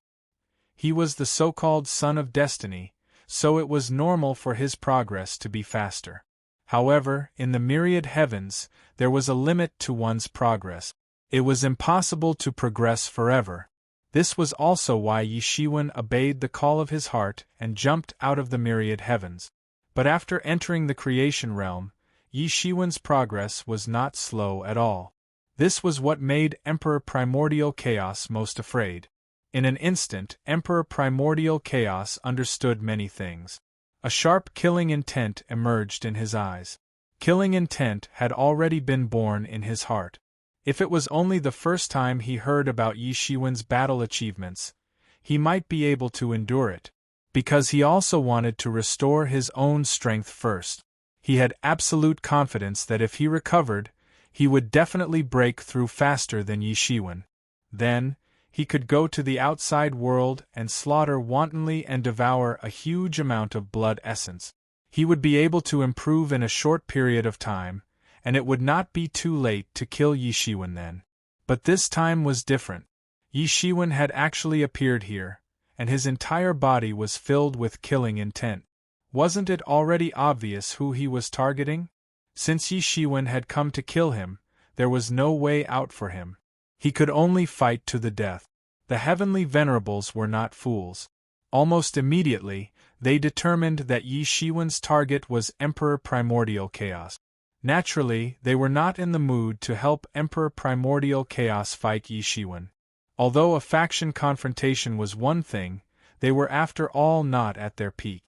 He was the so-called Son of Destiny, so it was normal for his progress to be faster. However, in the myriad heavens, there was a limit to one's progress. It was impossible to progress forever. This was also why Yi Shiwen obeyed the call of his heart and jumped out of the myriad heavens. But after entering the creation realm, Yi Shiwen's progress was not slow at all. This was what made Emperor Primordial Chaos most afraid. In an instant, Emperor Primordial Chaos understood many things. A sharp killing intent emerged in his eyes. Killing intent had already been born in his heart. If it was only the first time he heard about Yi Shiwen's battle achievements, he might be able to endure it, because he also wanted to restore his own strength first. He had absolute confidence that if he recovered, he would definitely break through faster than Yi Shiwen. Then, he could go to the outside world and slaughter wantonly and devour a huge amount of blood essence. He would be able to improve in a short period of time, and it would not be too late to kill Yi Shiwen then. But this time was different. Yi Shiwen had actually appeared here, and his entire body was filled with killing intent. Wasn't it already obvious who he was targeting? Since Yi Shiwen had come to kill him, there was no way out for him. He could only fight to the death. The heavenly venerables were not fools. Almost immediately, they determined that Yi Shiwen's target was Emperor Primordial Chaos. Naturally, they were not in the mood to help Emperor Primordial Chaos fight Yi Shiwen. Although a faction confrontation was one thing, they were after all not at their peak.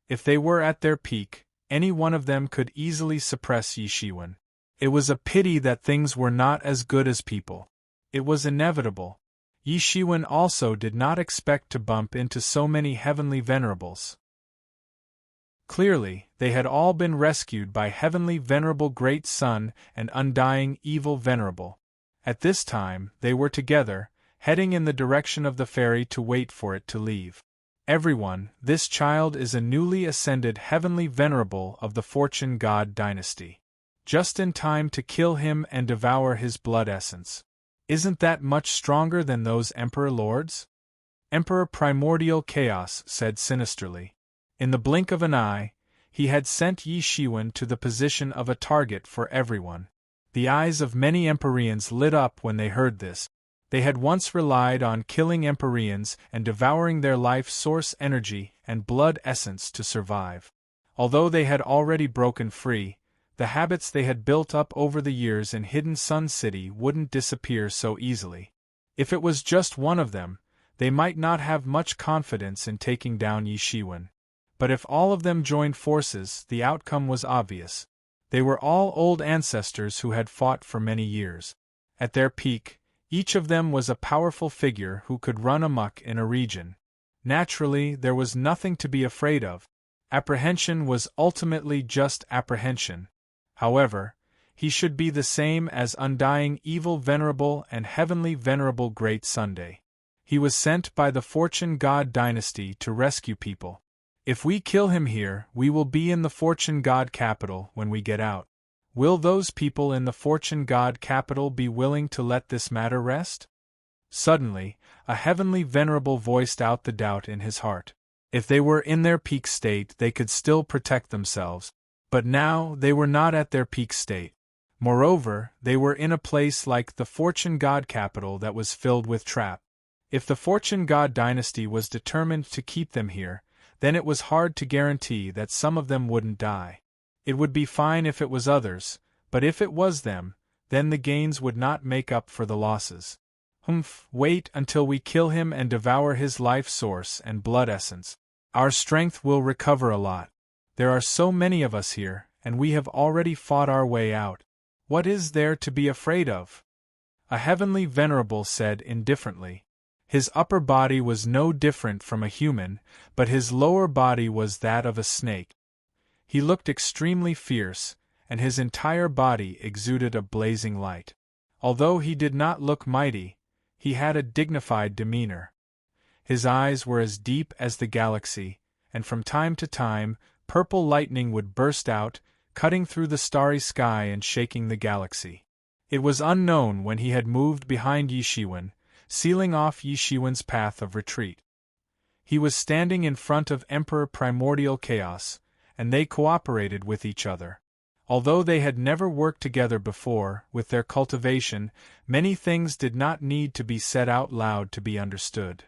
If they were at their peak, any one of them could easily suppress Yi Shiwen. It was a pity that things were not as good as people. It was inevitable. Yi Shiwen also did not expect to bump into so many heavenly venerables. Clearly, they had all been rescued by heavenly venerable Great Sun and undying evil venerable. At this time, they were together, heading in the direction of the ferry to wait for it to leave. Everyone, this child is a newly ascended heavenly venerable of the Fortune God dynasty. Just in time to kill him and devour his blood essence. Isn't that much stronger than those Emperor Lords? Emperor Primordial Chaos said sinisterly. In the blink of an eye, he had sent Yi Shiwen to the position of a target for everyone. The eyes of many Empyreans lit up when they heard this. They had once relied on killing Empyreans and devouring their life source energy and blood essence to survive. Although they had already broken free, the habits they had built up over the years in Hidden Sun City wouldn't disappear so easily. If it was just one of them, they might not have much confidence in taking down Yi Shiwen. But if all of them joined forces, the outcome was obvious. They were all old ancestors who had fought for many years. At their peak, each of them was a powerful figure who could run amok in a region. Naturally, there was nothing to be afraid of. Apprehension was ultimately just apprehension. However, he should be the same as undying evil venerable and heavenly venerable Great Sunday. He was sent by the Fortune God dynasty to rescue people. If we kill him here, we will be in the Fortune God capital when we get out. Will those people in the Fortune God capital be willing to let this matter rest? Suddenly, a heavenly venerable voiced out the doubt in his heart. If they were in their peak state, they could still protect themselves. But now, they were not at their peak state. Moreover, they were in a place like the Fortune God capital that was filled with trap. If the Fortune God dynasty was determined to keep them here, then it was hard to guarantee that some of them wouldn't die. It would be fine if it was others, but if it was them, then the gains would not make up for the losses. Wait until we kill him and devour his life source and blood essence. Our strength will recover a lot. There are so many of us here, and we have already fought our way out. What is there to be afraid of? A heavenly venerable said indifferently. His upper body was no different from a human, but his lower body was that of a snake. He looked extremely fierce, and his entire body exuded a blazing light. Although he did not look mighty, he had a dignified demeanor. His eyes were as deep as the galaxy, and from time to time, purple lightning would burst out, cutting through the starry sky and shaking the galaxy. It was unknown when he had moved behind Yi Shiwen, sealing off Yi Shiwen's path of retreat. He was standing in front of Emperor Primordial Chaos, and they cooperated with each other. Although they had never worked together before, with their cultivation, many things did not need to be said out loud to be understood.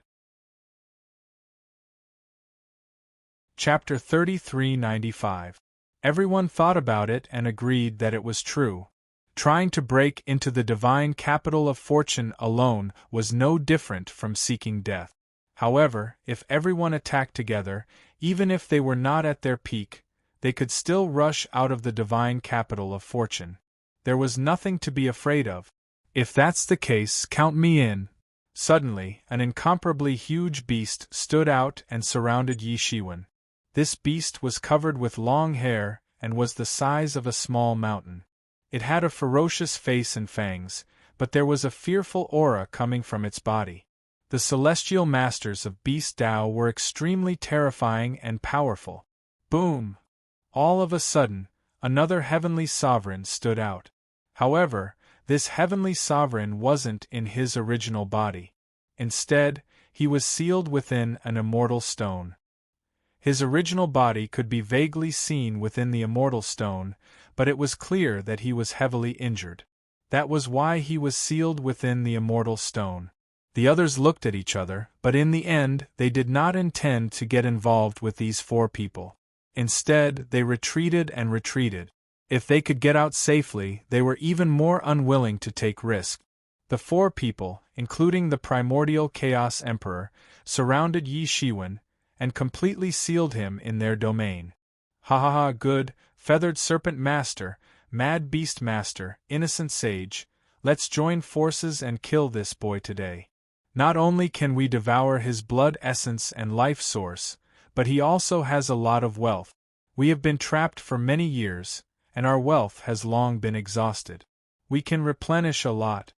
Chapter 3395. Everyone thought about it and agreed that it was true. Trying to break into the divine capital of fortune alone was no different from seeking death. However, if everyone attacked together, even if they were not at their peak, they could still rush out of the divine capital of fortune. There was nothing to be afraid of. If that's the case, count me in. Suddenly, an incomparably huge beast stood out and surrounded Yi Shiwen. This beast was covered with long hair and was the size of a small mountain. It had a ferocious face and fangs, but there was a fearful aura coming from its body. The celestial masters of Beast Tao were extremely terrifying and powerful. Boom! All of a sudden, another heavenly sovereign stood out. However, this heavenly sovereign wasn't in his original body. Instead, he was sealed within an immortal stone. His original body could be vaguely seen within the immortal stone, but it was clear that he was heavily injured. That was why he was sealed within the immortal stone. The others looked at each other, but in the end they did not intend to get involved with these four people. Instead, they retreated and retreated. If they could get out safely, they were even more unwilling to take risk. The four people, including the Primordial Chaos Emperor, surrounded Yi Shiwen, and completely sealed him in their domain. Ha ha ha, good, feathered serpent master, "Mad beast master, innocent sage, let's join forces and kill this boy today. Not only can we devour his blood essence and life source, but he also has a lot of wealth. We have been trapped for many years, and our wealth has long been exhausted. We can replenish a lot."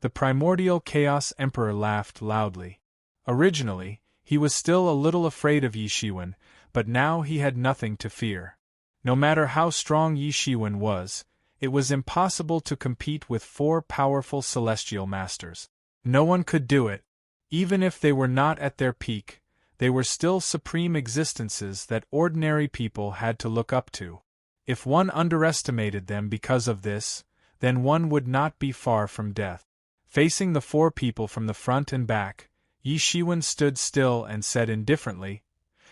The primordial Chaos Emperor laughed loudly. Originally, he was still a little afraid of Yi Shiwen, but now he had nothing to fear. No matter how strong Yi Shiwen was, it was impossible to compete with 4 powerful celestial masters. No one could do it. Even if they were not at their peak, they were still supreme existences that ordinary people had to look up to. If one underestimated them because of this, then one would not be far from death. Facing the 4 people from the front and back, Yi Shiwen stood still and said indifferently,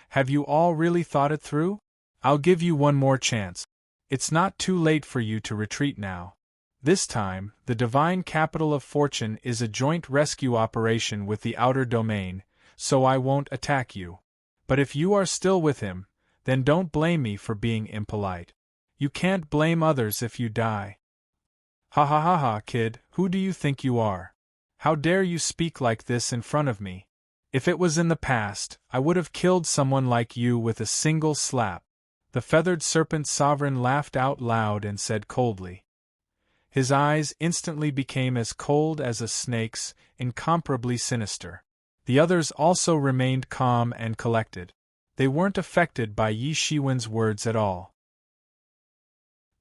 "Have you all really thought it through? I'll give you one more chance. It's not too late for you to retreat now. This time, the divine capital of fortune is a joint rescue operation with the outer domain, so I won't attack you. But if you are still with him, then don't blame me for being impolite. You can't blame others if you die." "Ha ha ha ha, kid, who do you think you are? How dare you speak like this in front of me? If it was in the past, I would have killed someone like you with a single slap." The feathered serpent sovereign laughed out loud and said coldly. His eyes instantly became as cold as a snake's, incomparably sinister. The others also remained calm and collected. They weren't affected by Yi Shiwen's words at all.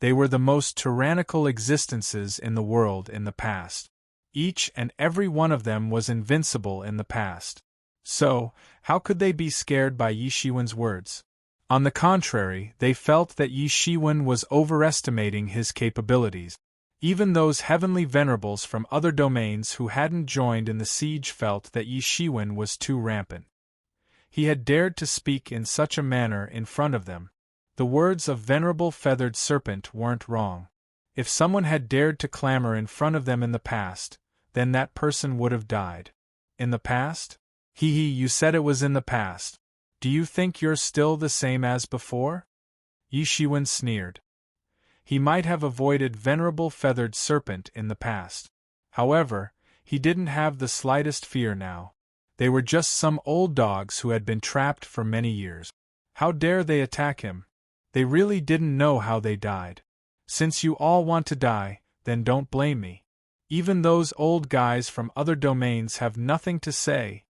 They were the most tyrannical existences in the world in the past. Each and every one of them was invincible in the past. So, how could they be scared by Yi Shiwen's words? On the contrary, they felt that Yi Shiwen was overestimating his capabilities. Even those heavenly venerables from other domains who hadn't joined in the siege felt that Yi Shiwen was too rampant. He had dared to speak in such a manner in front of them. The words of Venerable Feathered Serpent weren't wrong. If someone had dared to clamor in front of them in the past, then that person would have died. In the past? Hee, you said it was in the past. Do you think you're still the same as before? Yi Shiwen sneered. He might have avoided Venerable Feathered Serpent in the past. However, he didn't have the slightest fear now. They were just some old dogs who had been trapped for many years. How dare they attack him? They really didn't know how they died. Since you all want to die, then don't blame me. Even those old guys from other domains have nothing to say.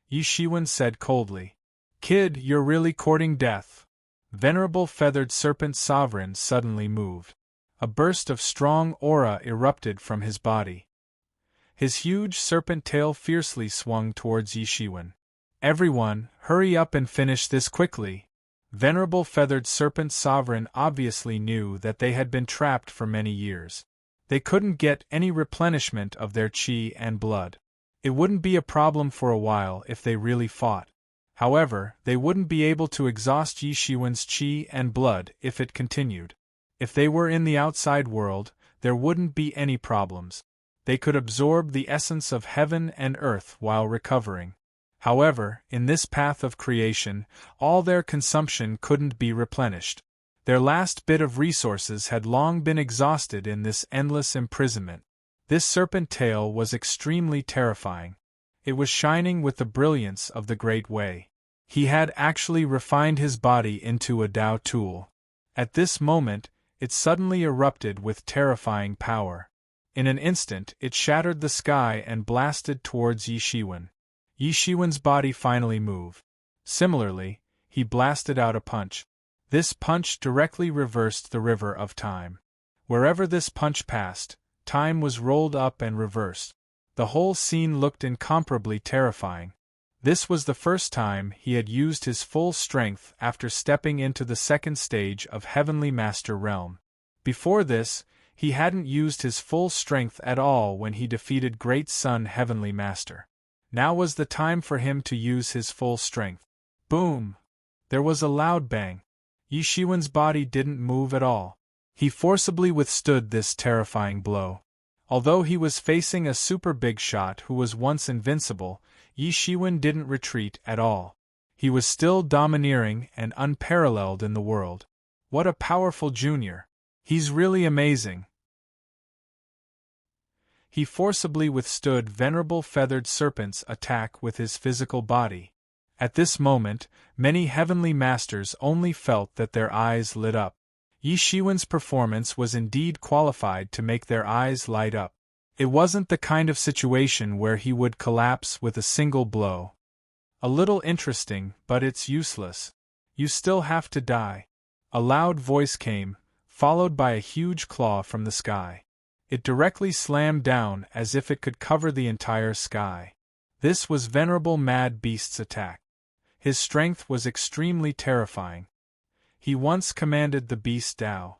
Yi Shiwen said coldly. Kid, you're really courting death. Venerable Feathered Serpent Sovereign suddenly moved. A burst of strong aura erupted from his body. His huge serpent tail fiercely swung towards Yi Shiwen. Everyone, hurry up and finish this quickly. Venerable Feathered Serpent Sovereign obviously knew that they had been trapped for many years. They couldn't get any replenishment of their chi and blood. It wouldn't be a problem for a while if they really fought. However, they wouldn't be able to exhaust Yi Shiwen's chi and blood if it continued. If they were in the outside world, there wouldn't be any problems. They could absorb the essence of heaven and earth while recovering. However, in this path of creation, all their consumption couldn't be replenished. Their last bit of resources had long been exhausted in this endless imprisonment. This serpent tail was extremely terrifying. It was shining with the brilliance of the Great Way. He had actually refined his body into a Tao tool. At this moment, it suddenly erupted with terrifying power. In an instant, it shattered the sky and blasted towards Yi Shiwen. Yi Shiwen's body finally moved. Similarly, he blasted out a punch. This punch directly reversed the river of time. Wherever this punch passed, time was rolled up and reversed. The whole scene looked incomparably terrifying. This was the first time he had used his full strength after stepping into the second stage of Heavenly Master Realm. Before this, he hadn't used his full strength at all when he defeated Great Sun Heavenly Master. Now was the time for him to use his full strength. Boom! There was a loud bang. Yi Shiwen's body didn't move at all. He forcibly withstood this terrifying blow. Although he was facing a super big shot who was once invincible, Yi Shiwen didn't retreat at all. He was still domineering and unparalleled in the world. What a powerful junior! He's really amazing. He forcibly withstood Venerable Feathered Serpent's attack with his physical body. At this moment, many heavenly masters only felt that their eyes lit up. Yi Shiwen's performance was indeed qualified to make their eyes light up. It wasn't the kind of situation where he would collapse with a single blow. A little interesting, but it's useless. You still have to die. A loud voice came, followed by a huge claw from the sky. It directly slammed down as if it could cover the entire sky. This was Venerable Mad Beast's attack. His strength was extremely terrifying. He once commanded the beast Tao.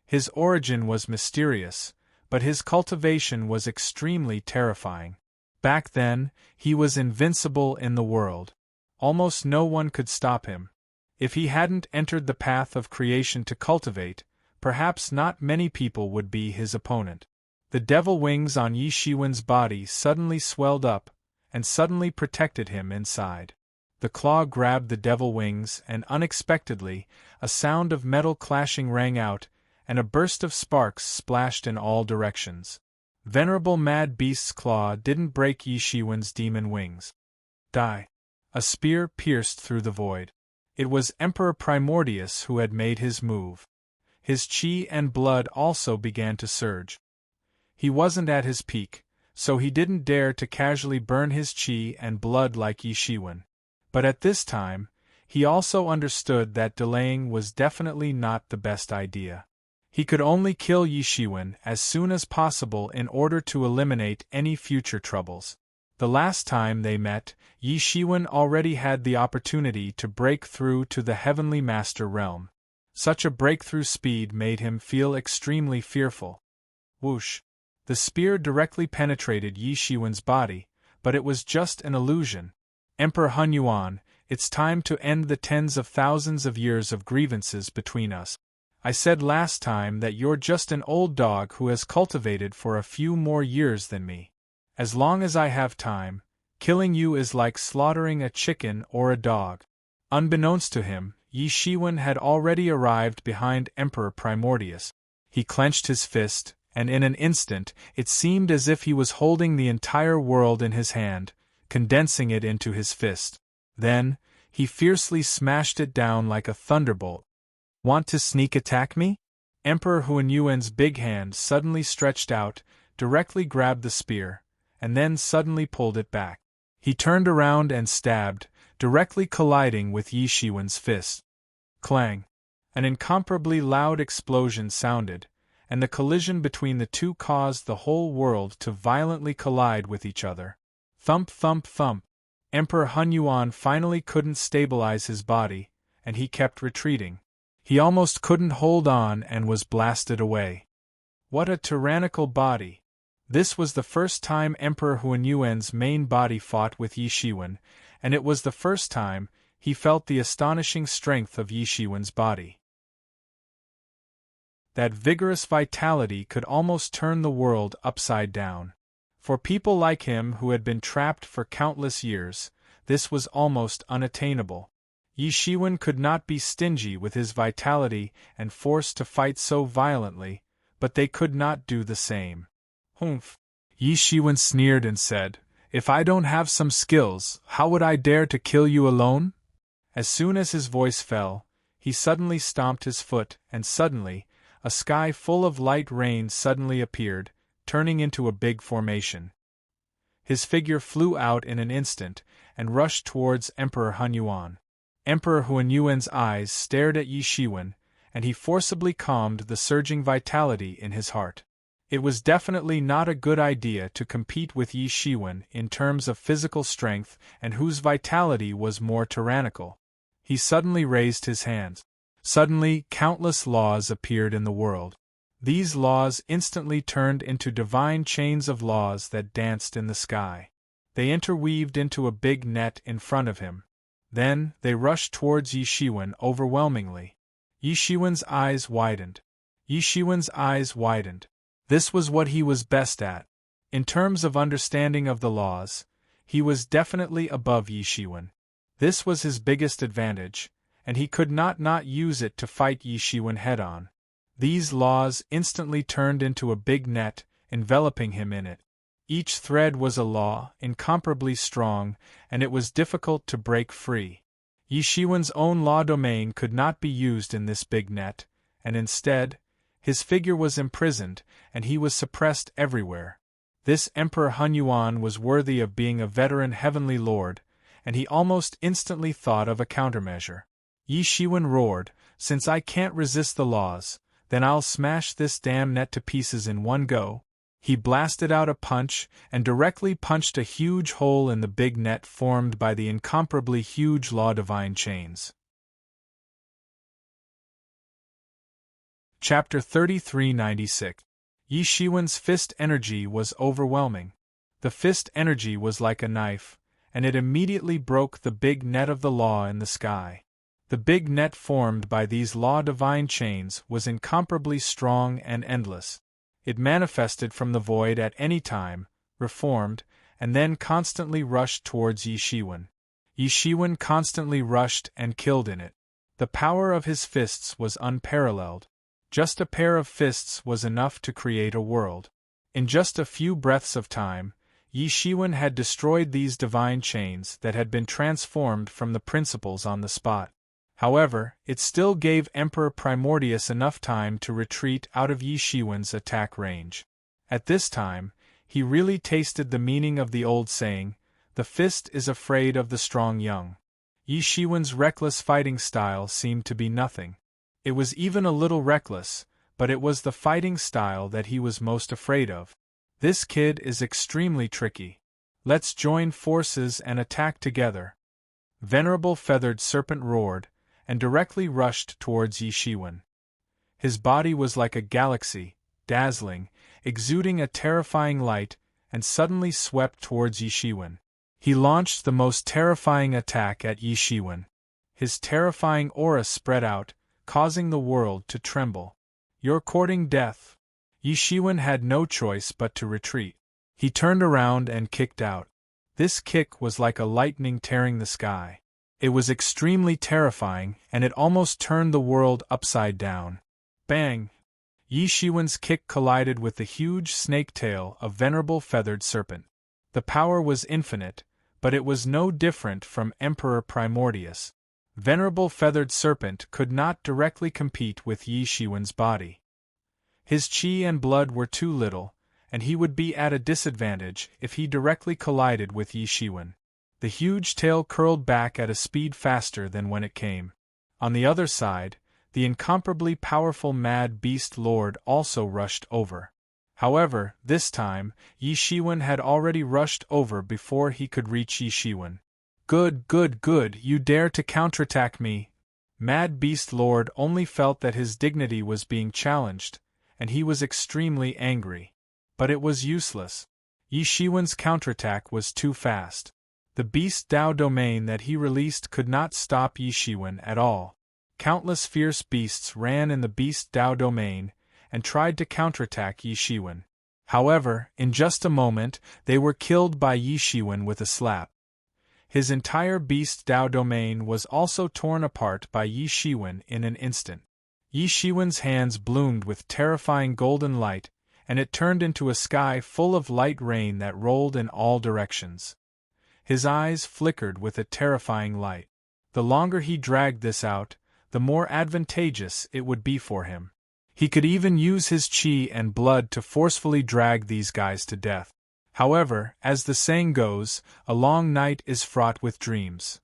His origin was mysterious, but his cultivation was extremely terrifying. Back then, he was invincible in the world. Almost no one could stop him. If he hadn't entered the path of creation to cultivate, perhaps not many people would be his opponent. The devil wings on Yi Shiwen's body suddenly swelled up, and suddenly protected him inside. The claw grabbed the devil wings, and unexpectedly, a sound of metal clashing rang out, and a burst of sparks splashed in all directions. Venerable Mad Beast's claw didn't break Yi Shiwen's demon wings. Die. A spear pierced through the void. It was Emperor Primordius who had made his move. His chi and blood also began to surge. He wasn't at his peak, so he didn't dare to casually burn his chi and blood like Yi Shiwen. But at this time, he also understood that delaying was definitely not the best idea. He could only kill Yi Shiwen as soon as possible in order to eliminate any future troubles. The last time they met, Yi Shiwen already had the opportunity to break through to the Heavenly Master realm. Such a breakthrough speed made him feel extremely fearful. Whoosh! The spear directly penetrated Yi Shiwen's body, but it was just an illusion. Emperor Hunyuan, it's time to end the tens of thousands of years of grievances between us. I said last time that you're just an old dog who has cultivated for a few more years than me. As long as I have time, killing you is like slaughtering a chicken or a dog. Unbeknownst to him, Yi Shiwen had already arrived behind Emperor Primordius. He clenched his fist, and in an instant, it seemed as if he was holding the entire world in his hand, condensing it into his fist. Then, he fiercely smashed it down like a thunderbolt. Want to sneak attack me? Emperor Hunyuan's big hand suddenly stretched out, directly grabbed the spear, and then suddenly pulled it back. He turned around and stabbed, directly colliding with Yi Shiwen's fist. Clang! An incomparably loud explosion sounded, and the collision between the two caused the whole world to violently collide with each other. Thump thump thump! Emperor Hunyuan finally couldn't stabilize his body, and he kept retreating. He almost couldn't hold on and was blasted away. What a tyrannical body! This was the first time Emperor Hunyuan's main body fought with Yi Shiwen, and it was the first time he felt the astonishing strength of Yi Shiwen's body. That vigorous vitality could almost turn the world upside down. For people like him who had been trapped for countless years, this was almost unattainable. Yi Shiwen could not be stingy with his vitality and forced to fight so violently, but they could not do the same. Humph! Yi Shiwen sneered and said, "If I don't have some skills, how would I dare to kill you alone?" As soon as his voice fell, he suddenly stomped his foot, and suddenly, a sky full of light rain suddenly appeared, turning into a big formation. His figure flew out in an instant, and rushed towards Emperor Hunyuan. Emperor Hunyuan's eyes stared at Yi Shiwen, and he forcibly calmed the surging vitality in his heart. It was definitely not a good idea to compete with Yi Shiwen in terms of physical strength and whose vitality was more tyrannical. He suddenly raised his hands. Suddenly, countless laws appeared in the world. These laws instantly turned into divine chains of laws that danced in the sky. They interweaved into a big net in front of him. Then, they rushed towards Yi Shiwen overwhelmingly. Yi Shiwen's eyes widened. Yi Shiwen's eyes widened. This was what he was best at. In terms of understanding of the laws, he was definitely above Yi Shiwen. This was his biggest advantage, and he could not use it to fight Yi Shiwen head-on. These laws instantly turned into a big net, enveloping him in it. Each thread was a law, incomparably strong, and it was difficult to break free. Yi Shiwen's own law domain could not be used in this big net, and instead, his figure was imprisoned, and he was suppressed everywhere. This Emperor Hunyuan was worthy of being a veteran heavenly lord, and he almost instantly thought of a countermeasure. Yi Shiwen roared, "Since I can't resist the laws, then I'll smash this damn net to pieces in one go." He blasted out a punch, and directly punched a huge hole in the big net formed by the incomparably huge law divine chains. Chapter 3396. Yi Shiwen's fist energy was overwhelming. The fist energy was like a knife, and it immediately broke the big net of the law in the sky. The big net formed by these law divine chains was incomparably strong and endless. It manifested from the void at any time, reformed, and then constantly rushed towards Yi Shiwen. Yi Shiwen constantly rushed and killed in it. The power of his fists was unparalleled. Just a pair of fists was enough to create a world. In just a few breaths of time, Yi Shiwen had destroyed these divine chains that had been transformed from the principles on the spot. However, it still gave Emperor Primordius enough time to retreat out of Yi Shiwen's attack range. At this time, he really tasted the meaning of the old saying, "The fist is afraid of the strong young." Yi Shiwen's reckless fighting style seemed to be nothing. It was even a little reckless, but it was the fighting style that he was most afraid of. This kid is extremely tricky. Let's join forces and attack together. Venerable Feathered Serpent roared, and directly rushed towards Yi Shiwen. His body was like a galaxy, dazzling, exuding a terrifying light, and suddenly swept towards Yi Shiwen. He launched the most terrifying attack at Yi Shiwen. His terrifying aura spread out, causing the world to tremble. "You're courting death." Yi Shiwen had no choice but to retreat. He turned around and kicked out. This kick was like a lightning tearing the sky. It was extremely terrifying, and it almost turned the world upside down. Bang! Yi Shiwen's kick collided with the huge snake tail of Venerable Feathered Serpent. The power was infinite, but it was no different from Emperor Primordius. Venerable Feathered Serpent could not directly compete with Yi Shiwen's body. His chi and blood were too little, and he would be at a disadvantage if he directly collided with Yi Shiwen. The huge tail curled back at a speed faster than when it came. On the other side, the incomparably powerful Mad Beast Lord also rushed over. However, this time, Yi Shiwen had already rushed over before he could reach Yi Shiwen. "Good, good, good, you dare to counterattack me!" Mad Beast Lord only felt that his dignity was being challenged, and he was extremely angry. But it was useless. Yi Shiwen's counterattack was too fast. The Beast Dao domain that he released could not stop Yi Shiwen at all. Countless fierce beasts ran in the Beast Dao domain, and tried to counterattack Yi Shiwen. However, in just a moment, they were killed by Yi Shiwen with a slap. His entire Beast Dao domain was also torn apart by Yi Shiwen in an instant. Yi Shiwen's hands bloomed with terrifying golden light, and it turned into a sky full of light rain that rolled in all directions. His eyes flickered with a terrifying light. The longer he dragged this out, the more advantageous it would be for him. He could even use his chi and blood to forcefully drag these guys to death. However, as the saying goes, a long night is fraught with dreams.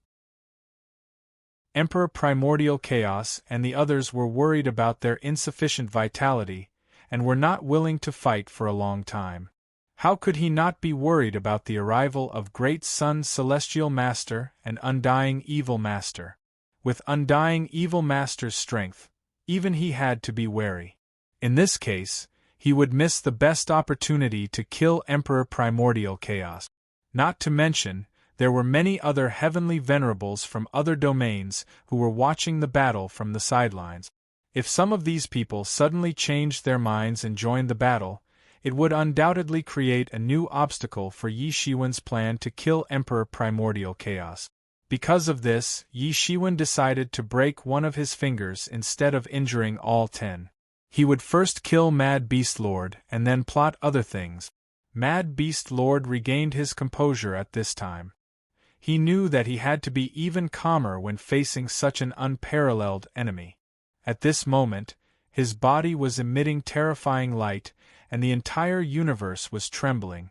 Emperor Primordial Chaos and the others were worried about their insufficient vitality, and were not willing to fight for a long time. How could he not be worried about the arrival of Great Sun Celestial Master and Undying Evil Master? With Undying Evil Master's strength, even he had to be wary. In this case, he would miss the best opportunity to kill Emperor Primordial Chaos. Not to mention, there were many other heavenly venerables from other domains who were watching the battle from the sidelines. If some of these people suddenly changed their minds and joined the battle, it would undoubtedly create a new obstacle for Yi Shiwen's plan to kill Emperor Primordial Chaos. Because of this, Yi Shiwen decided to break one of his fingers instead of injuring all 10. He would first kill Mad Beast Lord and then plot other things. Mad Beast Lord regained his composure at this time. He knew that he had to be even calmer when facing such an unparalleled enemy. At this moment, his body was emitting terrifying light, and the entire universe was trembling.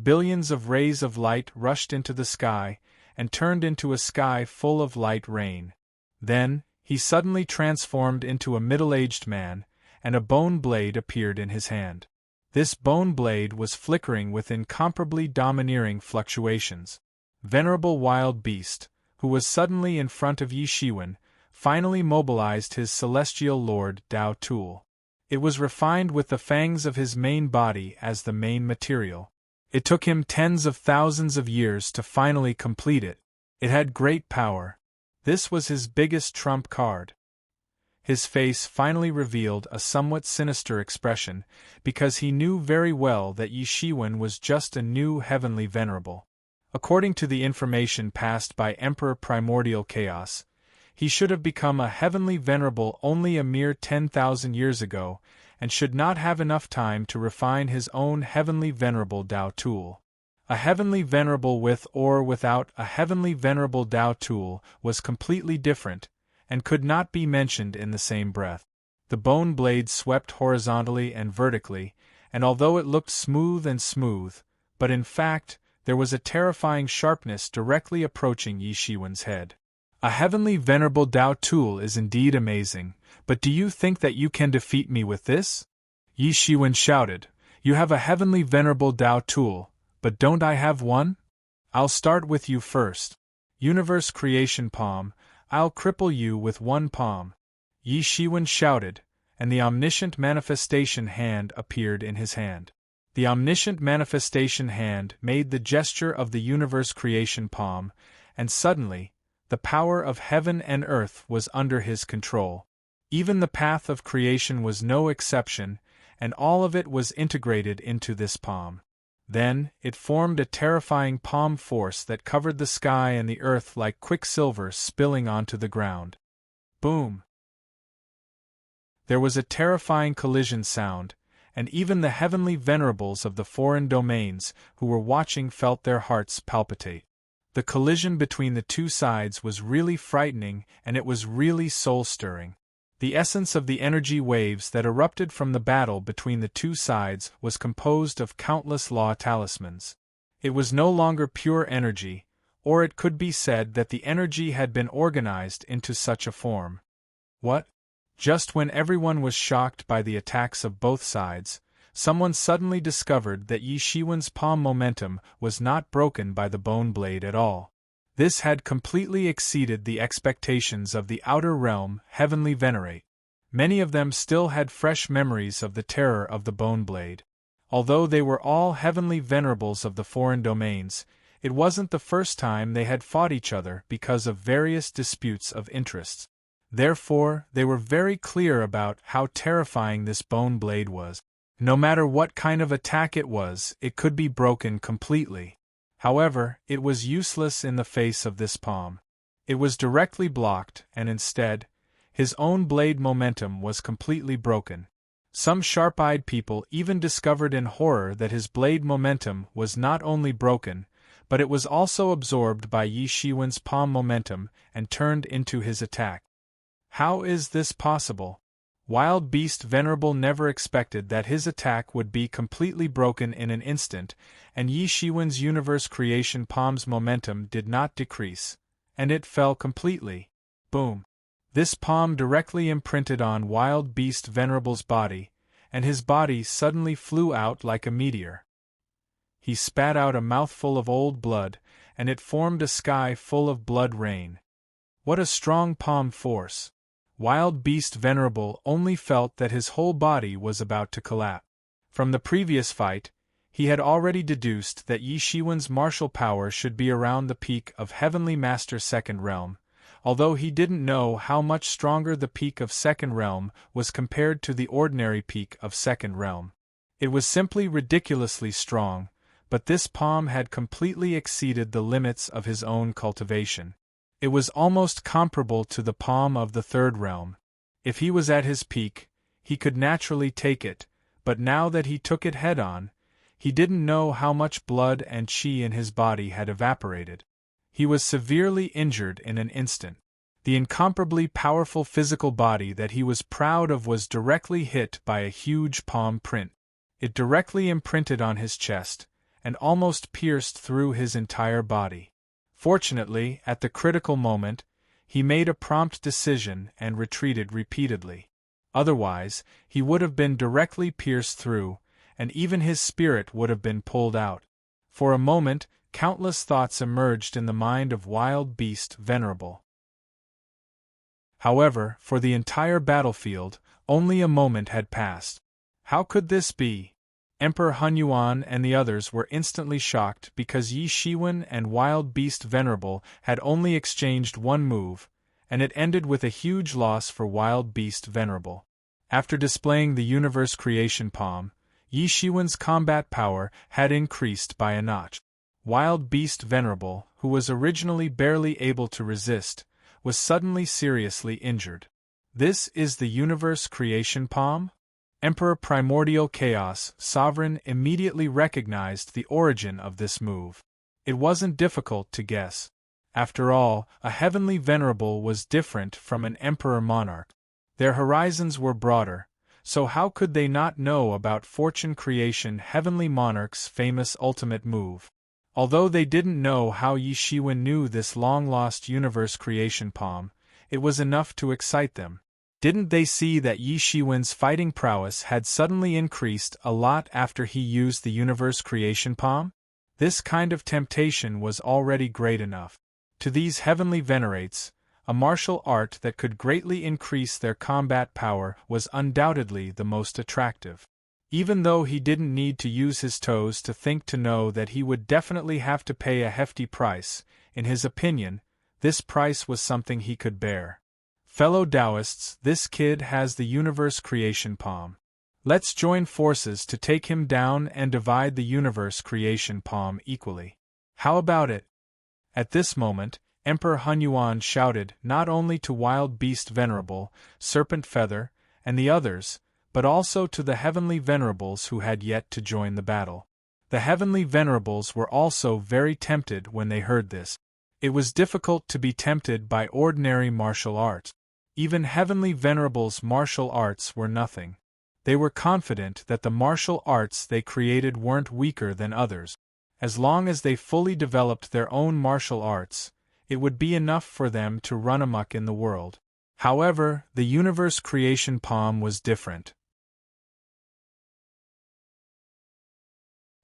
Billions of rays of light rushed into the sky, and turned into a sky full of light rain. Then, he suddenly transformed into a middle-aged man, and a bone blade appeared in his hand. This bone blade was flickering with incomparably domineering fluctuations. Venerable Wild Beast, who was suddenly in front of Yi Shiwen, finally mobilized his celestial lord Dao tool. It was refined with the fangs of his main body as the main material. It took him tens of thousands of years to finally complete it. It had great power. This was his biggest trump card. His face finally revealed a somewhat sinister expression, because he knew very well that Yi Shiwen was just a new heavenly venerable. According to the information passed by Emperor Primordial Chaos, he should have become a heavenly venerable only a mere 10,000 years ago, and should not have enough time to refine his own heavenly venerable Dao tool. A heavenly venerable with or without a heavenly venerable Dao tool was completely different, and could not be mentioned in the same breath. The bone blade swept horizontally and vertically, and although it looked smooth, but in fact, there was a terrifying sharpness directly approaching Yi Shiwen's head. A heavenly venerable Dao tool is indeed amazing, but do you think that you can defeat me with this? Yi Shiwen shouted. You have a heavenly venerable Dao tool, but don't I have one? I'll start with you first. Universe Creation Palm, I'll cripple you with one palm. Yi Shiwen shouted, and the omniscient manifestation hand appeared in his hand. The omniscient manifestation hand made the gesture of the Universe Creation Palm, and suddenly, the power of heaven and earth was under his control. Even the path of creation was no exception, and all of it was integrated into this palm. Then, it formed a terrifying palm force that covered the sky and the earth like quicksilver spilling onto the ground. Boom! There was a terrifying collision sound, and even the heavenly venerables of the foreign domains who were watching felt their hearts palpitate. The collision between the two sides was really frightening, and it was really soul-stirring. The essence of the energy waves that erupted from the battle between the two sides was composed of countless law talismans. It was no longer pure energy, or it could be said that the energy had been organized into such a form. What? Just when everyone was shocked by the attacks of both sides, someone suddenly discovered that Yi Shiwen's palm momentum was not broken by the bone blade at all. This had completely exceeded the expectations of the outer realm heavenly venerate. Many of them still had fresh memories of the terror of the bone blade. Although they were all heavenly venerables of the foreign domains, it wasn't the first time they had fought each other because of various disputes of interests. Therefore, they were very clear about how terrifying this bone blade was. No matter what kind of attack it was, it could be broken completely. However, it was useless in the face of this palm. It was directly blocked, and instead, his own blade momentum was completely broken. Some sharp-eyed people even discovered in horror that his blade momentum was not only broken, but it was also absorbed by Yi Shiwen's palm momentum and turned into his attack. How is this possible? Wild Beast Venerable never expected that his attack would be completely broken in an instant, and Yi Shiwen's Universe Creation Palm's momentum did not decrease, and it fell completely. Boom! This palm directly imprinted on Wild Beast Venerable's body, and his body suddenly flew out like a meteor. He spat out a mouthful of old blood, and it formed a sky full of blood rain. What a strong palm force! Wild Beast Venerable only felt that his whole body was about to collapse. From the previous fight, he had already deduced that Yi Shiwen's martial power should be around the peak of Heavenly Master Second Realm, although he didn't know how much stronger the peak of Second Realm was compared to the ordinary peak of Second Realm. It was simply ridiculously strong, but this palm had completely exceeded the limits of his own cultivation. It was almost comparable to the palm of the Third Realm. If he was at his peak, he could naturally take it, but now that he took it head-on, he didn't know how much blood and chi in his body had evaporated. He was severely injured in an instant. The incomparably powerful physical body that he was proud of was directly hit by a huge palm print. It directly imprinted on his chest, and almost pierced through his entire body. Fortunately, at the critical moment, he made a prompt decision and retreated repeatedly. Otherwise, he would have been directly pierced through, and even his spirit would have been pulled out. For a moment, countless thoughts emerged in the mind of Wild Beast Venerable. However, for the entire battlefield, only a moment had passed. How could this be? Emperor Hunyuan and the others were instantly shocked because Yi Shiwen and Wild Beast Venerable had only exchanged one move, and it ended with a huge loss for Wild Beast Venerable. After displaying the Universe Creation Palm, Yi Shiwen's combat power had increased by a notch. Wild Beast Venerable, who was originally barely able to resist, was suddenly seriously injured. This is the Universe Creation Palm? Emperor Primordial Chaos Sovereign immediately recognized the origin of this move. It wasn't difficult to guess. After all, a heavenly venerable was different from an emperor monarch. Their horizons were broader, so how could they not know about Fortune Creation Heavenly Monarch's famous ultimate move? Although they didn't know how Yi Shiwen knew this long-lost Universe Creation Palm, it was enough to excite them. Didn't they see that Yi Shiwen's fighting prowess had suddenly increased a lot after he used the Universe Creation Palm? This kind of temptation was already great enough. To these heavenly venerates, a martial art that could greatly increase their combat power was undoubtedly the most attractive. Even though he didn't need to use his toes to think to know that he would definitely have to pay a hefty price, in his opinion, this price was something he could bear. Fellow Taoists, this kid has the Universe Creation Palm. Let's join forces to take him down and divide the Universe Creation Palm equally. How about it? At this moment, Emperor Hunyuan shouted not only to Wild Beast Venerable, Serpent Feather, and the others, but also to the Heavenly Venerables who had yet to join the battle. The Heavenly Venerables were also very tempted when they heard this. It was difficult to be tempted by ordinary martial arts. Even Heavenly Venerables' martial arts were nothing. They were confident that the martial arts they created weren't weaker than others. As long as they fully developed their own martial arts, it would be enough for them to run amok in the world. However, the Universe Creation Palm was different.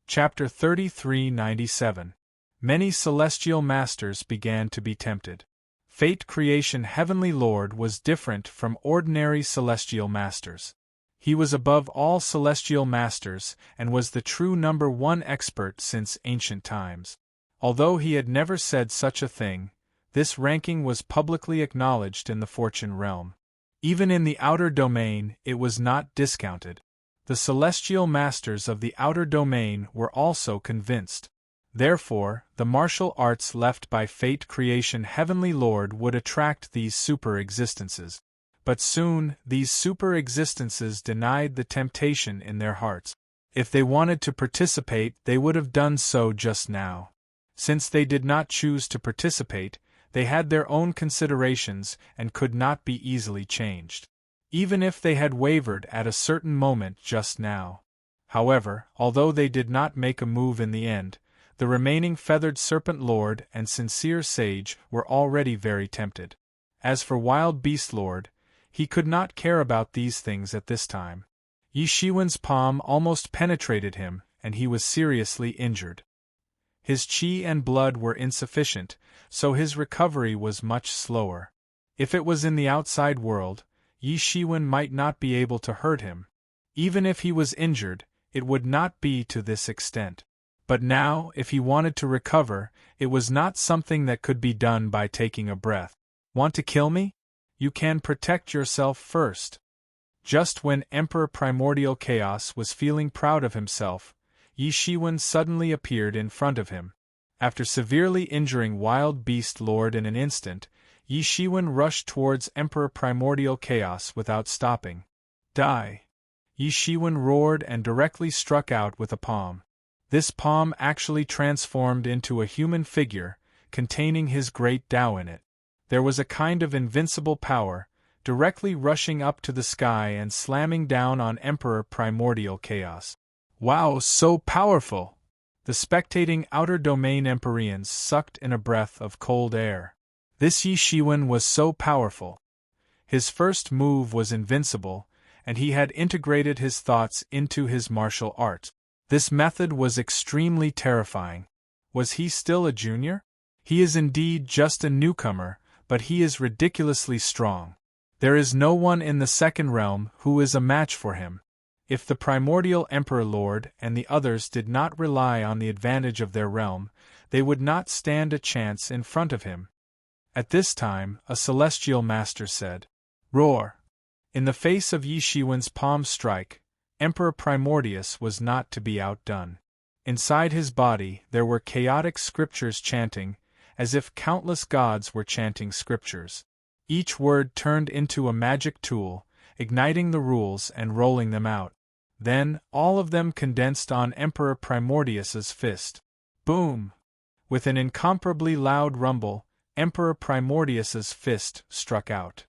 Chapter 3397. Many celestial masters began to be tempted. Fate Creation Heavenly Lord was different from ordinary celestial masters. He was above all celestial masters and was the true number one expert since ancient times. Although he had never said such a thing, this ranking was publicly acknowledged in the Fortune realm. Even in the outer domain, it was not discounted. The celestial masters of the outer domain were also convinced. Therefore, the martial arts left by Fate Creation Heavenly Lord would attract these super-existences. But soon, these super-existences denied the temptation in their hearts. If they wanted to participate, they would have done so just now. Since they did not choose to participate, they had their own considerations and could not be easily changed. Even if they had wavered at a certain moment just now. However, although they did not make a move in the end, the remaining Feathered Serpent Lord and Sincere Sage were already very tempted. As for Wild Beast Lord, he could not care about these things at this time. Yi Shiwen's palm almost penetrated him, and he was seriously injured. His chi and blood were insufficient, so his recovery was much slower. If it was in the outside world, Yi Shiwen might not be able to hurt him. Even if he was injured, it would not be to this extent. But now, if he wanted to recover, it was not something that could be done by taking a breath. Want to kill me? You can protect yourself first. Just when Emperor Primordial Chaos was feeling proud of himself, Yi Shiwen suddenly appeared in front of him. After severely injuring Wild Beast Lord in an instant, Yi Shiwen rushed towards Emperor Primordial Chaos without stopping. Die! Yi Shiwen roared and directly struck out with a palm. This palm actually transformed into a human figure, containing his great Tao in it. There was a kind of invincible power, directly rushing up to the sky and slamming down on Emperor Primordial Chaos. Wow, so powerful! The spectating outer domain Empyreans sucked in a breath of cold air. This Yi Shiwen was so powerful. His first move was invincible, and he had integrated his thoughts into his martial art. This method was extremely terrifying. Was he still a junior? He is indeed just a newcomer, but he is ridiculously strong. There is no one in the second realm who is a match for him. If the primordial Emperor Lord and the others did not rely on the advantage of their realm, they would not stand a chance in front of him. At this time, a celestial master said, "Roar!" In the face of Yi Shiwen's palm strike, Emperor Primordius was not to be outdone. Inside his body there were chaotic scriptures chanting, as if countless gods were chanting scriptures. Each word turned into a magic tool, igniting the rules and rolling them out. Then, all of them condensed on Emperor Primordius's fist. Boom! With an incomparably loud rumble, Emperor Primordius's fist struck out.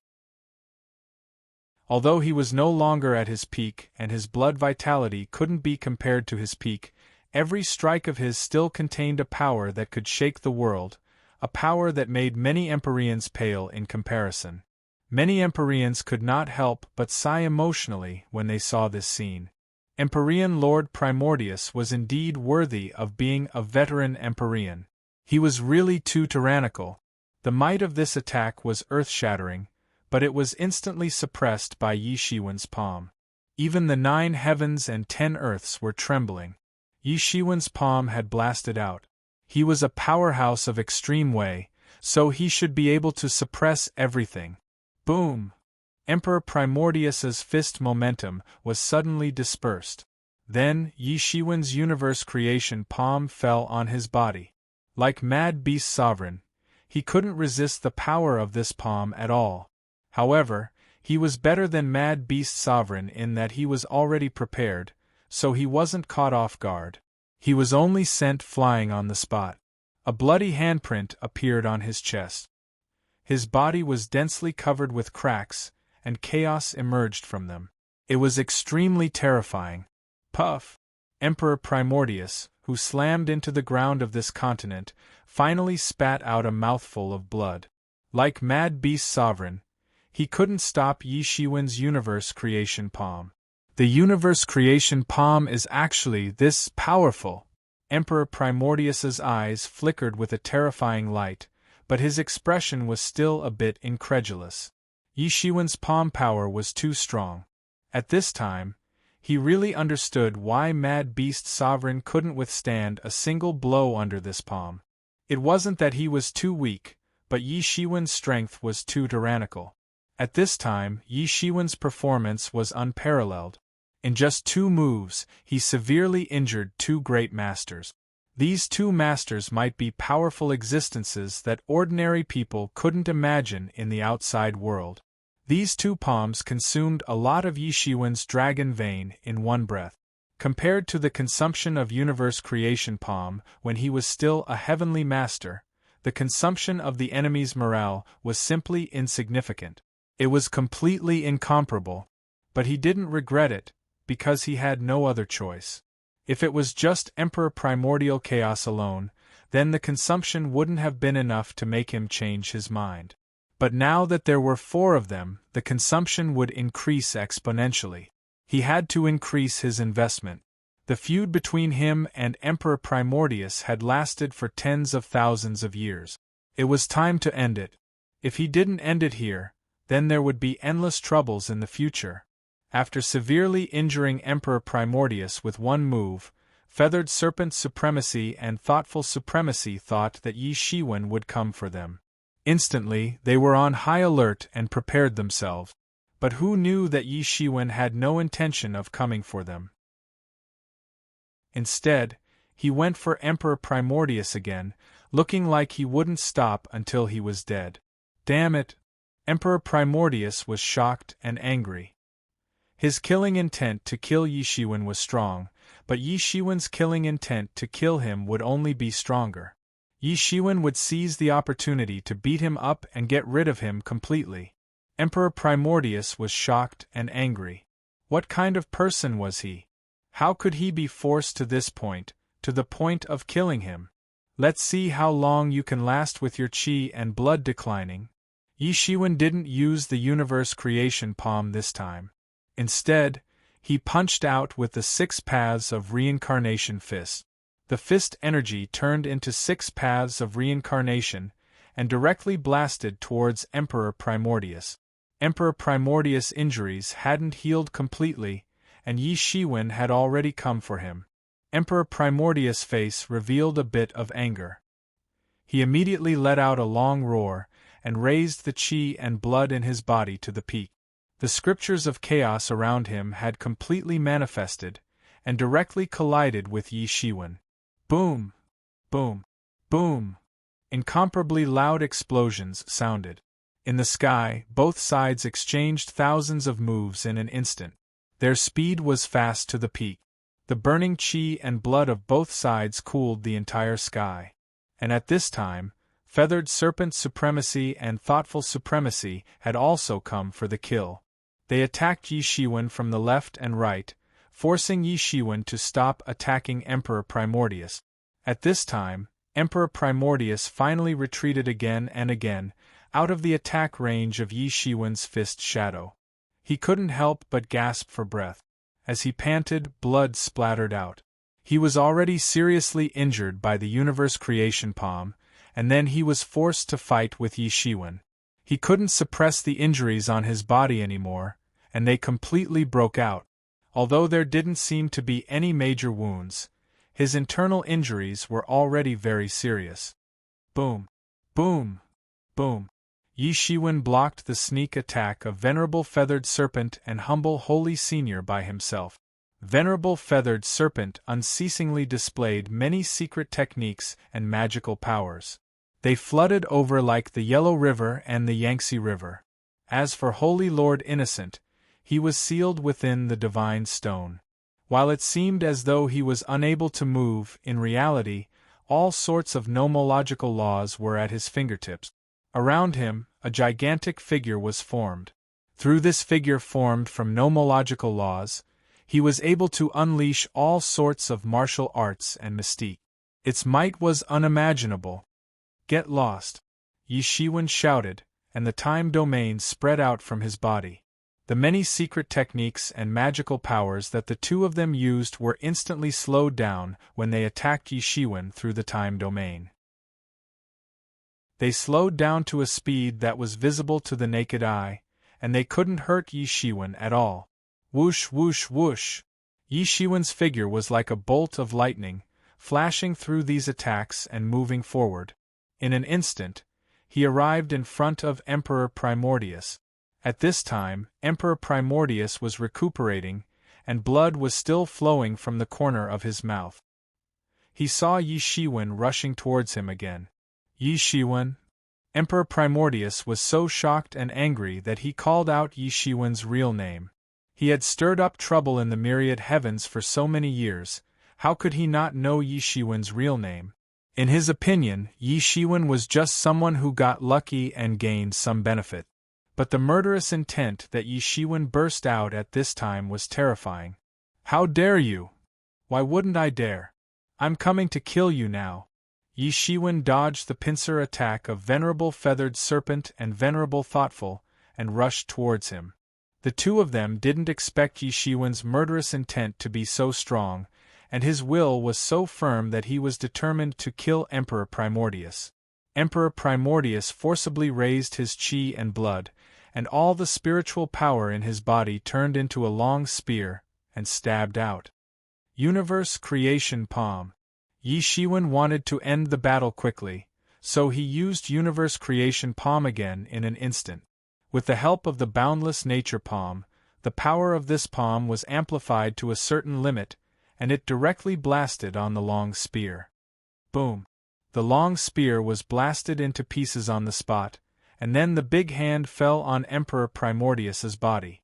Although he was no longer at his peak and his blood vitality couldn't be compared to his peak, every strike of his still contained a power that could shake the world, a power that made many Empyreans pale in comparison. Many Empyreans could not help but sigh emotionally when they saw this scene. Empyrean Lord Primordius was indeed worthy of being a veteran Empyrean. He was really too tyrannical. The might of this attack was earth-shattering, but it was instantly suppressed by Yi Shiwen's palm. Even the 9 heavens and 10 earths were trembling. Yi Shiwen's palm had blasted out. He was a powerhouse of extreme way, so he should be able to suppress everything. Boom! Emperor Primordius's fist momentum was suddenly dispersed. Then Yi Shiwen's universe creation palm fell on his body. Like Mad Beast Sovereign, he couldn't resist the power of this palm at all. However, he was better than Mad Beast Sovereign in that he was already prepared, so he wasn't caught off guard. He was only sent flying on the spot. A bloody handprint appeared on his chest. His body was densely covered with cracks, and chaos emerged from them. It was extremely terrifying. Puff! Emperor Primordius, who slammed into the ground of this continent, finally spat out a mouthful of blood. Like Mad Beast Sovereign, he couldn't stop Yi Shiwen's universe creation palm. The universe creation palm is actually this powerful. Emperor Primordius's eyes flickered with a terrifying light, but his expression was still a bit incredulous. Yi Shiwen's palm power was too strong. At this time, he really understood why Mad Beast Sovereign couldn't withstand a single blow under this palm. It wasn't that he was too weak, but Yi Shiwen's strength was too tyrannical. At this time, Yi Shiwen's performance was unparalleled. In just 2 moves, he severely injured 2 great masters. These 2 masters might be powerful existences that ordinary people couldn't imagine in the outside world. These 2 palms consumed a lot of Yi Shiwen's dragon vein in one breath. Compared to the consumption of universe creation palm when he was still a heavenly master, the consumption of the enemy's morale was simply insignificant. It was completely incomparable, but he didn't regret it, because he had no other choice. If it was just Emperor Primordial Chaos alone, then the consumption wouldn't have been enough to make him change his mind. But now that there were 4 of them, the consumption would increase exponentially. He had to increase his investment. The feud between him and Emperor Primordius had lasted for tens of thousands of years. It was time to end it. If he didn't end it here, then there would be endless troubles in the future. After severely injuring Emperor Primordius with one move, Feathered Serpent Supremacy and Thoughtful Supremacy thought that Yi Shiwen would come for them. Instantly, they were on high alert and prepared themselves. But who knew that Yi Shiwen had no intention of coming for them? Instead, he went for Emperor Primordius again, looking like he wouldn't stop until he was dead. Damn it! Emperor Primordius was shocked and angry. His killing intent to kill Yi Shiwen was strong, but Yi Shiwen's killing intent to kill him would only be stronger. Yi Shiwen would seize the opportunity to beat him up and get rid of him completely. Emperor Primordius was shocked and angry. What kind of person was he? How could he be forced to this point, to the point of killing him? Let's see how long you can last with your chi and blood declining. Yi Shiwen didn't use the universe creation palm this time. Instead, he punched out with the 6 paths of reincarnation fist. The fist energy turned into 6 paths of reincarnation and directly blasted towards Emperor Primordius. Emperor Primordius' injuries hadn't healed completely, and Yi Shiwen had already come for him. Emperor Primordius' face revealed a bit of anger. He immediately let out a long roar and raised the chi and blood in his body to the peak. The scriptures of chaos around him had completely manifested and directly collided with Yi Shiwen. Boom! Boom! Boom! Incomparably loud explosions sounded. In the sky, both sides exchanged thousands of moves in an instant. Their speed was fast to the peak. The burning chi and blood of both sides cooled the entire sky. And at this time, Feathered Serpent Supremacy and Thoughtful Supremacy had also come for the kill. They attacked Yi Shiwen from the left and right, forcing Yi Shiwen to stop attacking Emperor Primordius. At this time, Emperor Primordius finally retreated again and again, out of the attack range of Yi Shiwen's fist shadow. He couldn't help but gasp for breath. As he panted, blood splattered out. He was already seriously injured by the universe creation palm, and then he was forced to fight with Yi Shiwen. He couldn't suppress the injuries on his body anymore, and they completely broke out. Although there didn't seem to be any major wounds, his internal injuries were already very serious. Boom! Boom! Boom! Yi Shiwen blocked the sneak attack of Venerable Feathered Serpent and Humble Holy Senior by himself. Venerable Feathered Serpent unceasingly displayed many secret techniques and magical powers. They flooded over like the Yellow River and the Yangtze River. As for Holy Lord Innocent, he was sealed within the divine stone. While it seemed as though he was unable to move, in reality, all sorts of nomological laws were at his fingertips. Around him, a gigantic figure was formed. Through this figure formed from nomological laws, he was able to unleash all sorts of martial arts and mystique. Its might was unimaginable. Get lost! Yi Shiwen shouted, and the time domain spread out from his body. The many secret techniques and magical powers that the two of them used were instantly slowed down when they attacked Yi Shiwen through the time domain. They slowed down to a speed that was visible to the naked eye, and they couldn't hurt Yi Shiwen at all. Whoosh, whoosh, whoosh! Yi Shiwen's figure was like a bolt of lightning, flashing through these attacks and moving forward. In an instant, he arrived in front of Emperor Primordius. At this time, Emperor Primordius was recuperating, and blood was still flowing from the corner of his mouth. He saw Yi Shiwen rushing towards him again. Yi Shiwen? Emperor Primordius was so shocked and angry that he called out Yi Shiwen's real name. He had stirred up trouble in the myriad heavens for so many years, how could he not know Yi Shiwen's real name? In his opinion, Yi Shiwen was just someone who got lucky and gained some benefit. But the murderous intent that Yi Shiwen burst out at this time was terrifying. How dare you? Why wouldn't I dare? I'm coming to kill you now. Yi Shiwen dodged the pincer attack of Venerable Feathered Serpent and Venerable Thoughtful, and rushed towards him. The two of them didn't expect Yi Shiwen's murderous intent to be so strong, and his will was so firm that he was determined to kill Emperor Primordius. Emperor Primordius forcibly raised his chi and blood, and all the spiritual power in his body turned into a long spear, and stabbed out. Universe Creation Palm. Yi Shiwen wanted to end the battle quickly, so he used Universe Creation Palm again in an instant. With the help of the Boundless Nature Palm, the power of this palm was amplified to a certain limit, and it directly blasted on the long spear. Boom! The long spear was blasted into pieces on the spot, and then the big hand fell on Emperor Primordius's body.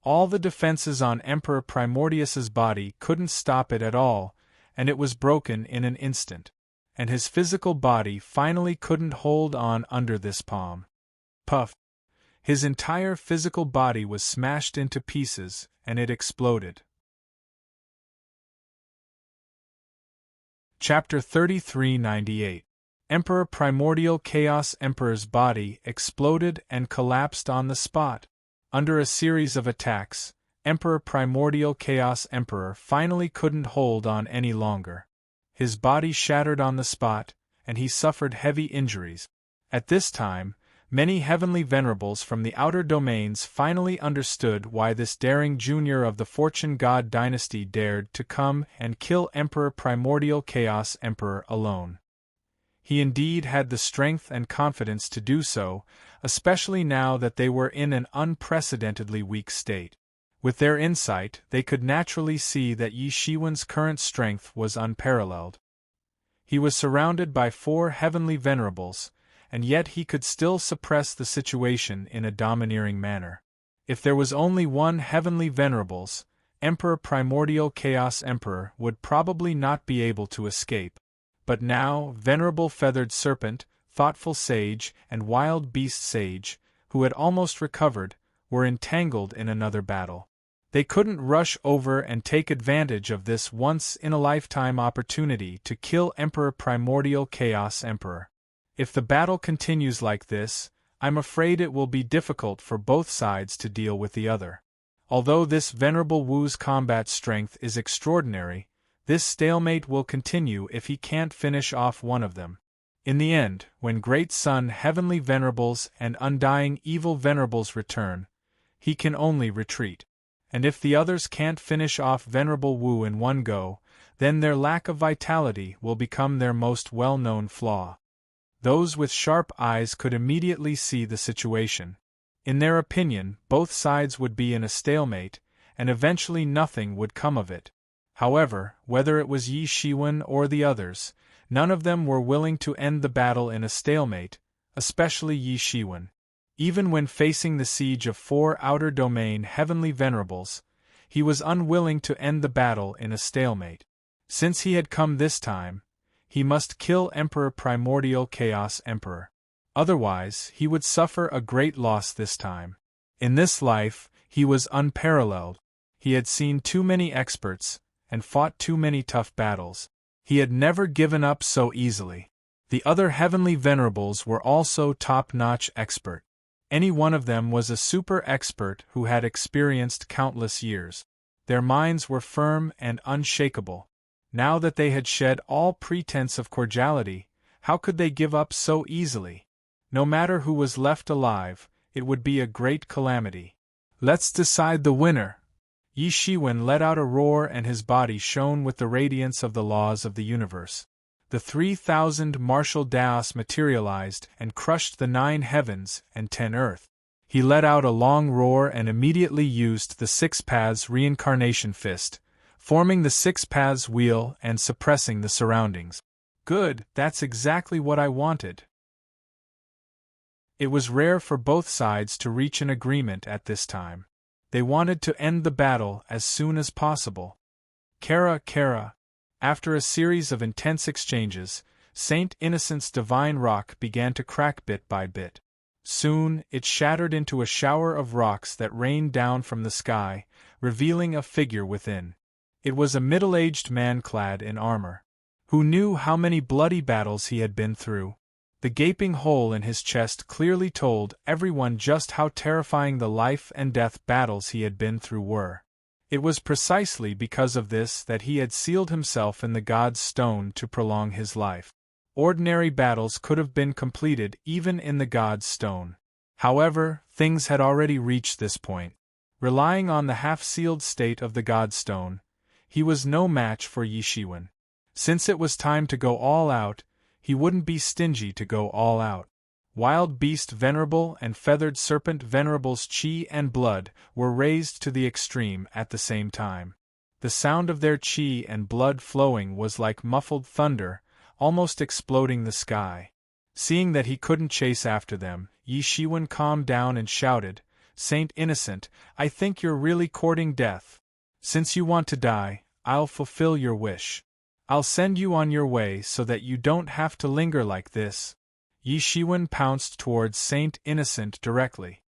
All the defenses on Emperor Primordius's body couldn't stop it at all, and it was broken in an instant. And his physical body finally couldn't hold on under this palm. Puff! His entire physical body was smashed into pieces, and it exploded. Chapter 3398. Emperor Primordial Chaos Emperor's body exploded and collapsed on the spot. Under a series of attacks, Emperor Primordial Chaos Emperor finally couldn't hold on any longer. His body shattered on the spot, and he suffered heavy injuries. At this time, many heavenly venerables from the outer domains finally understood why this daring junior of the Fortune God dynasty dared to come and kill Emperor Primordial Chaos Emperor alone. He indeed had the strength and confidence to do so, especially now that they were in an unprecedentedly weak state. With their insight, they could naturally see that Yi Shiwen's current strength was unparalleled. He was surrounded by 4 heavenly venerables, and yet he could still suppress the situation in a domineering manner. If there was only one heavenly venerables, Emperor Primordial Chaos Emperor would probably not be able to escape. But now, Venerable Feathered Serpent, Thoughtful Sage, and Wild Beast Sage, who had almost recovered, were entangled in another battle. They couldn't rush over and take advantage of this once-in-a-lifetime opportunity to kill Emperor Primordial Chaos Emperor. If the battle continues like this, I'm afraid it will be difficult for both sides to deal with the other. Although this Venerable Wu's combat strength is extraordinary, this stalemate will continue if he can't finish off one of them. In the end, when Great Sun Heavenly Venerables and Undying Evil Venerables return, he can only retreat. And if the others can't finish off Venerable Wu in one go, then their lack of vitality will become their most well-known flaw. Those with sharp eyes could immediately see the situation. In their opinion, both sides would be in a stalemate, and eventually nothing would come of it. However, whether it was Yi Shiwen or the others, none of them were willing to end the battle in a stalemate, especially Yi Shiwen. Even when facing the siege of 4 outer domain heavenly venerables, he was unwilling to end the battle in a stalemate. Since he had come this time, he must kill Emperor Primordial Chaos Emperor. Otherwise, he would suffer a great loss this time. In this life, he was unparalleled. He had seen too many experts, and fought too many tough battles. He had never given up so easily. The other heavenly venerables were also top-notch expert. Any one of them was a super expert who had experienced countless years. Their minds were firm and unshakable. Now that they had shed all pretense of cordiality, how could they give up so easily? No matter who was left alive, it would be a great calamity. Let's decide the winner. Yi Shiwen let out a roar and his body shone with the radiance of the laws of the universe. The 3,000 martial Daos materialized and crushed the 9 heavens and 10 earth. He let out a long roar and immediately used the 6 Paths Reincarnation Fist, forming the 6 Paths Wheel and suppressing the surroundings. Good, that's exactly what I wanted. It was rare for both sides to reach an agreement at this time. They wanted to end the battle as soon as possible. Kara. After a series of intense exchanges, Saint Innocent's divine rock began to crack bit by bit. Soon, it shattered into a shower of rocks that rained down from the sky, revealing a figure within. It was a middle-aged man clad in armor. Who knew how many bloody battles he had been through? The gaping hole in his chest clearly told everyone just how terrifying the life-and-death battles he had been through were. It was precisely because of this that he had sealed himself in the God's Stone to prolong his life. Ordinary battles could have been completed even in the God's Stone. However, things had already reached this point. Relying on the half-sealed state of the God's Stone, he was no match for Yi Shiwen. Since it was time to go all out, he wouldn't be stingy to go all out. Wild Beast Venerable and Feathered Serpent Venerable's chi and blood were raised to the extreme at the same time. The sound of their chi and blood flowing was like muffled thunder, almost exploding the sky. Seeing that he couldn't chase after them, Yi Shiwen calmed down and shouted, Saint Innocent, I think you're really courting death. Since you want to die, I'll fulfill your wish. I'll send you on your way so that you don't have to linger like this." Yi Shiwen pounced towards Saint Innocent directly.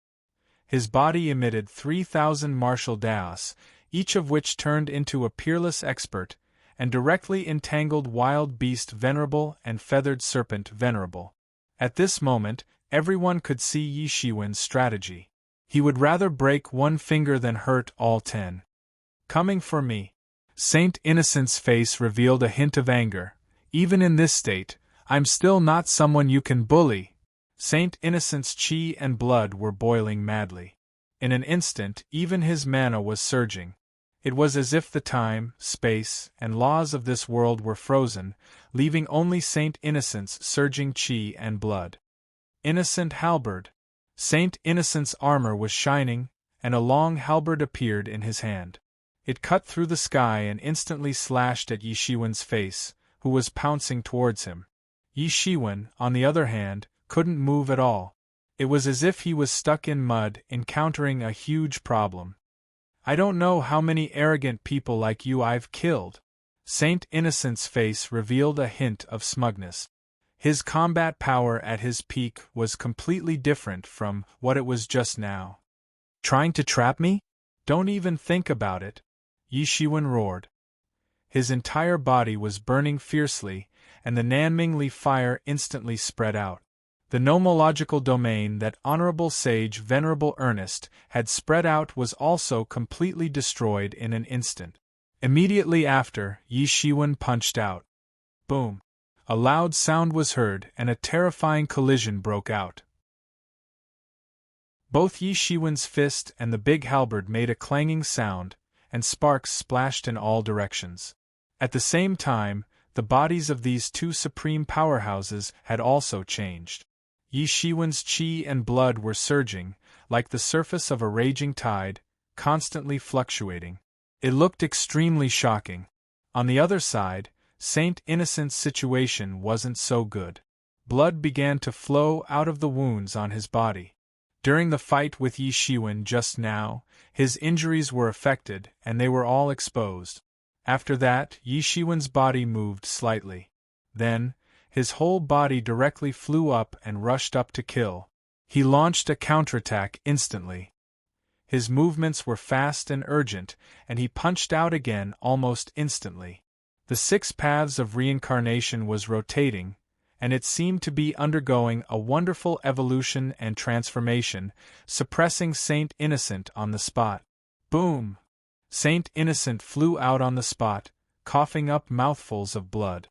His body emitted 3,000 martial daos, each of which turned into a peerless expert, and directly entangled wild beast venerable and feathered serpent venerable. At this moment, everyone could see Yi Shiwen's strategy. He would rather break one finger than hurt all 10. "Coming for me." Saint Innocent's face revealed a hint of anger. "Even in this state, I'm still not someone you can bully." Saint Innocent's chi and blood were boiling madly. In an instant, even his mana was surging. It was as if the time, space, and laws of this world were frozen, leaving only Saint Innocent's surging chi and blood. Innocent halberd. Saint Innocent's armor was shining, and a long halberd appeared in his hand. It cut through the sky and instantly slashed at Yi Shiwen's face, who was pouncing towards him. Yi Shiwen, on the other hand, couldn't move at all. It was as if he was stuck in mud, encountering a huge problem. "I don't know how many arrogant people like you I've killed." Saint Innocent's face revealed a hint of smugness. His combat power at his peak was completely different from what it was just now. "Trying to trap me? Don't even think about it," Yi Shiwen roared. His entire body was burning fiercely, and the Nanmingli fire instantly spread out. The nomological domain that Honorable Sage Venerable Ernest had spread out was also completely destroyed in an instant. Immediately after, Yi Shiwen punched out. Boom! A loud sound was heard and a terrifying collision broke out. Both Yi Shiwen's fist and the big halberd made a clanging sound, and sparks splashed in all directions. At the same time, the bodies of these two supreme powerhouses had also changed. Yi Shiwen's chi and blood were surging, like the surface of a raging tide, constantly fluctuating. It looked extremely shocking. On the other side, Saint Innocent's situation wasn't so good. Blood began to flow out of the wounds on his body. During the fight with Yi Shiwen just now, his injuries were affected and they were all exposed. After that, Yi Shiwen's body moved slightly. Then, his whole body directly flew up and rushed up to kill. He launched a counterattack instantly. His movements were fast and urgent, and he punched out again almost instantly. The 6 paths of reincarnation was rotating, and it seemed to be undergoing a wonderful evolution and transformation, suppressing Saint Innocent on the spot. Boom! Saint Innocent flew out on the spot, coughing up mouthfuls of blood.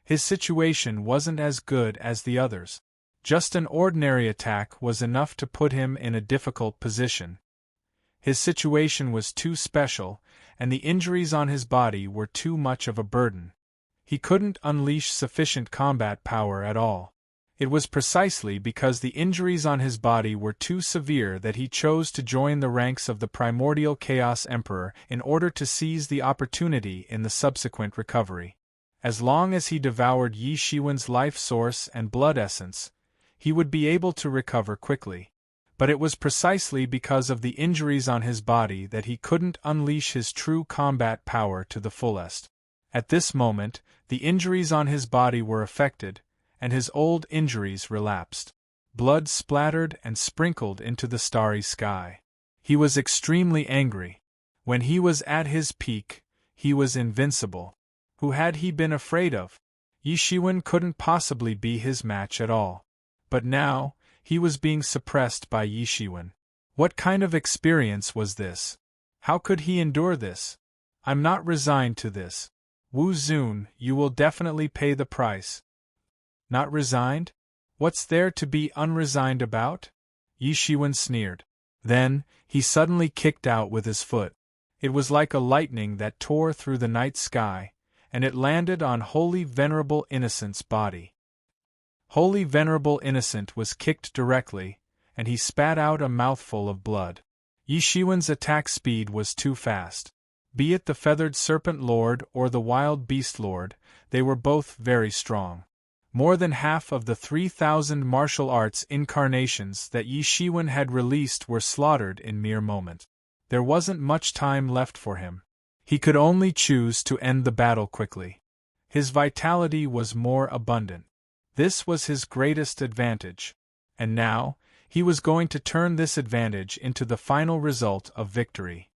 His situation wasn't as good as the others. Just an ordinary attack was enough to put him in a difficult position. His situation was too special, and the injuries on his body were too much of a burden. He couldn't unleash sufficient combat power at all. It was precisely because the injuries on his body were too severe that he chose to join the ranks of the primordial Chaos Emperor in order to seize the opportunity in the subsequent recovery. As long as he devoured Yi Shiwen's life source and blood essence, he would be able to recover quickly. But it was precisely because of the injuries on his body that he couldn't unleash his true combat power to the fullest. At this moment, the injuries on his body were affected, and his old injuries relapsed. Blood splattered and sprinkled into the starry sky. He was extremely angry. When he was at his peak, he was invincible. Who had he been afraid of? Yi Shiwen couldn't possibly be his match at all. But now, he was being suppressed by Yi Shiwen. What kind of experience was this? How could he endure this? I'm not resigned to this. Wu Zun, you will definitely pay the price. Not resigned? What's there to be unresigned about? Yi Shiwen sneered. Then, he suddenly kicked out with his foot. It was like a lightning that tore through the night sky, and it landed on Holy Venerable Innocent's body. Holy Venerable Innocent was kicked directly, and he spat out a mouthful of blood. Yi Shiwen's attack speed was too fast. Be it the Feathered Serpent Lord or the Wild Beast Lord, they were both very strong. More than half of the 3,000 martial arts incarnations that Yi Shiwen had released were slaughtered in mere moments. There wasn't much time left for him. He could only choose to end the battle quickly. His vitality was more abundant. This was his greatest advantage. And now, he was going to turn this advantage into the final result of victory.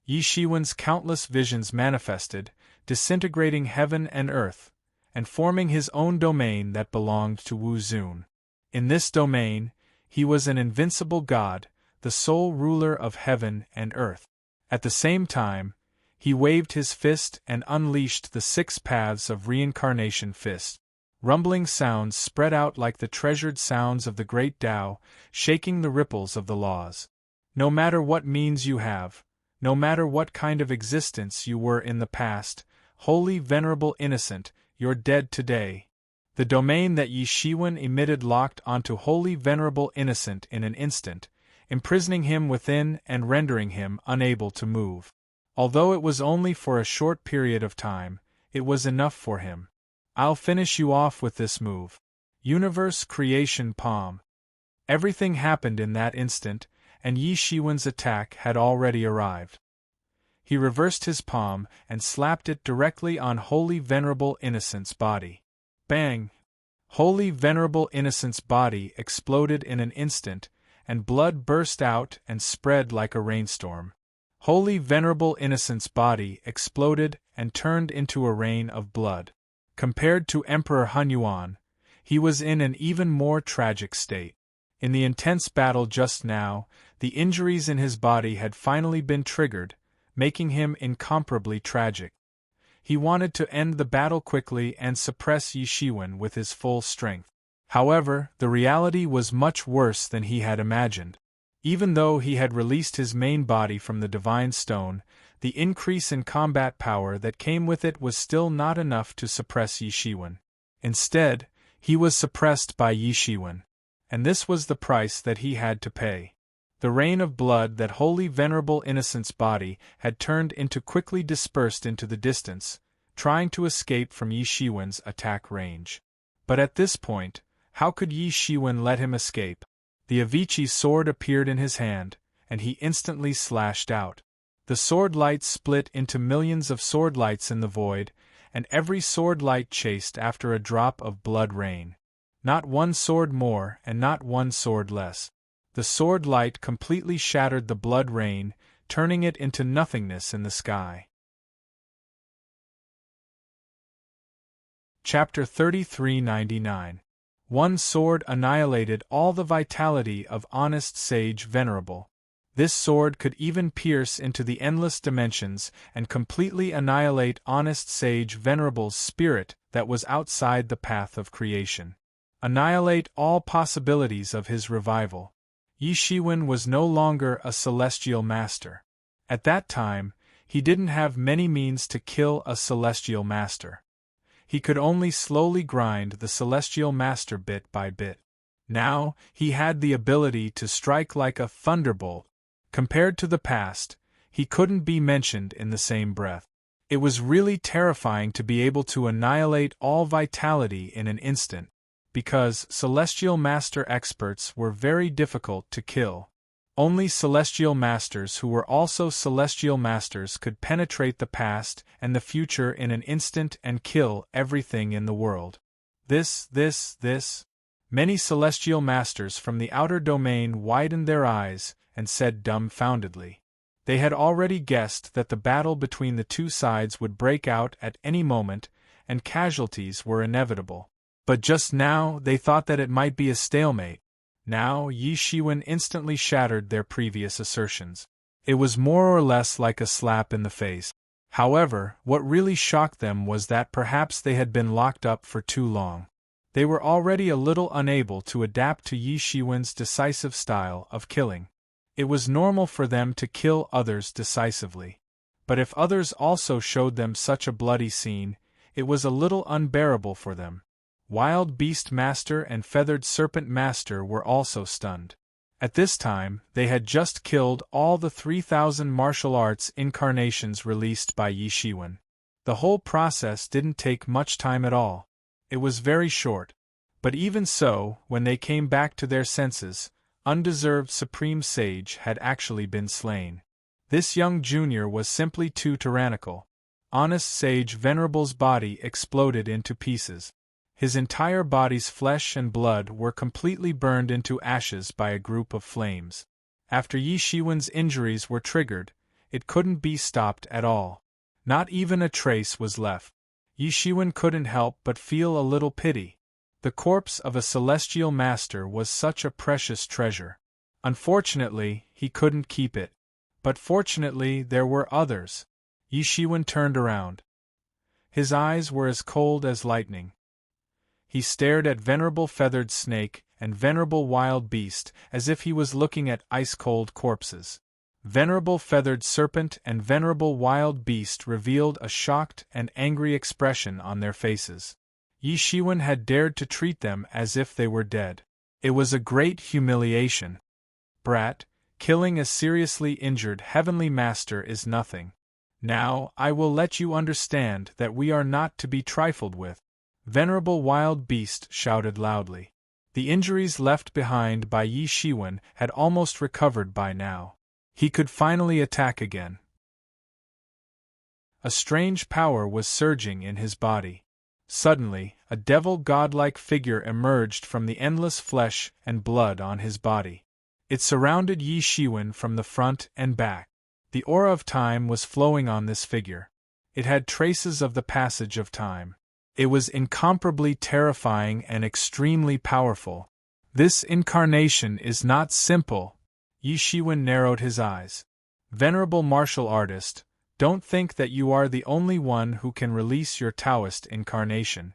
Yi Shiwen's countless visions manifested, disintegrating heaven and earth, and forming his own domain that belonged to Wu Zun. In this domain, he was an invincible god, the sole ruler of heaven and earth. At the same time, he waved his fist and unleashed the 6 paths of reincarnation fist. Rumbling sounds spread out like the treasured sounds of the great Tao, shaking the ripples of the laws. No matter what means you have, no matter what kind of existence you were in the past, holy venerable innocent, you're dead today. The domain that Yi Shiwen emitted locked onto holy venerable innocent in an instant, imprisoning him within and rendering him unable to move. Although it was only for a short period of time, it was enough for him. I'll finish you off with this move. Universe Creation Palm. Everything happened in that instant, and Yi Shiwen's attack had already arrived. He reversed his palm and slapped it directly on Holy Venerable Innocent's body. Bang! Holy Venerable Innocent's body exploded in an instant, and blood burst out and spread like a rainstorm. Holy Venerable Innocent's body exploded and turned into a rain of blood. Compared to Emperor Hunyuan, he was in an even more tragic state. In the intense battle just now, the injuries in his body had finally been triggered, making him incomparably tragic. He wanted to end the battle quickly and suppress Yi Shiwen with his full strength. However, the reality was much worse than he had imagined. Even though he had released his main body from the Divine Stone, the increase in combat power that came with it was still not enough to suppress Yi Shiwen. Instead, he was suppressed by Yi Shiwen. And this was the price that he had to pay. The rain of blood that Holy Venerable Innocent's body had turned into quickly dispersed into the distance, trying to escape from Yi Shiwen's attack range. But at this point, how could Yi Shiwen let him escape? The Avicii's sword appeared in his hand, and he instantly slashed out. The sword light split into millions of sword lights in the void, and every sword light chased after a drop of blood rain. Not one sword more and not one sword less. The sword light completely shattered the blood rain, turning it into nothingness in the sky. Chapter 3399. One sword annihilated all the vitality of honest sage venerable. This sword could even pierce into the endless dimensions and completely annihilate honest sage venerable's spirit that was outside the path of creation. Annihilate all possibilities of his revival. Yi Shiwen was no longer a celestial master. At that time, he didn't have many means to kill a celestial master. He could only slowly grind the celestial master bit by bit. Now, he had the ability to strike like a thunderbolt. Compared to the past, he couldn't be mentioned in the same breath. It was really terrifying to be able to annihilate all vitality in an instant, because celestial master experts were very difficult to kill. Only celestial masters who were also celestial masters could penetrate the past and the future in an instant and kill everything in the world. This. Many celestial masters from the outer domain widened their eyes and said dumbfoundedly. They had already guessed that the battle between the two sides would break out at any moment, and casualties were inevitable. But just now they thought that it might be a stalemate. Now Yi Shiwen instantly shattered their previous assertions. It was more or less like a slap in the face. However, what really shocked them was that perhaps they had been locked up for too long. They were already a little unable to adapt to Yi Shiwen's decisive style of killing. It was normal for them to kill others decisively. But if others also showed them such a bloody scene, it was a little unbearable for them. Wild Beast Master and Feathered Serpent Master were also stunned. At this time, they had just killed all the 3,000 martial arts incarnations released by Yi Shiwen. The whole process didn't take much time at all. It was very short. But even so, when they came back to their senses, undeserved Supreme Sage had actually been slain. This young junior was simply too tyrannical. Honest Sage Venerable's body exploded into pieces. His entire body's flesh and blood were completely burned into ashes by a group of flames. After Yi Shiwen's injuries were triggered, it couldn't be stopped at all. Not even a trace was left. Yi Shiwen couldn't help but feel a little pity. The corpse of a celestial master was such a precious treasure. Unfortunately, he couldn't keep it. But fortunately there were others. Yi Shiwen turned around. His eyes were as cold as lightning. He stared at Venerable Feathered Snake and Venerable Wild Beast as if he was looking at ice-cold corpses. Venerable Feathered Serpent and Venerable Wild Beast revealed a shocked and angry expression on their faces. Yi Shiwen had dared to treat them as if they were dead. It was a great humiliation. Brat, killing a seriously injured Heavenly Master is nothing. Now, I will let you understand that we are not to be trifled with. Venerable Wild Beast shouted loudly. The injuries left behind by Yi Shiwen had almost recovered by now. He could finally attack again. A strange power was surging in his body. Suddenly, a devil godlike figure emerged from the endless flesh and blood on his body. It surrounded Yi Shiwen from the front and back. The aura of time was flowing on this figure. It had traces of the passage of time. It was incomparably terrifying and extremely powerful. This incarnation is not simple. Yi Shiwen narrowed his eyes. Venerable martial artist, don't think that you are the only one who can release your Taoist incarnation.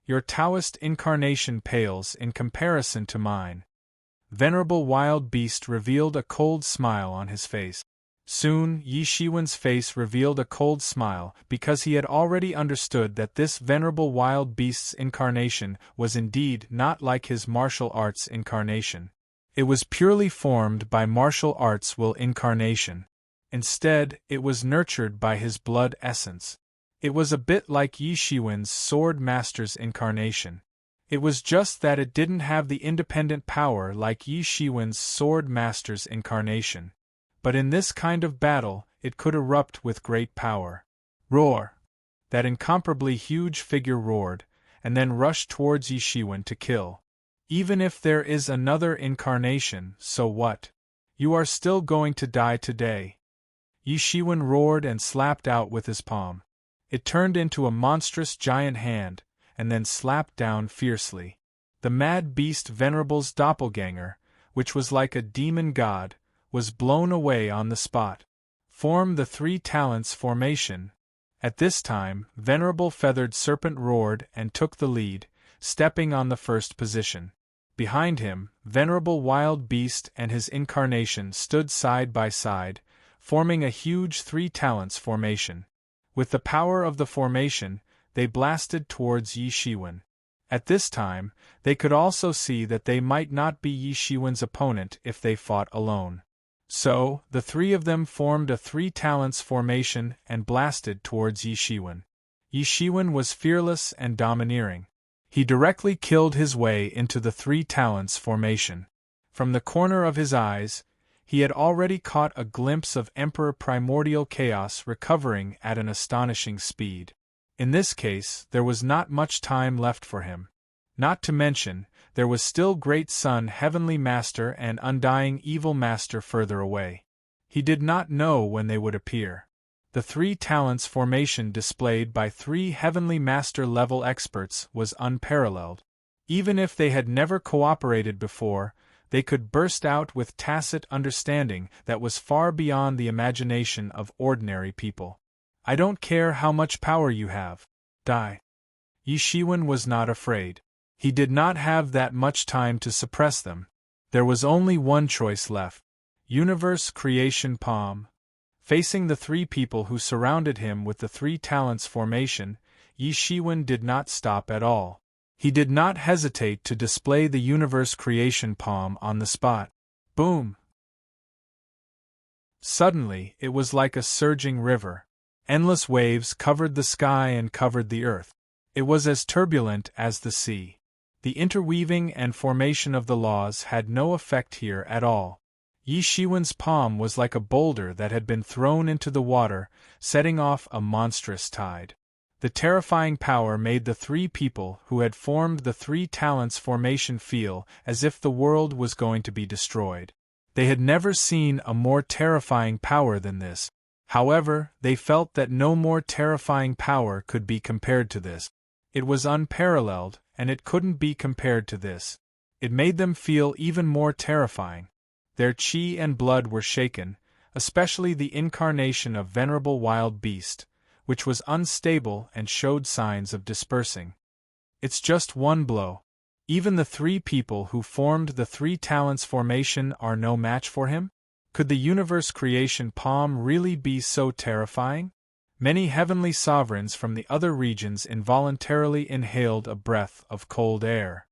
Your Taoist incarnation pales in comparison to mine. Venerable Wild Beast revealed a cold smile on his face. Soon, Yi Shiwen's face revealed a cold smile because he had already understood that this Venerable Wild Beast's incarnation was indeed not like his martial arts incarnation. It was purely formed by martial arts will incarnation. Instead, it was nurtured by his blood essence. It was a bit like Yi Shiwen's Sword Master's incarnation. It was just that it didn't have the independent power like Yi Shiwen's Sword Master's incarnation. But in this kind of battle, it could erupt with great power. Roar! That incomparably huge figure roared, and then rushed towards Yi Shiwen to kill. Even if there is another incarnation, so what? You are still going to die today. Yi Shiwen roared and slapped out with his palm. It turned into a monstrous giant hand, and then slapped down fiercely. The mad beast Venerable's doppelganger, which was like a demon god, was blown away on the spot. Form the three talents formation. At this time, Venerable Feathered Serpent roared and took the lead, stepping on the first position. Behind him, Venerable Wild Beast and his incarnation stood side by side, forming a huge three talents formation. With the power of the formation, they blasted towards Yi Shiwen. At this time, they could also see that they might not be Yi Shiwen's opponent if they fought alone. So, the three of them formed a three talents formation and blasted towards Yi Shiwen. Yi Shiwen was fearless and domineering. He directly killed his way into the three talents formation. From the corner of his eyes, he had already caught a glimpse of Emperor Primordial Chaos recovering at an astonishing speed. In this case, there was not much time left for him. Not to mention, there was still Great Sun Heavenly Master and Undying Evil Master further away. He did not know when they would appear. The three talents formation displayed by three Heavenly Master level experts was unparalleled. Even if they had never cooperated before, they could burst out with tacit understanding that was far beyond the imagination of ordinary people. I don't care how much power you have. Die. Yi Shiwen was not afraid. He did not have that much time to suppress them. There was only one choice left. Universe Creation Palm. Facing the three people who surrounded him with the three talents formation, Yi Shiwen did not stop at all. He did not hesitate to display the Universe Creation Palm on the spot. Boom! Suddenly, it was like a surging river. Endless waves covered the sky and covered the earth. It was as turbulent as the sea. The interweaving and formation of the laws had no effect here at all. Yi Shiwen's palm was like a boulder that had been thrown into the water, setting off a monstrous tide. The terrifying power made the three people who had formed the three talents formation feel as if the world was going to be destroyed. They had never seen a more terrifying power than this. However, they felt that no more terrifying power could be compared to this. It was unparalleled, and it couldn't be compared to this. It made them feel even more terrifying. Their chi and blood were shaken, especially the incarnation of venerable wild beast, which was unstable and showed signs of dispersing. It's just one blow. Even the three people who formed the three talents formation are no match for him? Could the universe creation palm really be so terrifying? Many heavenly sovereigns from the other regions involuntarily inhaled a breath of cold air.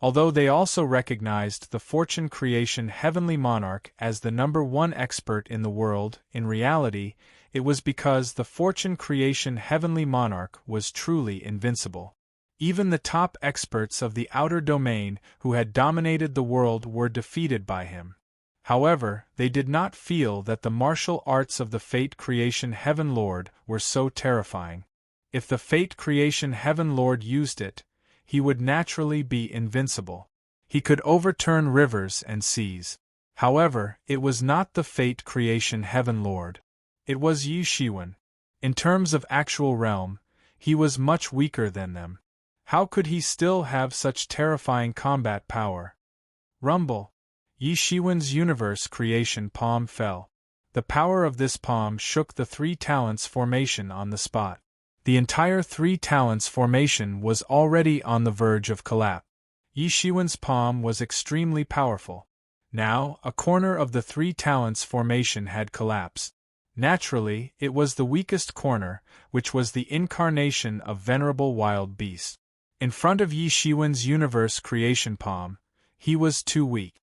Although they also recognized the fortune creation heavenly monarch as the #1 expert in the world, in reality, it was because the fortune creation heavenly monarch was truly invincible. Even the top experts of the outer domain who had dominated the world were defeated by him. However, they did not feel that the martial arts of the Fate Creation Heaven Lord were so terrifying. If the Fate Creation Heaven Lord used it, he would naturally be invincible. He could overturn rivers and seas. However, it was not the Fate Creation Heaven Lord. It was Yi Shiwen. In terms of actual realm, he was much weaker than them. How could he still have such terrifying combat power? Rumble. Yi Shiwen's universe creation palm fell. The power of this palm shook the three talents formation on the spot. The entire three talents formation was already on the verge of collapse. Yi Shiwen's palm was extremely powerful. Now, a corner of the three talents formation had collapsed. Naturally, it was the weakest corner, which was the incarnation of venerable wild beast. In front of Yi Shiwen's universe creation palm, he was too weak.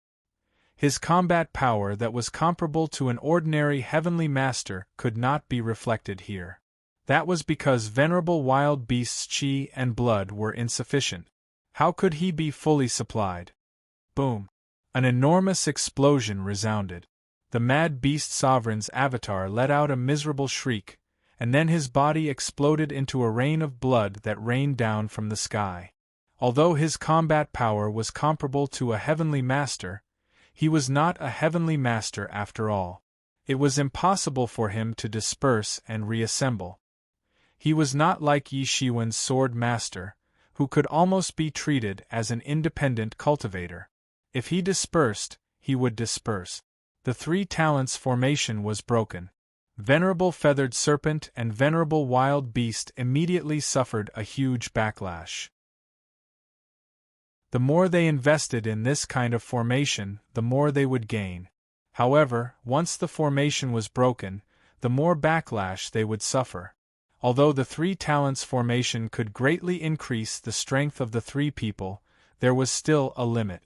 His combat power that was comparable to an ordinary heavenly master could not be reflected here. That was because venerable wild beast's chi and blood were insufficient. How could he be fully supplied? Boom! An enormous explosion resounded. The mad beast sovereign's avatar let out a miserable shriek, and then his body exploded into a rain of blood that rained down from the sky. Although his combat power was comparable to a heavenly master, he was not a heavenly master after all. It was impossible for him to disperse and reassemble. He was not like Yi Shiwen's sword master, who could almost be treated as an independent cultivator. If he dispersed, he would disperse. The three talents formation was broken. Venerable feathered serpent and venerable wild beast immediately suffered a huge backlash. The more they invested in this kind of formation, the more they would gain. However, once the formation was broken, the more backlash they would suffer. Although the three talents formation could greatly increase the strength of the three people, there was still a limit.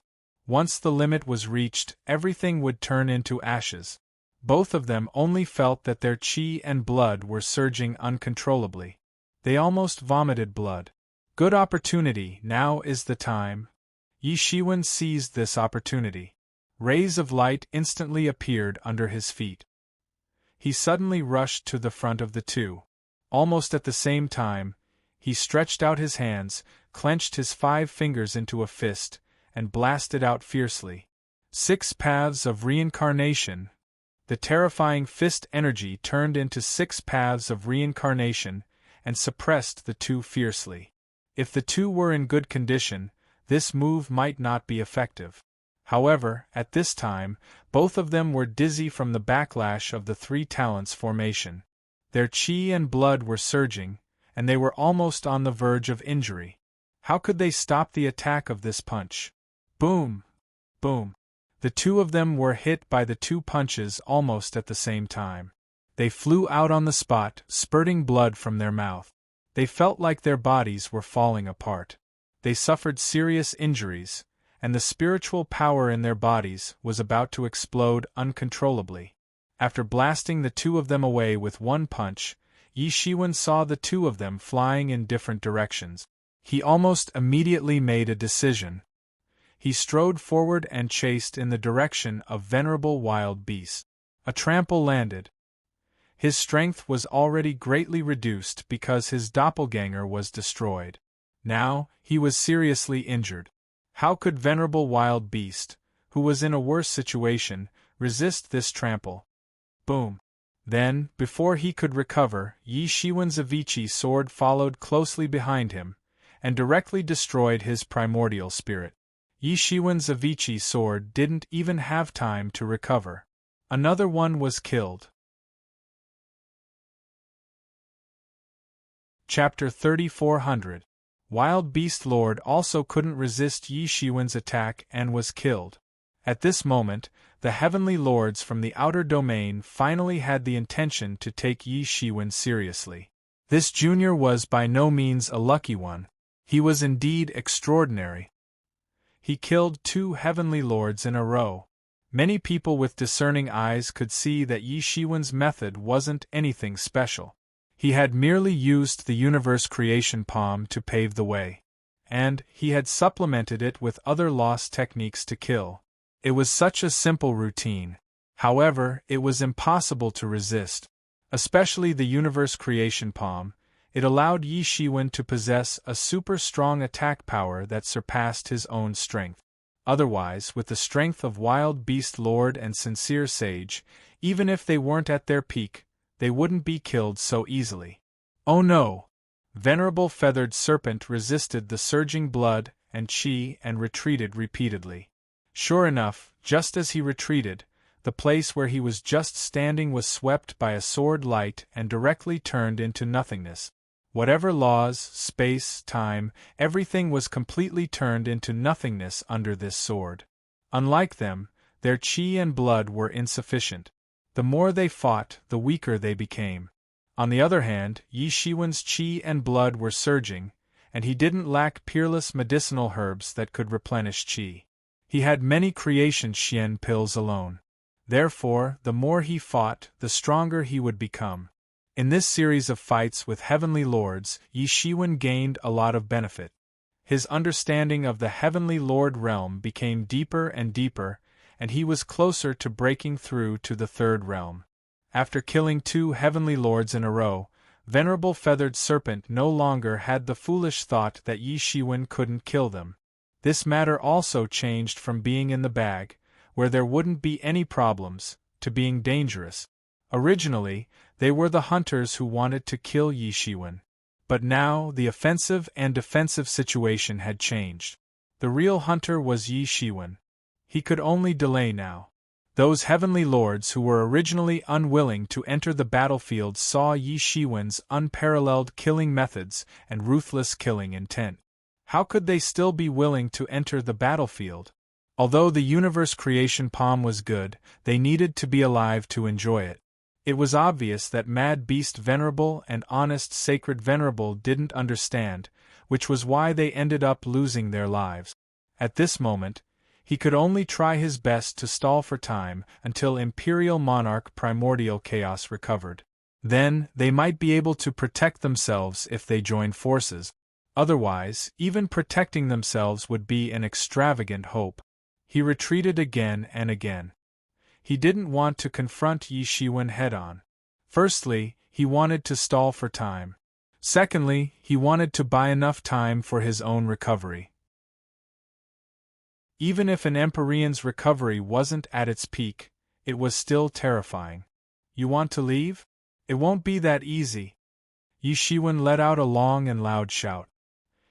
Once the limit was reached, everything would turn into ashes. Both of them only felt that their chi and blood were surging uncontrollably. They almost vomited blood. Good opportunity, now is the time. Yi Shiwen seized this opportunity. Rays of light instantly appeared under his feet. He suddenly rushed to the front of the two. Almost at the same time, he stretched out his hands, clenched his 5 fingers into a fist, and blasted out fiercely. 6 paths of reincarnation. The terrifying fist energy turned into 6 paths of reincarnation, and suppressed the two fiercely. If the two were in good condition, this move might not be effective. However, at this time, both of them were dizzy from the backlash of the three talents formation. Their chi and blood were surging, and they were almost on the verge of injury. How could they stop the attack of this punch? Boom! Boom! The two of them were hit by the 2 punches almost at the same time. They flew out on the spot, spurting blood from their mouth. They felt like their bodies were falling apart. They suffered serious injuries, and the spiritual power in their bodies was about to explode uncontrollably. After blasting the 2 of them away with 1 punch, Yi Shiwen saw the 2 of them flying in different directions. He almost immediately made a decision. He strode forward and chased in the direction of venerable wild beast. A trample landed. His strength was already greatly reduced because his doppelganger was destroyed. Now, he was seriously injured. How could venerable wild beast, who was in a worse situation, resist this trample? Boom! Then, before he could recover, Yi Shiwen's Avicii sword followed closely behind him, and directly destroyed his primordial spirit. Yi Shiwen's Avicii sword didn't even have time to recover. Another one was killed. Chapter 3400. Wild Beast Lord also couldn't resist Yi Shiwen's attack and was killed. At this moment, the heavenly lords from the outer domain finally had the intention to take Yi Shiwen seriously. This junior was by no means a lucky one. He was indeed extraordinary. He killed 2 heavenly lords in a row. Many people with discerning eyes could see that Yi Shiwen's method wasn't anything special. He had merely used the universe creation palm to pave the way. And he had supplemented it with other lost techniques to kill. It was such a simple routine. However, it was impossible to resist. Especially the universe creation palm, it allowed Yi Shiwen to possess a super strong attack power that surpassed his own strength. Otherwise, with the strength of Wild Beast Lord and Sincere Sage, even if they weren't at their peak, they wouldn't be killed so easily. Oh no! Venerable Feathered Serpent resisted the surging blood and chi and retreated repeatedly. Sure enough, just as he retreated, the place where he was just standing was swept by a sword light and directly turned into nothingness. Whatever laws, space, time, everything was completely turned into nothingness under this sword. Unlike them, their chi and blood were insufficient. The more they fought, the weaker they became. On the other hand, Yi Shiwen's chi and blood were surging, and he didn't lack peerless medicinal herbs that could replenish chi. He had many creation Xian pills alone. Therefore, the more he fought, the stronger he would become. In this series of fights with heavenly lords, Yi Shiwen gained a lot of benefit. His understanding of the heavenly lord realm became deeper and deeper, and he was closer to breaking through to the third realm. After killing 2 heavenly lords in a row, Venerable Feathered Serpent no longer had the foolish thought that Yi Shiwen couldn't kill them. This matter also changed from being in the bag, where there wouldn't be any problems, to being dangerous. Originally, they were the hunters who wanted to kill Yi Shiwen. But now the offensive and defensive situation had changed. The real hunter was Yi Shiwen. He could only delay now. Those heavenly lords who were originally unwilling to enter the battlefield saw Yi Shiwen's unparalleled killing methods and ruthless killing intent. How could they still be willing to enter the battlefield? Although the universe creation palm was good, they needed to be alive to enjoy it. It was obvious that Mad Beast Venerable and Honest Sacred Venerable didn't understand, which was why they ended up losing their lives. At this moment, he could only try his best to stall for time until Imperial Monarch Primordial Chaos recovered. Then, they might be able to protect themselves if they joined forces. Otherwise, even protecting themselves would be an extravagant hope. He retreated again and again. He didn't want to confront Yi Shiwen head-on. Firstly, he wanted to stall for time. Secondly, he wanted to buy enough time for his own recovery. Even if an Empyrean's recovery wasn't at its peak, it was still terrifying. You want to leave? It won't be that easy. Yi Shiwen let out a long and loud shout.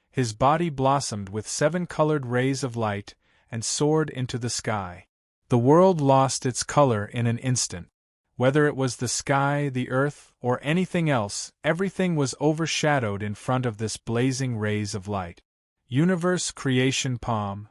His body blossomed with 7 colored rays of light and soared into the sky. The world lost its color in an instant. Whether it was the sky, the earth, or anything else, everything was overshadowed in front of this blazing rays of light. Universe Creation Palm.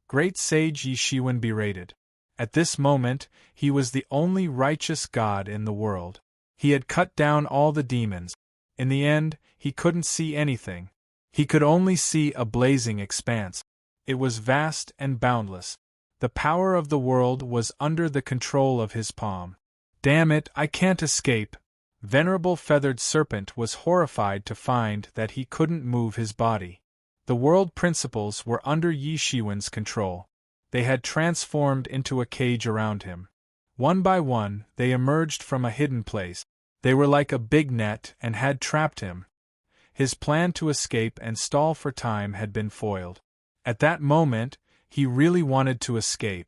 Great Sage Yi Shiwen berated. At this moment, he was the only righteous god in the world. He had cut down all the demons. In the end, he couldn't see anything. He could only see a blazing expanse. It was vast and boundless. The power of the world was under the control of his palm. Damn it, I can't escape. Venerable Feathered Serpent was horrified to find that he couldn't move his body. The world principles were under Yi Shiwen's control. They had transformed into a cage around him. One by one, they emerged from a hidden place. They were like a big net and had trapped him. His plan to escape and stall for time had been foiled. At that moment, he really wanted to escape.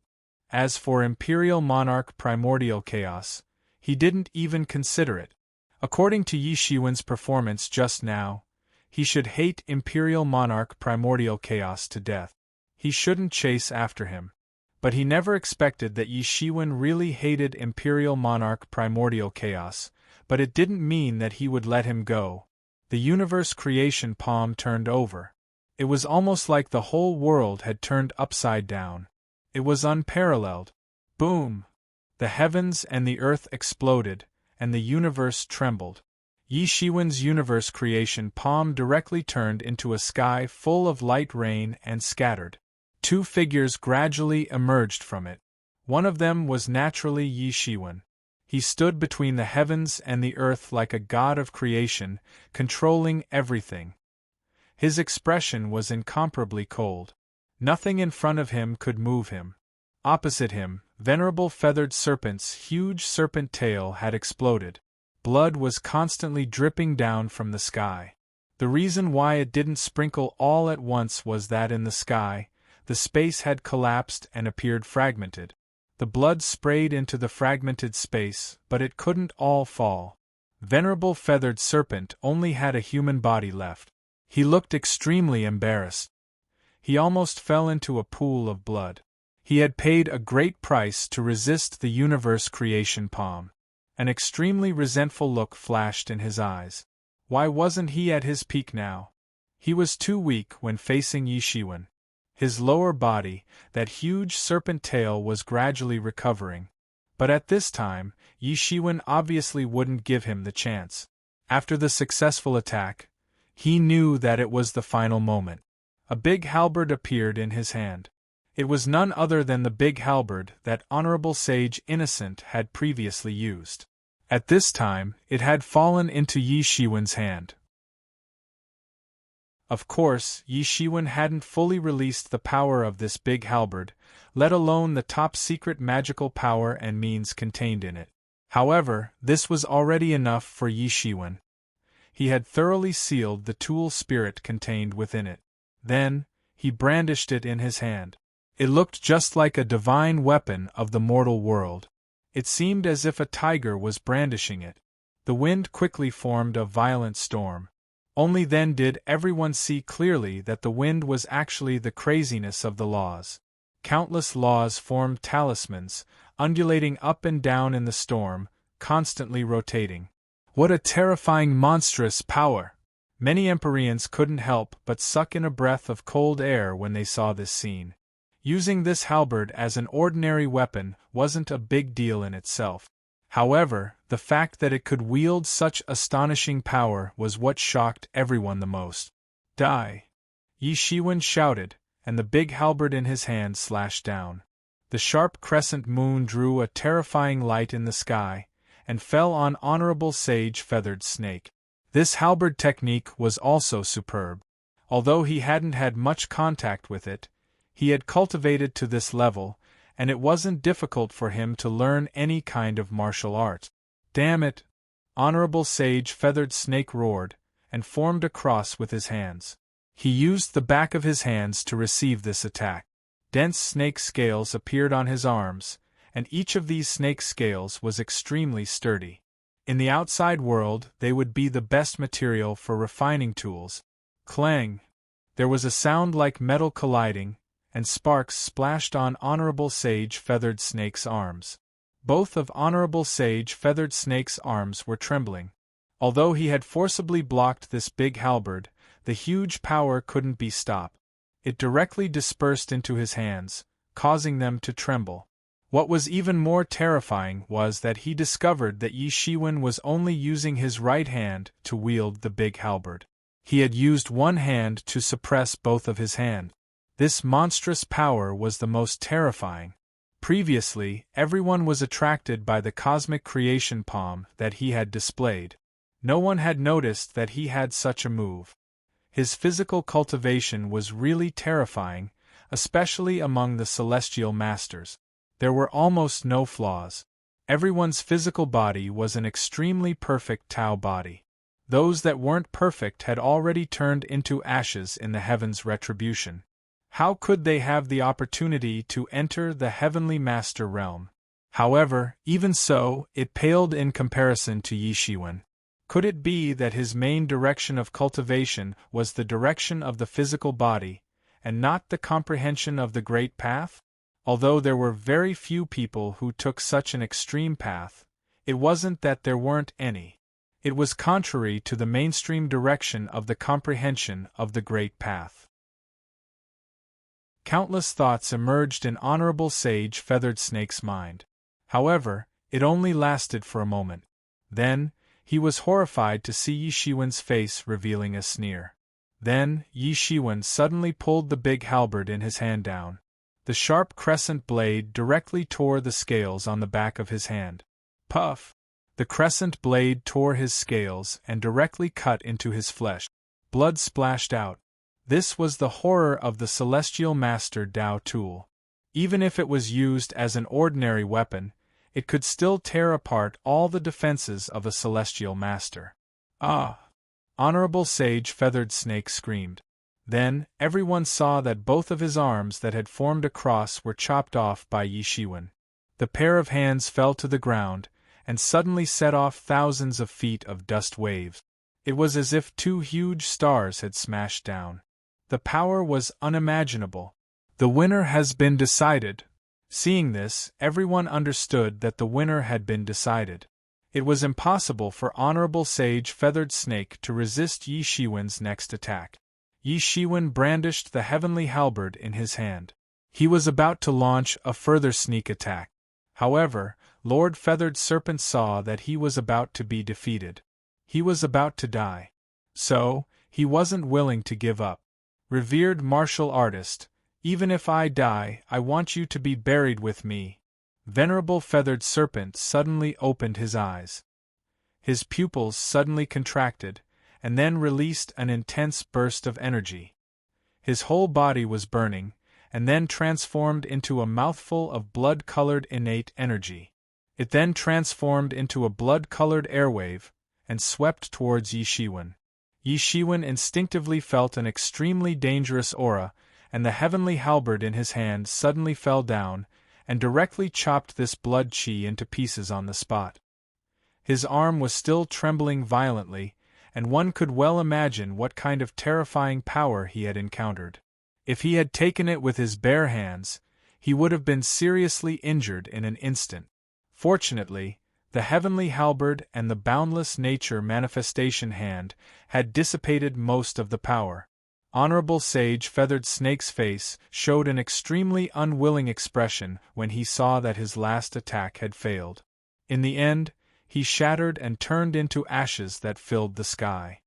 As for Imperial Monarch Primordial Chaos, he didn't even consider it. According to Yi Shiwen's performance just now, he should hate Imperial Monarch Primordial Chaos to death. He shouldn't chase after him. But he never expected that Yi Shiwen really hated Imperial Monarch Primordial Chaos, but it didn't mean that he would let him go. The universe creation palm turned over. It was almost like the whole world had turned upside down. It was unparalleled. Boom! The heavens and the earth exploded, and the universe trembled. Yi Shiwen's universe creation palm directly turned into a sky full of light rain and scattered. Two figures gradually emerged from it. One of them was naturally Yi Shiwen. He stood between the heavens and the earth like a god of creation, controlling everything. His expression was incomparably cold. Nothing in front of him could move him. Opposite him, Venerable Feathered Serpent's huge serpent tail had exploded. Blood was constantly dripping down from the sky. The reason why it didn't sprinkle all at once was that in the sky, the space had collapsed and appeared fragmented. The blood sprayed into the fragmented space, but it couldn't all fall. Venerable Feathered Serpent only had a human body left. He looked extremely embarrassed. He almost fell into a pool of blood. He had paid a great price to resist the universe creation palm. An extremely resentful look flashed in his eyes. Why wasn't he at his peak now? He was too weak when facing Yi Shiwen. His lower body, that huge serpent tail, was gradually recovering. But at this time, Yi Shiwen obviously wouldn't give him the chance. After the successful attack, he knew that it was the final moment. A big halberd appeared in his hand. It was none other than the big halberd that Honorable Sage Innocent had previously used. At this time, it had fallen into Yi Shiwen's hand. Of course, Yi Shiwen hadn't fully released the power of this big halberd, let alone the top-secret magical power and means contained in it. However, this was already enough for Yi Shiwen. He had thoroughly sealed the tool spirit contained within it. Then, he brandished it in his hand. It looked just like a divine weapon of the mortal world. It seemed as if a tiger was brandishing it. The wind quickly formed a violent storm. Only then did everyone see clearly that the wind was actually the craziness of the laws. Countless laws formed talismans, undulating up and down in the storm, constantly rotating. What a terrifying, monstrous power! Many Empyreans couldn't help but suck in a breath of cold air when they saw this scene. Using this halberd as an ordinary weapon wasn't a big deal in itself. However, the fact that it could wield such astonishing power was what shocked everyone the most. Die! Yi Shiwen shouted, and the big halberd in his hand slashed down. The sharp crescent moon drew a terrifying light in the sky, and fell on Honorable Sage Feathered Snake. This halberd technique was also superb. Although he hadn't had much contact with it, he had cultivated to this level, and it wasn't difficult for him to learn any kind of martial art. Damn it! Honorable Sage Feathered Snake roared, and formed a cross with his hands. He used the back of his hands to receive this attack. Dense snake scales appeared on his arms, and each of these snake scales was extremely sturdy. In the outside world, they would be the best material for refining tools. Clang! There was a sound like metal colliding, and sparks splashed on Honorable Sage Feathered Snake's arms. Both of Honorable Sage Feathered Snake's arms were trembling. Although he had forcibly blocked this big halberd, the huge power couldn't be stopped. It directly dispersed into his hands, causing them to tremble. What was even more terrifying was that he discovered that Yi Shiwen was only using his right hand to wield the big halberd. He had used one hand to suppress both of his hands. This monstrous power was the most terrifying. Previously, everyone was attracted by the cosmic creation palm that he had displayed. No one had noticed that he had such a move. His physical cultivation was really terrifying, especially among the celestial masters. There were almost no flaws. Everyone's physical body was an extremely perfect Tao body. Those that weren't perfect had already turned into ashes in the heavens' retribution. How could they have the opportunity to enter the heavenly master realm? However, even so, it paled in comparison to Yi Shiwen. Could it be that his main direction of cultivation was the direction of the physical body, and not the comprehension of the great path? Although there were very few people who took such an extreme path, it wasn't that there weren't any. It was contrary to the mainstream direction of the comprehension of the great path. Countless thoughts emerged in Honorable Sage Feathered Snake's mind. However, it only lasted for a moment. Then, he was horrified to see Yi Shiwen's face revealing a sneer. Then, Yi Shiwen suddenly pulled the big halberd in his hand down. The sharp crescent blade directly tore the scales on the back of his hand. Puff! The crescent blade tore his scales and directly cut into his flesh. Blood splashed out. This was the horror of the Celestial Master Dao tool. Even if it was used as an ordinary weapon, it could still tear apart all the defenses of a Celestial Master. Ah! Honorable Sage Feathered Snake screamed. Then, everyone saw that both of his arms that had formed a cross were chopped off by Yi Shiwen. The pair of hands fell to the ground, and suddenly set off thousands of feet of dust waves. It was as if two huge stars had smashed down. The power was unimaginable. The winner has been decided. Seeing this, everyone understood that the winner had been decided. It was impossible for Honorable Sage Feathered Snake to resist Yi Shiwen's next attack. Yi Shiwen brandished the heavenly halberd in his hand. He was about to launch a further sneak attack. However, Lord Feathered Serpent saw that he was about to be defeated. He was about to die. So, he wasn't willing to give up. Revered martial artist, even if I die, I want you to be buried with me. Venerable Feathered Serpent suddenly opened his eyes. His pupils suddenly contracted, and then released an intense burst of energy. His whole body was burning, and then transformed into a mouthful of blood-colored innate energy. It then transformed into a blood-colored airwave, and swept towards Yi Shiwen. Yi Shiwen instinctively felt an extremely dangerous aura, and the heavenly halberd in his hand suddenly fell down, and directly chopped this blood chi into pieces on the spot. His arm was still trembling violently, and one could well imagine what kind of terrifying power he had encountered. If he had taken it with his bare hands, he would have been seriously injured in an instant. Fortunately, the heavenly halberd and the boundless nature manifestation hand had dissipated most of the power. Honorable Sage Feathered Snake's face showed an extremely unwilling expression when he saw that his last attack had failed. In the end, he shattered and turned into ashes that filled the sky.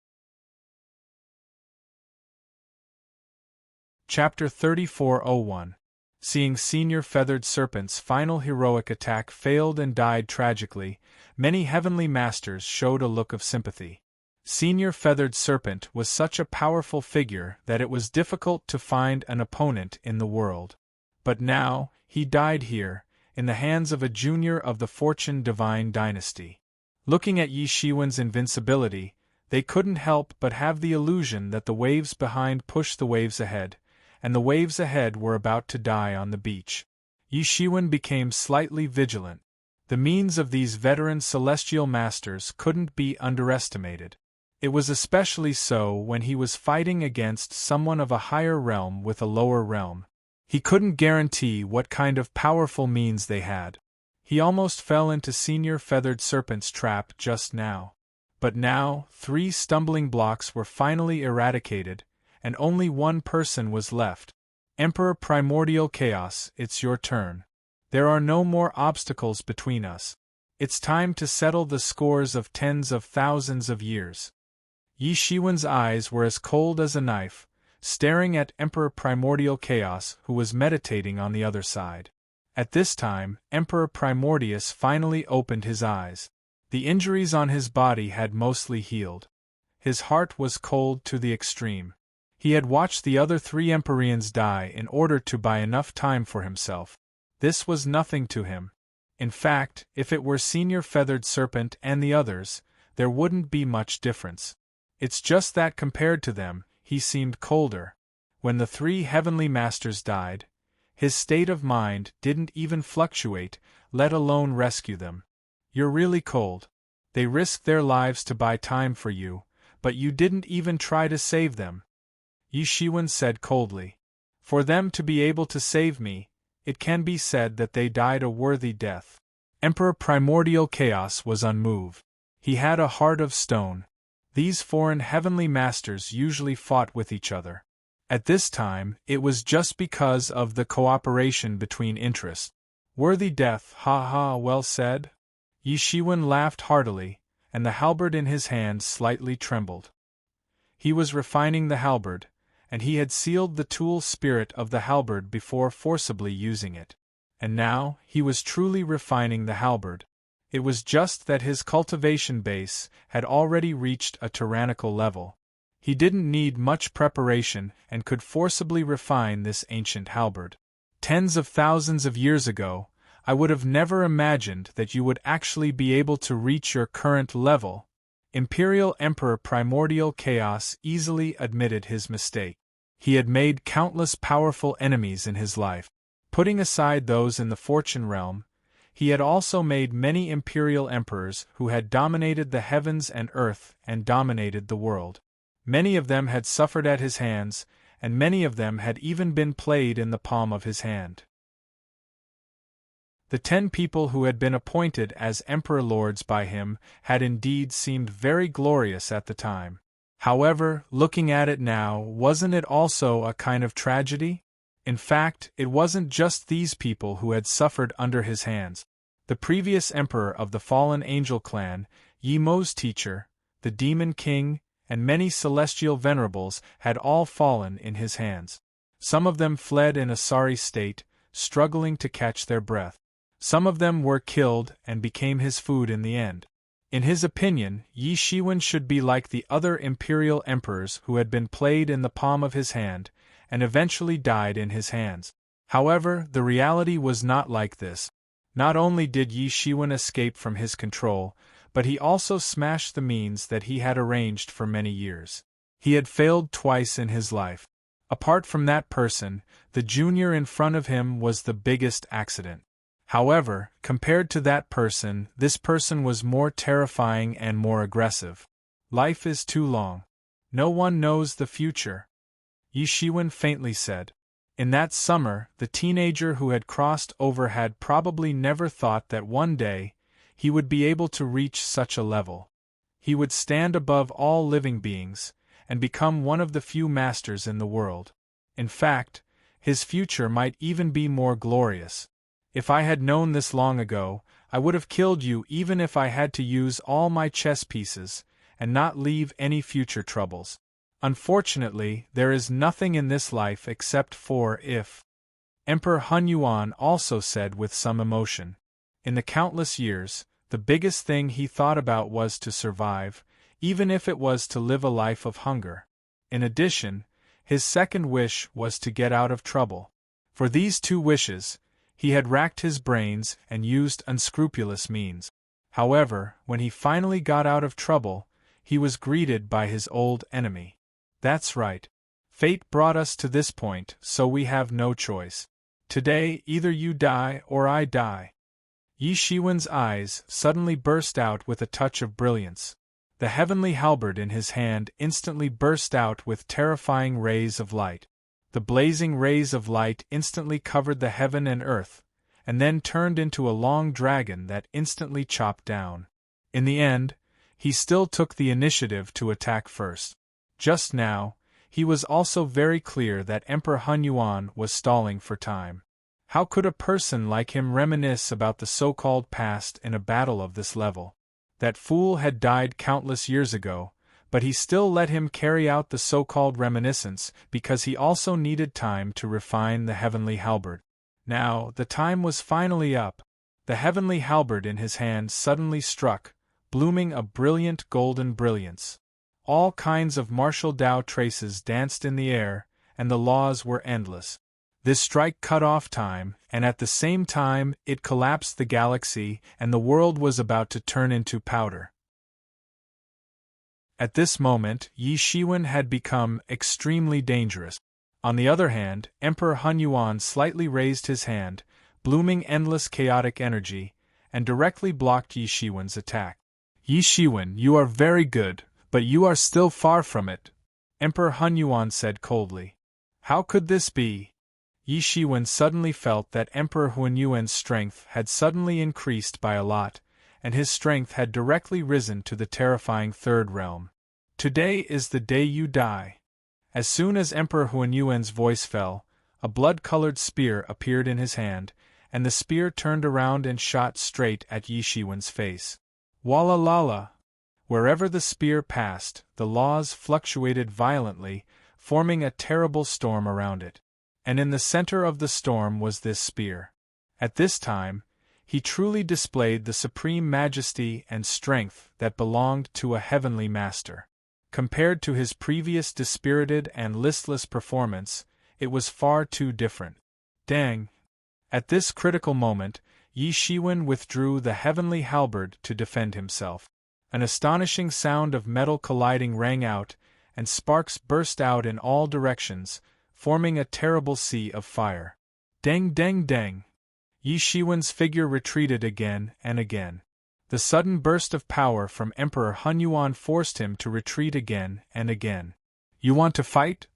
Chapter 3401. Seeing Senior Feathered Serpent's final heroic attack failed and died tragically, many heavenly masters showed a look of sympathy. Senior Feathered Serpent was such a powerful figure that it was difficult to find an opponent in the world. But now, he died here, in the hands of a junior of the Fortune Divine Dynasty. Looking at Yi Shiwen's invincibility, they couldn't help but have the illusion that the waves behind pushed the waves ahead, and the waves ahead were about to die on the beach. Yi Shiwen became slightly vigilant. The means of these veteran celestial masters couldn't be underestimated. It was especially so when he was fighting against someone of a higher realm with a lower realm. He couldn't guarantee what kind of powerful means they had. He almost fell into Senior Feathered Serpent's trap just now. But now, 3 stumbling blocks were finally eradicated, and only one person was left. Emperor Primordial Chaos, it's your turn. There are no more obstacles between us. It's time to settle the scores of tens of thousands of years. Yi Shiwen's eyes were as cold as a knife, staring at Emperor Primordial Chaos, who was meditating on the other side. At this time, Emperor Primordius finally opened his eyes. The injuries on his body had mostly healed. His heart was cold to the extreme. He had watched the other 3 Empyreans die in order to buy enough time for himself. This was nothing to him. In fact, if it were Senior Feathered Serpent and the others, there wouldn't be much difference. It's just that compared to them, he seemed colder. When the 3 Heavenly Masters died, his state of mind didn't even fluctuate, let alone rescue them. You're really cold. They risked their lives to buy time for you, but you didn't even try to save them. Yi Shiwen said coldly. For them to be able to save me, it can be said that they died a worthy death. Emperor Primordial Chaos was unmoved. He had a heart of stone. These foreign heavenly masters usually fought with each other. At this time, it was just because of the cooperation between interests. Worthy death, ha ha, well said. Yi Shiwen laughed heartily, and the halberd in his hand slightly trembled. He was refining the halberd, and he had sealed the tool spirit of the halberd before forcibly using it. And now, he was truly refining the halberd. It was just that his cultivation base had already reached a tyrannical level. He didn't need much preparation and could forcibly refine this ancient halberd. Tens of thousands of years ago, I would have never imagined that you would actually be able to reach your current level. Imperial Emperor Primordial Chaos easily admitted his mistake. He had made countless powerful enemies in his life. Putting aside those in the fortune realm, he had also made many imperial emperors who had dominated the heavens and earth and dominated the world. Many of them had suffered at his hands, and many of them had even been played in the palm of his hand. The 10 people who had been appointed as emperor lords by him had indeed seemed very glorious at the time. However, looking at it now, wasn't it also a kind of tragedy? In fact, it wasn't just these people who had suffered under his hands. The previous emperor of the fallen angel clan, Yi Mo's teacher, the demon king, and many celestial venerables had all fallen in his hands. Some of them fled in a sorry state, struggling to catch their breath. Some of them were killed and became his food in the end. In his opinion, Yi Shiwen should be like the other imperial emperors who had been played in the palm of his hand, and eventually died in his hands. However, the reality was not like this. Not only did Yi Shiwen escape from his control, but he also smashed the means that he had arranged for many years. He had failed twice in his life. Apart from that person, the junior in front of him was the biggest accident. However, compared to that person, this person was more terrifying and more aggressive. Life is too long. No one knows the future, Yi Shiwen faintly said. In that summer, the teenager who had crossed over had probably never thought that one day, he would be able to reach such a level. He would stand above all living beings, and become one of the few masters in the world. In fact, his future might even be more glorious. If I had known this long ago, I would have killed you even if I had to use all my chess pieces, and not leave any future troubles. Unfortunately, there is nothing in this life except for if. Emperor Hun Yuan also said with some emotion. In the countless years, the biggest thing he thought about was to survive, even if it was to live a life of hunger. In addition, his second wish was to get out of trouble. For these 2 wishes, he had racked his brains and used unscrupulous means. However, when he finally got out of trouble, he was greeted by his old enemy. That's right. Fate brought us to this point, so we have no choice. Today, either you die or I die. Yi Shiwen's eyes suddenly burst out with a touch of brilliance. The heavenly halberd in his hand instantly burst out with terrifying rays of light. The blazing rays of light instantly covered the heaven and earth, and then turned into a long dragon that instantly chopped down. In the end, he still took the initiative to attack first. Just now, he was also very clear that Emperor Hun Yuan was stalling for time. How could a person like him reminisce about the so-called past in a battle of this level? That fool had died countless years ago, but he still let him carry out the so-called reminiscence because he also needed time to refine the heavenly halberd. Now, the time was finally up. The heavenly halberd in his hand suddenly struck, blooming a brilliant golden brilliance. All kinds of martial Tao traces danced in the air, and the laws were endless. This strike cut off time, and at the same time it collapsed the galaxy, and the world was about to turn into powder. At this moment, Yi Shiwen had become extremely dangerous. On the other hand, Emperor Hunyuan slightly raised his hand, blooming endless chaotic energy, and directly blocked Yi Shiwen's attack. Yi Shiwen, you are very good, but you are still far from it, Emperor Hunyuan said coldly. How could this be? Yi Shiwen suddenly felt that Emperor Hunyuan's strength had suddenly increased by a lot, and his strength had directly risen to the terrifying third realm. Today is the day you die. As soon as Emperor Hunyuan's voice fell, a blood-colored spear appeared in his hand, and the spear turned around and shot straight at Yi Shiwen's face. Walla lala! Wherever the spear passed, the laws fluctuated violently, forming a terrible storm around it. And in the center of the storm was this spear. At this time, he truly displayed the supreme majesty and strength that belonged to a heavenly master. Compared to his previous dispirited and listless performance, it was far too different. Dang! At this critical moment, Yi Shiwen withdrew the heavenly halberd to defend himself. An astonishing sound of metal colliding rang out, and sparks burst out in all directions, forming a terrible sea of fire. Dang dang dang! Yi Shiwen's figure retreated again and again. The sudden burst of power from Emperor Hunyuan forced him to retreat again and again. You want to fight?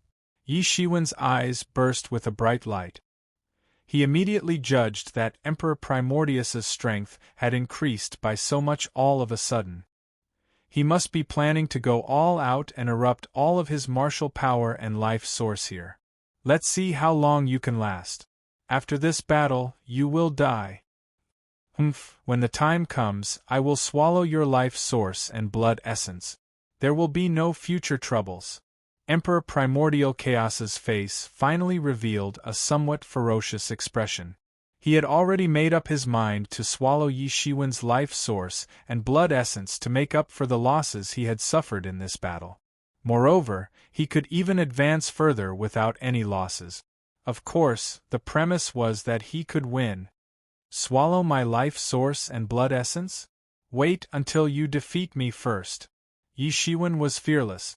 Yi Shiwen's eyes burst with a bright light. He immediately judged that Emperor Primordius's strength had increased by so much all of a sudden. He must be planning to go all out and erupt all of his martial power and life source here. Let's see how long you can last. After this battle, you will die. When the time comes, I will swallow your life source and blood essence. There will be no future troubles. Emperor Primordial Chaos's face finally revealed a somewhat ferocious expression. He had already made up his mind to swallow Yi Shiwen's life source and blood essence to make up for the losses he had suffered in this battle. Moreover, he could even advance further without any losses. Of course, the premise was that he could win. Swallow my life source and blood essence? Wait until you defeat me first. Yi Shiwen was fearless.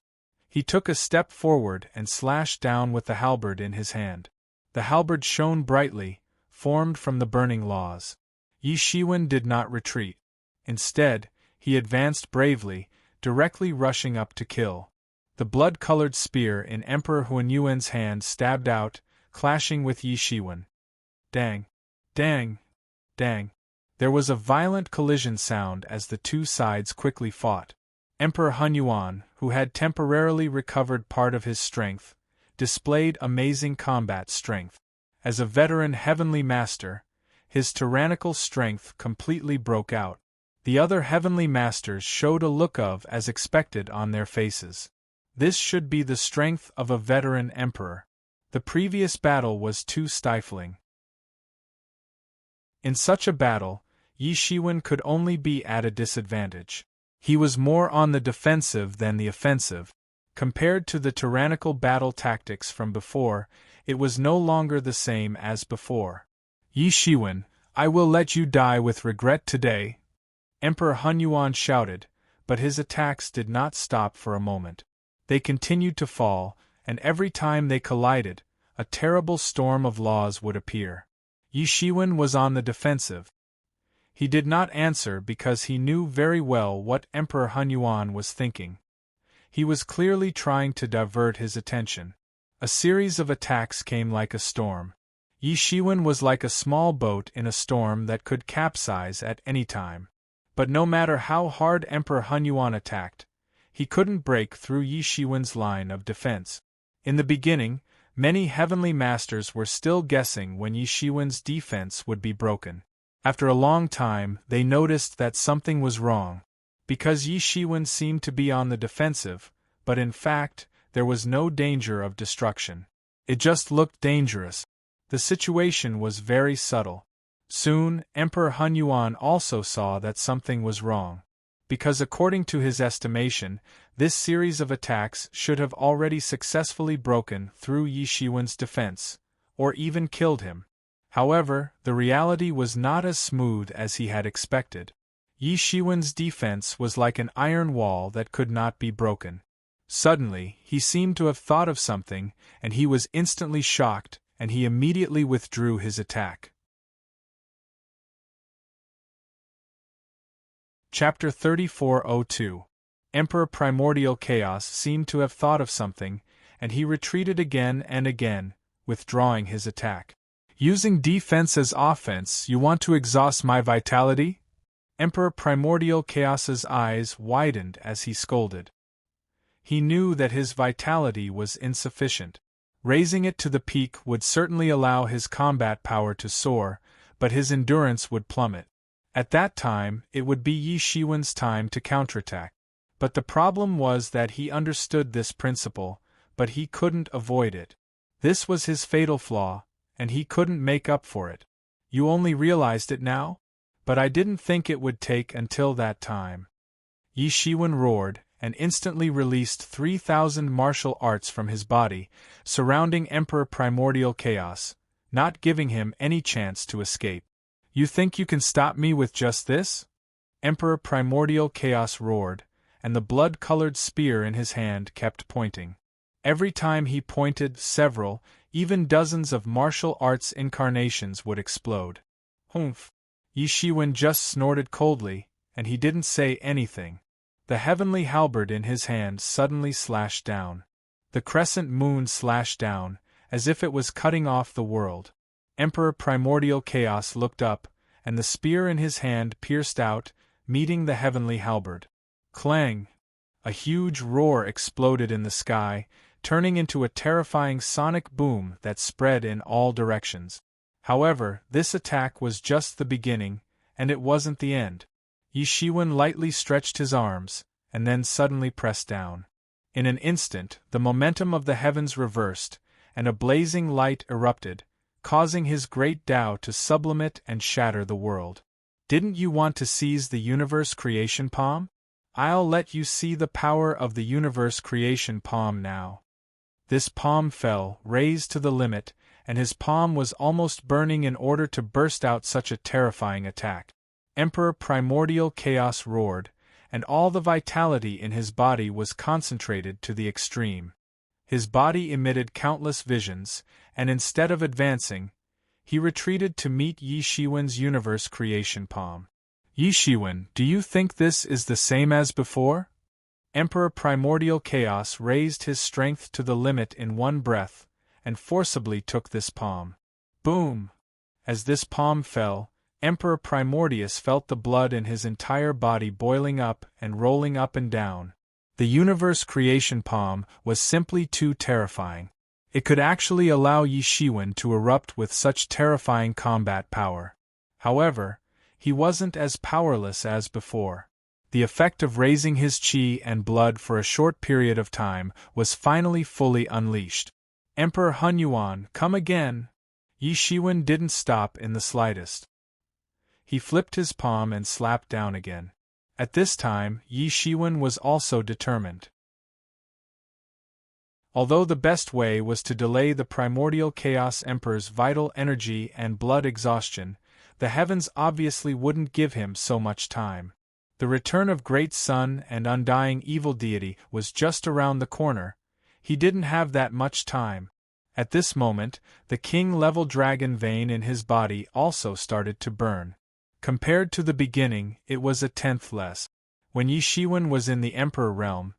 He took a step forward and slashed down with the halberd in his hand. The halberd shone brightly, formed from the burning laws. Yi Shiwen did not retreat. Instead, he advanced bravely, directly rushing up to kill. The blood-colored spear in Emperor Hunyuan's hand stabbed out, clashing with Yi Shiwen. Dang! Dang! Dang! There was a violent collision sound as the two sides quickly fought. Emperor Hunyuan, who had temporarily recovered part of his strength, displayed amazing combat strength. As a veteran heavenly master, his tyrannical strength completely broke out. The other heavenly masters showed a look of as expected on their faces. This should be the strength of a veteran emperor. The previous battle was too stifling. In such a battle, Yi Shiwen could only be at a disadvantage. He was more on the defensive than the offensive. Compared to the tyrannical battle tactics from before, it was no longer the same as before. Yi Shiwen, I will let you die with regret today, Emperor Hunyuan shouted, but his attacks did not stop for a moment. They continued to fall, and every time they collided, a terrible storm of laws would appear. Yi Shiwen was on the defensive. He did not answer because he knew very well what Emperor Hunyuan was thinking. He was clearly trying to divert his attention. A series of attacks came like a storm. Yi Shiwen was like a small boat in a storm that could capsize at any time. But no matter how hard Emperor Hunyuan attacked, he couldn't break through Yi Shiwen's line of defense. In the beginning, many heavenly masters were still guessing when Yi Shiwen's defense would be broken. After a long time, they noticed that something was wrong. Because Yi Shiwen seemed to be on the defensive, but in fact, there was no danger of destruction. It just looked dangerous. The situation was very subtle. Soon, Emperor Hunyuan also saw that something was wrong. because according to his estimation, this series of attacks should have already successfully broken through Yi Shiwen's defense, or even killed him. However, the reality was not as smooth as he had expected. Yi Shiwen's defense was like an iron wall that could not be broken. Suddenly, he seemed to have thought of something, and he was instantly shocked, and he immediately withdrew his attack. Chapter 3402. Emperor Primordial Chaos seemed to have thought of something, and he retreated again and again, withdrawing his attack. Using defense as offense, you want to exhaust my vitality? Emperor Primordial Chaos's eyes widened as he scolded. He knew that his vitality was insufficient. Raising it to the peak would certainly allow his combat power to soar, but his endurance would plummet. At that time, it would be Yi Shiwen's time to counterattack. But the problem was that he understood this principle, but he couldn't avoid it. This was his fatal flaw, and he couldn't make up for it. You only realized it now? But I didn't think it would take until that time. Yi Shiwen roared, and instantly released 3,000 martial arts from his body, surrounding Emperor Primordial Chaos, not giving him any chance to escape. You think you can stop me with just this? Emperor Primordial Chaos roared, and the blood-colored spear in his hand kept pointing. Every time he pointed, several, even dozens of martial arts incarnations would explode. Humph! Yi Shiwen just snorted coldly, and he didn't say anything. The heavenly halberd in his hand suddenly slashed down. The crescent moon slashed down, as if it was cutting off the world. Emperor Primordial Chaos looked up, and the spear in his hand pierced out, meeting the heavenly halberd. Clang! A huge roar exploded in the sky, turning into a terrifying sonic boom that spread in all directions. However, this attack was just the beginning, and it wasn't the end. Yi Shiwen lightly stretched his arms, and then suddenly pressed down. In an instant, the momentum of the heavens reversed, and a blazing light erupted, causing his great Tao to sublimate and shatter the world. Didn't you want to seize the universe creation palm? I'll let you see the power of the universe creation palm now. This palm fell, raised to the limit, and his palm was almost burning in order to burst out such a terrifying attack. Emperor Primordial Chaos roared, and all the vitality in his body was concentrated to the extreme. His body emitted countless visions, and instead of advancing, he retreated to meet Yi Shiwen's universe creation palm. Yi Shiwen, do you think this is the same as before? Emperor Primordial Chaos raised his strength to the limit in one breath, and forcibly took this palm. Boom! As this palm fell, Emperor Primordius felt the blood in his entire body boiling up and rolling up and down. The universe creation palm was simply too terrifying. It could actually allow Yi Shiwen to erupt with such terrifying combat power. However, he wasn't as powerless as before. The effect of raising his qi and blood for a short period of time was finally fully unleashed. Emperor Hunyuan, come again! Yi Shiwen didn't stop in the slightest. He flipped his palm and slapped down again. At this time, Yi Shiwen was also determined. Although the best way was to delay the Primordial Chaos Emperor's vital energy and blood exhaustion, the heavens obviously wouldn't give him so much time. The return of Great Sun and Undying Evil Deity was just around the corner. He didn't have that much time. At this moment, the king-level dragon vein in his body also started to burn. Compared to the beginning, it was a tenth less. When Yi Shiwen was in the Emperor realm,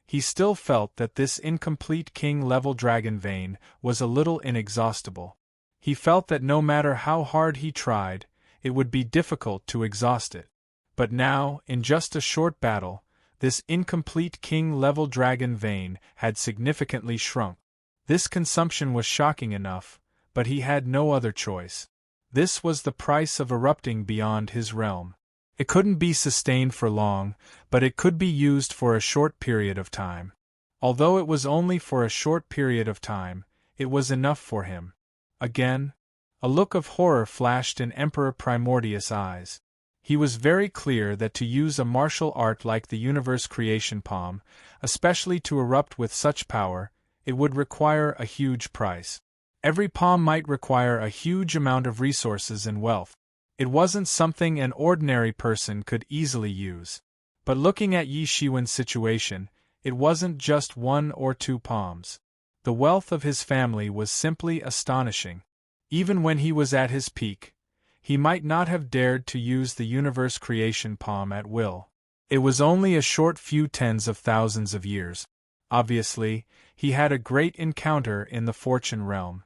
he still felt that this incomplete king-level dragon vein was a little inexhaustible. He felt that no matter how hard he tried, it would be difficult to exhaust it. But now, in just a short battle, this incomplete king-level dragon vein had significantly shrunk. This consumption was shocking enough, but he had no other choice. This was the price of erupting beyond his realm. It couldn't be sustained for long, but it could be used for a short period of time. Although it was only for a short period of time, it was enough for him. Again, a look of horror flashed in Emperor Primordius' eyes. He was very clear that to use a martial art like the universe creation palm, especially to erupt with such power, it would require a huge price. Every palm might require a huge amount of resources and wealth. It wasn't something an ordinary person could easily use. But looking at Yi Shiwen's situation, it wasn't just 1 or 2 palms. The wealth of his family was simply astonishing. Even when he was at his peak, he might not have dared to use the universe creation palm at will. It was only a short few tens of thousands of years. Obviously, he had a great encounter in the fortune realm.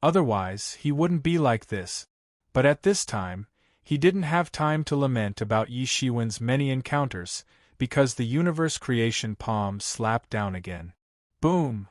Otherwise, he wouldn't be like this. But at this time, he didn't have time to lament about Yi Shiwen's many encounters, because the universe creation palm slapped down again. Boom!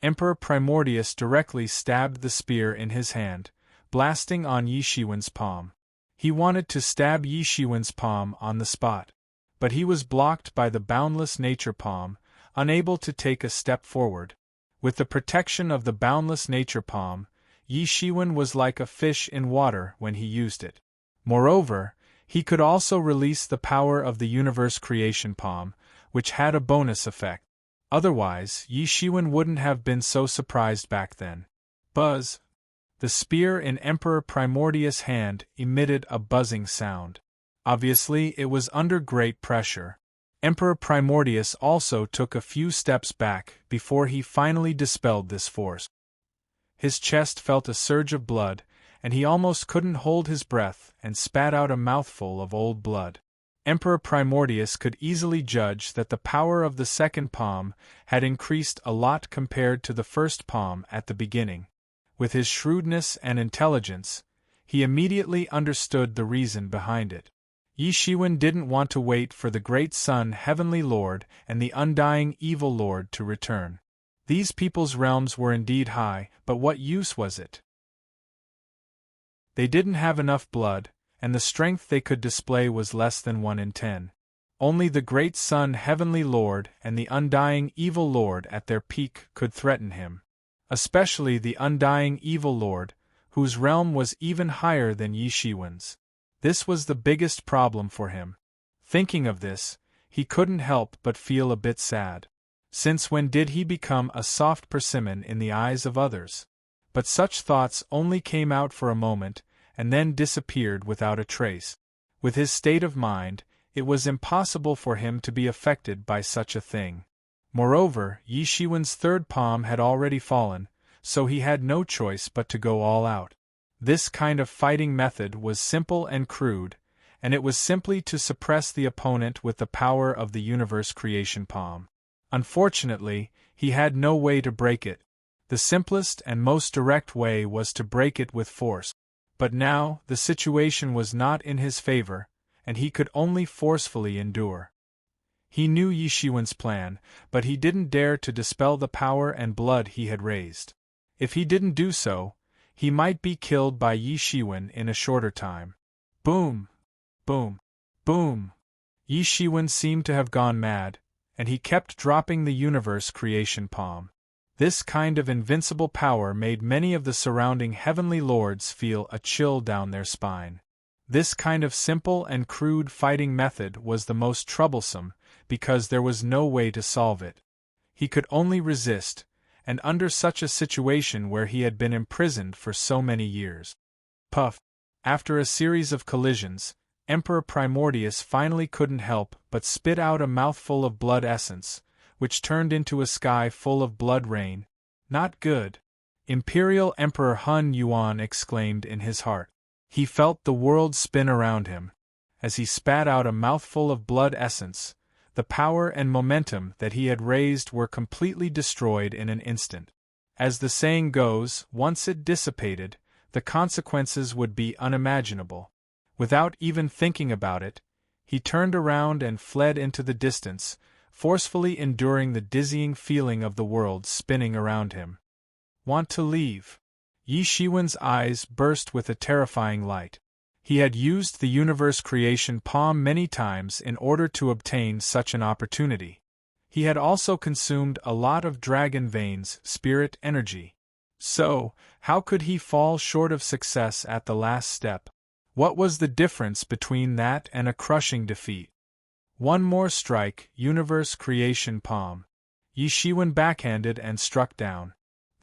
Emperor Primordius directly stabbed the spear in his hand, blasting on Yi Shiwen's palm. He wanted to stab Yi Shiwen's palm on the spot, but he was blocked by the boundless nature palm, unable to take a step forward. With the protection of the boundless nature palm, Yi Shiwen was like a fish in water when he used it. Moreover, he could also release the power of the universe creation palm, which had a bonus effect. Otherwise, Yi Shiwen wouldn't have been so surprised back then. Buzz! The spear in Emperor Primordius' hand emitted a buzzing sound. Obviously, it was under great pressure. Emperor Primordius also took a few steps back before he finally dispelled this force. His chest felt a surge of blood, and he almost couldn't hold his breath and spat out a mouthful of old blood. Emperor Primordius could easily judge that the power of the second palm had increased a lot compared to the first palm at the beginning. With his shrewdness and intelligence, he immediately understood the reason behind it. Yi Shiwen didn't want to wait for the Great Sun Heavenly Lord and the Undying Evil Lord to return. These people's realms were indeed high, but what use was it? They didn't have enough blood, and the strength they could display was less than 1 in 10. Only the Great Sun Heavenly Lord and the Undying Evil Lord at their peak could threaten him. Especially the Undying Evil Lord, whose realm was even higher than Yi Shiwen's. This was the biggest problem for him. Thinking of this, he couldn't help but feel a bit sad. Since when did he become a soft persimmon in the eyes of others? But such thoughts only came out for a moment, and then disappeared without a trace. With his state of mind, it was impossible for him to be affected by such a thing. Moreover, Yi Shiwen's third palm had already fallen, so he had no choice but to go all out. This kind of fighting method was simple and crude, and it was simply to suppress the opponent with the power of the universe creation palm. Unfortunately, he had no way to break it. The simplest and most direct way was to break it with force. But now, the situation was not in his favor, and he could only forcefully endure. He knew Yi Shiwen's plan, but he didn't dare to dispel the power and blood he had raised. If he didn't do so, he might be killed by Yi Shiwen in a shorter time. Boom! Boom! Boom! Yi Shiwen seemed to have gone mad, and he kept dropping the universe creation palm. This kind of invincible power made many of the surrounding heavenly lords feel a chill down their spine. This kind of simple and crude fighting method was the most troublesome, because there was no way to solve it. He could only resist, and under such a situation where he had been imprisoned for so many years. Puff! After a series of collisions, Emperor Primordius finally couldn't help but spit out a mouthful of blood essence, which turned into a sky full of blood rain. Not good. Imperial Emperor Hun Yuan exclaimed in his heart. He felt the world spin around him. As he spat out a mouthful of blood essence, the power and momentum that he had raised were completely destroyed in an instant. As the saying goes, once it dissipated, the consequences would be unimaginable. Without even thinking about it, he turned around and fled into the distance, forcefully enduring the dizzying feeling of the world spinning around him. Want to leave? Yi Shiwen's eyes burst with a terrifying light. He had used the universe creation palm many times in order to obtain such an opportunity. He had also consumed a lot of dragon veins, spirit energy. So, how could he fall short of success at the last step? What was the difference between that and a crushing defeat? One more strike, universe creation palm. Yi Shiwen backhanded and struck down.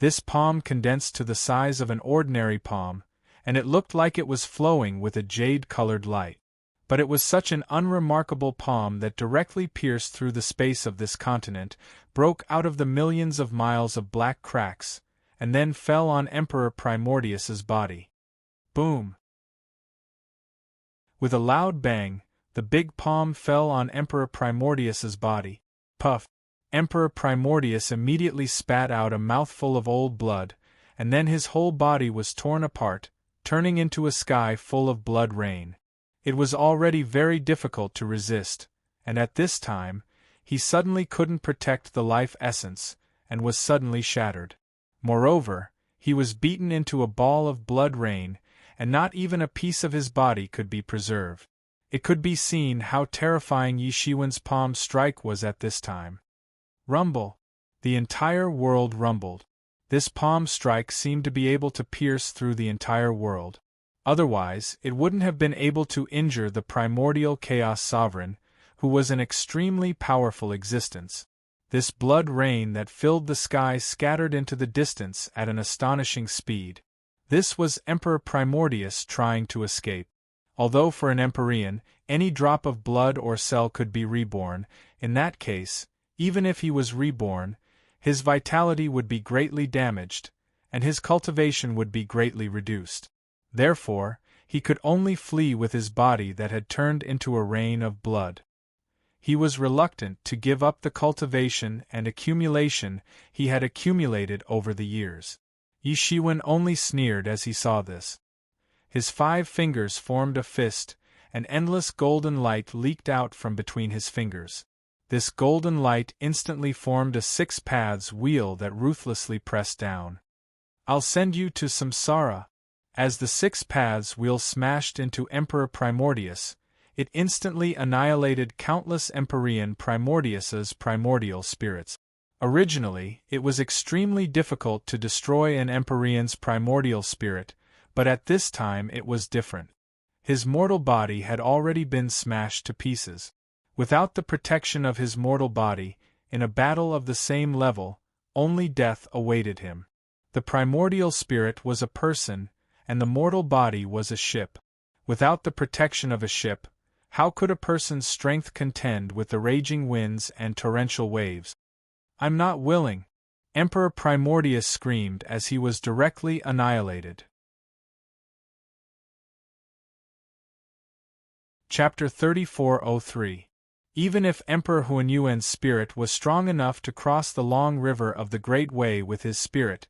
This palm condensed to the size of an ordinary palm, and it looked like it was flowing with a jade-colored light. But it was such an unremarkable palm that directly pierced through the space of this continent, broke out of the millions of miles of black cracks, and then fell on Emperor Primordius's body. Boom! With a loud bang, the big palm fell on Emperor Primordius's body. Puff! Emperor Primordius immediately spat out a mouthful of old blood, and then his whole body was torn apart, turning into a sky full of blood rain. It was already very difficult to resist, and at this time, he suddenly couldn't protect the life essence, and was suddenly shattered. Moreover, he was beaten into a ball of blood rain, and not even a piece of his body could be preserved. It could be seen how terrifying Yi Shiwen's palm strike was at this time. Rumble! The entire world rumbled. This palm strike seemed to be able to pierce through the entire world. Otherwise, it wouldn't have been able to injure the primordial chaos sovereign, who was an extremely powerful existence. This blood rain that filled the sky scattered into the distance at an astonishing speed. This was Emperor Primordius trying to escape. Although for an Empyrean, any drop of blood or cell could be reborn, in that case, even if he was reborn, his vitality would be greatly damaged, and his cultivation would be greatly reduced. Therefore, he could only flee with his body that had turned into a rain of blood. He was reluctant to give up the cultivation and accumulation he had accumulated over the years. Yi Shiwen only sneered as he saw this. His 5 fingers formed a fist, and endless golden light leaked out from between his fingers. This golden light instantly formed a 6 paths wheel that ruthlessly pressed down. "I'll send you to samsara." As the 6 paths wheel smashed into Emperor Primordius, it instantly annihilated countless Empyrean Primordius's primordial spirits. Originally, it was extremely difficult to destroy an Empyrean's primordial spirit, but at this time it was different. His mortal body had already been smashed to pieces. Without the protection of his mortal body, in a battle of the same level, only death awaited him. The primordial spirit was a person, and the mortal body was a ship. Without the protection of a ship, how could a person's strength contend with the raging winds and torrential waves? "I'm not willing," Emperor Primordius screamed as he was directly annihilated. Chapter 3403. Even if Emperor Huanyuan's spirit was strong enough to cross the long river of the Great Way with his spirit,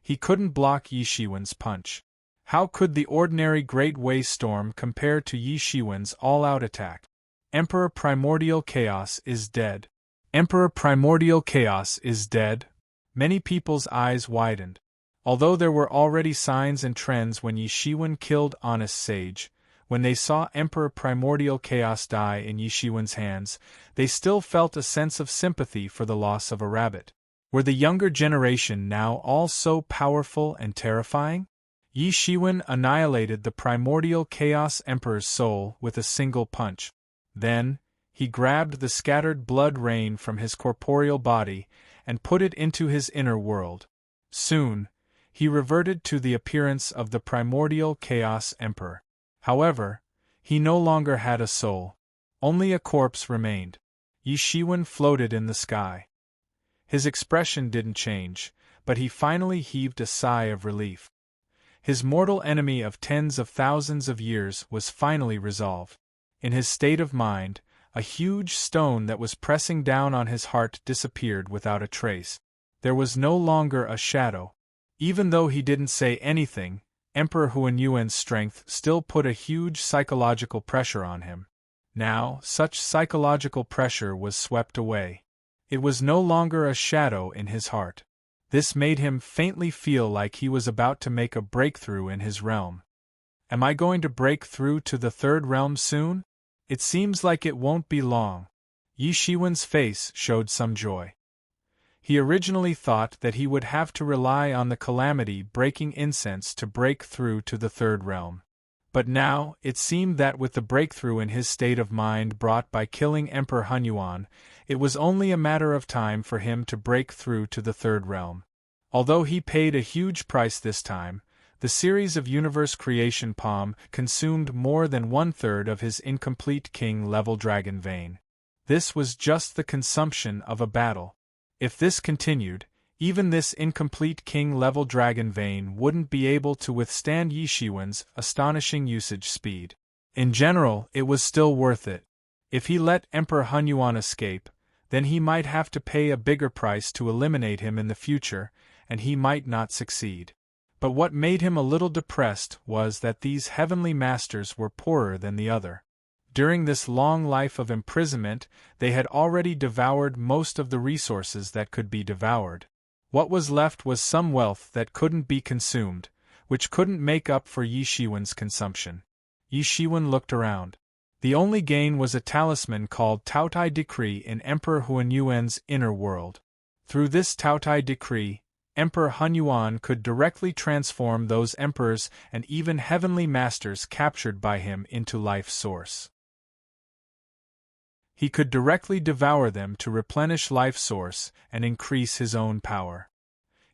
he couldn't block Yi Shiwen's punch. How could the ordinary Great Way storm compare to Yi Shiwen's all-out attack? Emperor Primordial Chaos is dead. Emperor Primordial Chaos is dead? Many people's eyes widened. Although there were already signs and trends when Yi Shiwen killed Honest Sage, when they saw Emperor Primordial Chaos die in Yi Shiwen's hands, they still felt a sense of sympathy for the loss of a rabbit. Were the younger generation now all so powerful and terrifying? Yi Shiwen annihilated the Primordial Chaos Emperor's soul with a single punch. Then, he grabbed the scattered blood rain from his corporeal body and put it into his inner world. Soon, he reverted to the appearance of the Primordial Chaos Emperor. However, he no longer had a soul. Only a corpse remained. Yi Shiwen floated in the sky. His expression didn't change, but he finally heaved a sigh of relief. His mortal enemy of tens of thousands of years was finally resolved. In his state of mind, a huge stone that was pressing down on his heart disappeared without a trace. There was no longer a shadow. Even though he didn't say anything, Emperor Huanyuan's strength still put a huge psychological pressure on him. Now, such psychological pressure was swept away. It was no longer a shadow in his heart. This made him faintly feel like he was about to make a breakthrough in his realm. Am I going to break through to the third realm soon? It seems like it won't be long. Yi Shiwen's face showed some joy. He originally thought that he would have to rely on the calamity breaking incense to break through to the third realm. But now, it seemed that with the breakthrough in his state of mind brought by killing Emperor Hunyuan, it was only a matter of time for him to break through to the third realm. Although he paid a huge price this time, the series of universe creation palm consumed more than 1/3 of his incomplete king-level dragon vein. This was just the consumption of a battle. If this continued, even this incomplete king-level dragon vein wouldn't be able to withstand Yi Shiwen's astonishing usage speed. In general, it was still worth it. If he let Emperor Hunyuan escape, then he might have to pay a bigger price to eliminate him in the future, and he might not succeed. But what made him a little depressed was that these heavenly masters were poorer than the other. During this long life of imprisonment, they had already devoured most of the resources that could be devoured. What was left was some wealth that couldn't be consumed, which couldn't make up for Yi Shiwen's consumption. Yi Shiwen looked around. The only gain was a talisman called Taotai Decree in Emperor Hunyuan's inner world. Through this Taotai Decree, Emperor Hunyuan could directly transform those emperors and even heavenly masters captured by him into life source. He could directly devour them to replenish life source and increase his own power.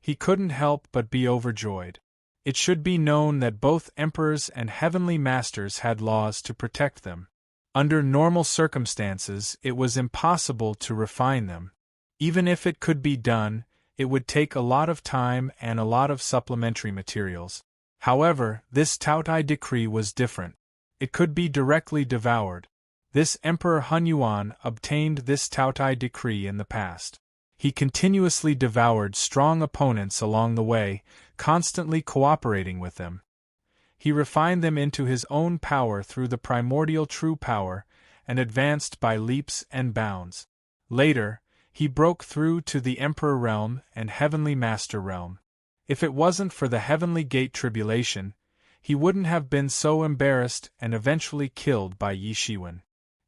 He couldn't help but be overjoyed. It should be known that both emperors and heavenly masters had laws to protect them. Under normal circumstances, it was impossible to refine them. Even if it could be done, it would take a lot of time and a lot of supplementary materials. However, this Taotai Decree was different. It could be directly devoured. This Emperor Hunyuan obtained this Taotai Decree in the past. He continuously devoured strong opponents along the way, constantly cooperating with them. He refined them into his own power through the primordial true power, and advanced by leaps and bounds. Later, he broke through to the Emperor Realm and Heavenly Master Realm. If it wasn't for the Heavenly Gate tribulation, he wouldn't have been so embarrassed and eventually killed by Yi Shiwen.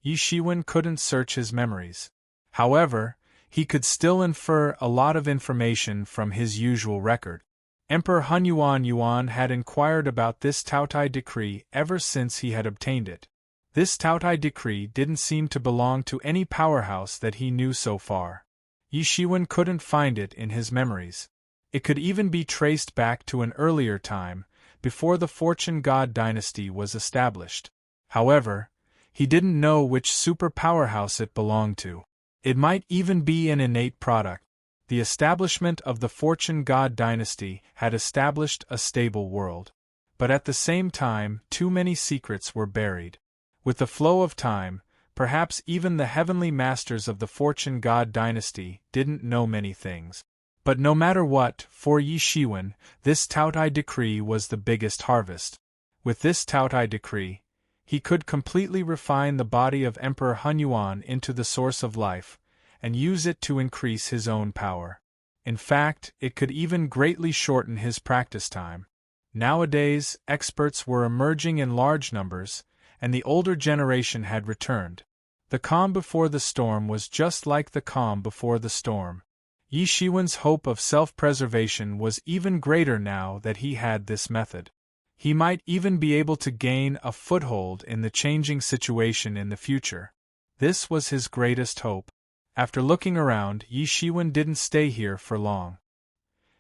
Yi Shiwen couldn't search his memories. However, he could still infer a lot of information from his usual record. Emperor Hunyuan had inquired about this Taotai Decree ever since he had obtained it. This Taotai Decree didn't seem to belong to any powerhouse that he knew so far. Yi Shiwen couldn't find it in his memories. It could even be traced back to an earlier time, before the Fortune God dynasty was established. However, he didn't know which super powerhouse it belonged to. It might even be an innate product. The establishment of the Fortune God dynasty had established a stable world. But at the same time, too many secrets were buried. With the flow of time, perhaps even the heavenly masters of the Fortune God dynasty didn't know many things. But no matter what, for Yi Shiwen, this Taotai Decree was the biggest harvest. With this Taotai Decree, he could completely refine the body of Emperor Hunyuan into the source of life, and use it to increase his own power. In fact, it could even greatly shorten his practice time. Nowadays, experts were emerging in large numbers, and the older generation had returned. The calm before the storm was just like the calm before the storm. Yi Shiwen's hope of self-preservation was even greater now that he had this method. He might even be able to gain a foothold in the changing situation in the future. This was his greatest hope. After looking around, Yi Shiwen didn't stay here for long.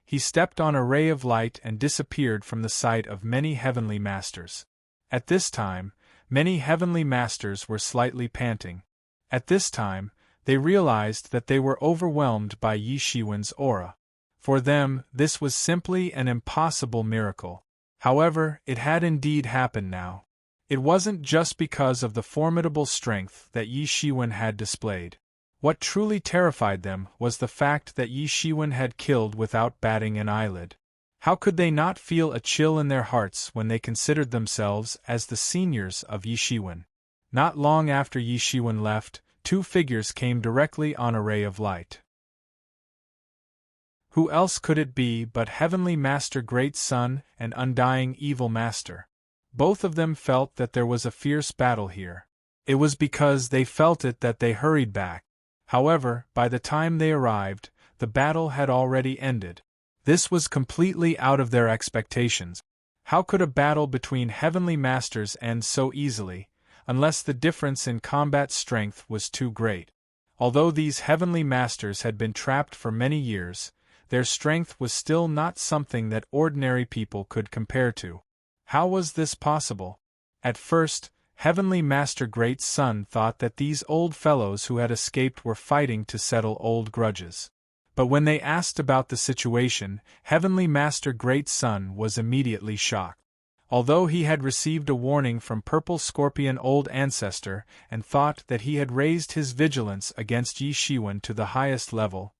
He stepped on a ray of light and disappeared from the sight of many heavenly masters. At this time, many heavenly masters were slightly panting. At this time, they realized that they were overwhelmed by Yi Shiwen's aura. For them, this was simply an impossible miracle. However, it had indeed happened now. It wasn't just because of the formidable strength that Yi Shiwen had displayed. What truly terrified them was the fact that Yi Shiwen had killed without batting an eyelid. How could they not feel a chill in their hearts when they considered themselves as the seniors of Yi Shiwen? Not long after Yi Shiwen left, two figures came directly on a ray of light. Who else could it be but Heavenly Master Great Sun and Undying Evil Master? Both of them felt that there was a fierce battle here. It was because they felt it that they hurried back. However, by the time they arrived, the battle had already ended. This was completely out of their expectations. How could a battle between heavenly masters end so easily, unless the difference in combat strength was too great? Although these heavenly masters had been trapped for many years, their strength was still not something that ordinary people could compare to. How was this possible? At first, Heavenly Master Great Sun thought that these old fellows who had escaped were fighting to settle old grudges. But when they asked about the situation, Heavenly Master Great Sun was immediately shocked. Although he had received a warning from Purple Scorpion Old Ancestor and thought that he had raised his vigilance against Yi Shiwen to the highest level,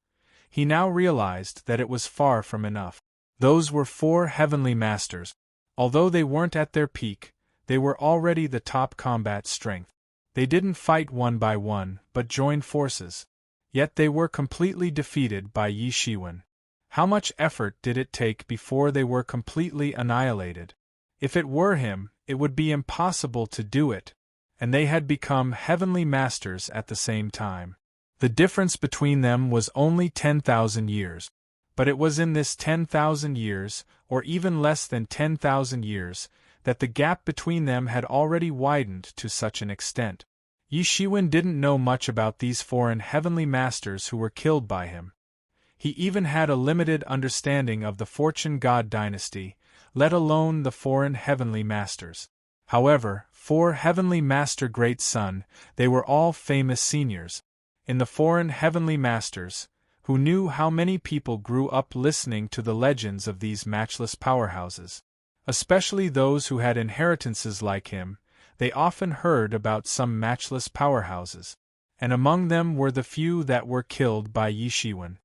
he now realized that it was far from enough. Those were 4 heavenly masters. Although they weren't at their peak, they were already the top combat strength. They didn't fight one by one, but joined forces. Yet they were completely defeated by Yi Shiwen. How much effort did it take before they were completely annihilated? If it were him, it would be impossible to do it, and they had become heavenly masters at the same time. The difference between them was only 10,000 years. But it was in this 10,000 years, or even less than 10,000 years, that the gap between them had already widened to such an extent. Yi Shiwen didn't know much about these foreign heavenly masters who were killed by him. He even had a limited understanding of the Fortune God dynasty, let alone the foreign heavenly masters. However, for Heavenly Master Great Sun, they were all famous seniors. In the foreign heavenly masters, who knew how many people grew up listening to the legends of these matchless powerhouses. Especially those who had inheritances like him, they often heard about some matchless powerhouses. And among them were the few that were killed by Yi Shiwen.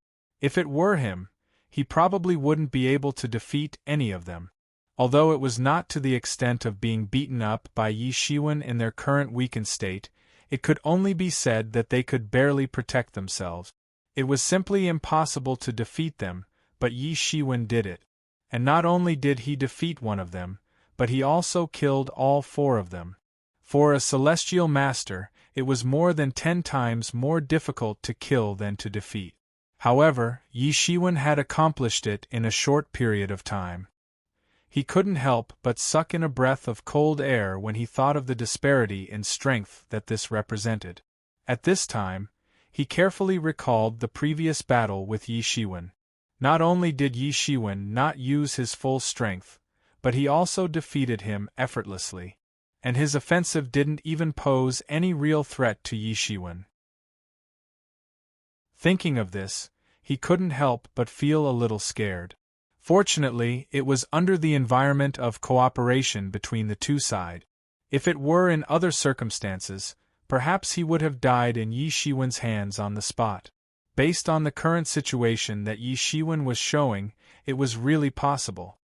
If it were him, he probably wouldn't be able to defeat any of them. Although it was not to the extent of being beaten up by Yi Shiwen in their current weakened state, it could only be said that they could barely protect themselves. It was simply impossible to defeat them, but Yi Shiwen did it. And not only did he defeat one of them, but he also killed all 4 of them. For a celestial master, it was more than 10 times more difficult to kill than to defeat. However, Yi Shiwen had accomplished it in a short period of time. He couldn't help but suck in a breath of cold air when he thought of the disparity in strength that this represented. At this time, he carefully recalled the previous battle with Yi Shiwen. Not only did Yi Shiwen not use his full strength, but he also defeated him effortlessly. And his offensive didn't even pose any real threat to Yi Shiwen. Thinking of this, he couldn't help but feel a little scared. Fortunately, it was under the environment of cooperation between the two sides. If it were in other circumstances, perhaps he would have died in Yi Shiwen's hands on the spot. Based on the current situation that Yi Shiwen was showing, it was really possible.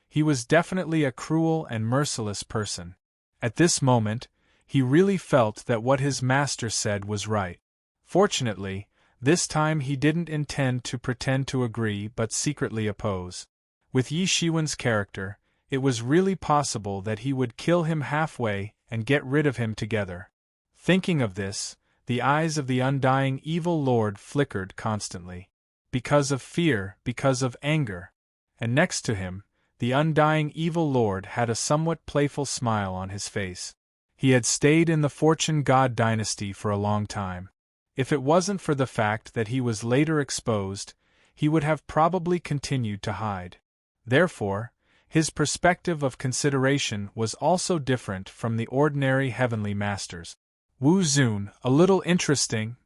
He was definitely a cruel and merciless person. At this moment, he really felt that what his master said was right. Fortunately, this time he didn't intend to pretend to agree but secretly oppose. With Yi Shiwen's character, it was really possible that he would kill him halfway and get rid of him together. Thinking of this, the eyes of the undying evil lord flickered constantly. Because of fear, because of anger. And next to him, the undying evil lord had a somewhat playful smile on his face. He had stayed in the Fortune God dynasty for a long time. If it wasn't for the fact that he was later exposed, he would have probably continued to hide. Therefore, his perspective of consideration was also different from the ordinary heavenly masters. Wu Zun, a little interesting.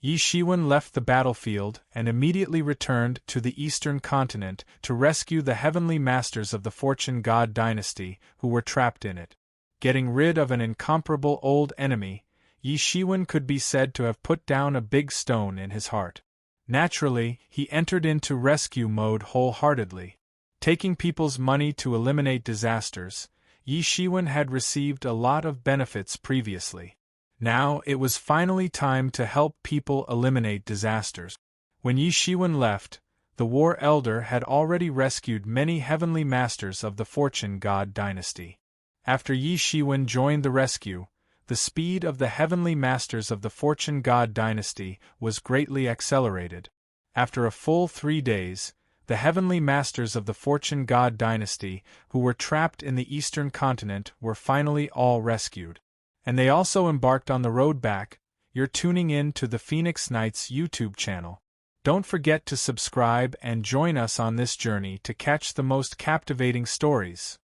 Yi Shiwen left the battlefield and immediately returned to the eastern continent to rescue the heavenly masters of the Fortune God dynasty who were trapped in it. Getting rid of an incomparable old enemy, Yi Shiwen could be said to have put down a big stone in his heart. Naturally, he entered into rescue mode wholeheartedly. Taking people's money to eliminate disasters, Yi Shiwen had received a lot of benefits previously. Now it was finally time to help people eliminate disasters. When Yi Shiwen left, the War Elder had already rescued many heavenly masters of the Fortune God dynasty. After Yi Shiwen joined the rescue, the speed of the heavenly masters of the Fortune God dynasty was greatly accelerated. After a full 3 days, the heavenly masters of the Fortune God dynasty, who were trapped in the eastern continent, were finally all rescued. And they also embarked on the road back. You're tuning in to the Phoenix Knights YouTube channel. Don't forget to subscribe and join us on this journey to catch the most captivating stories.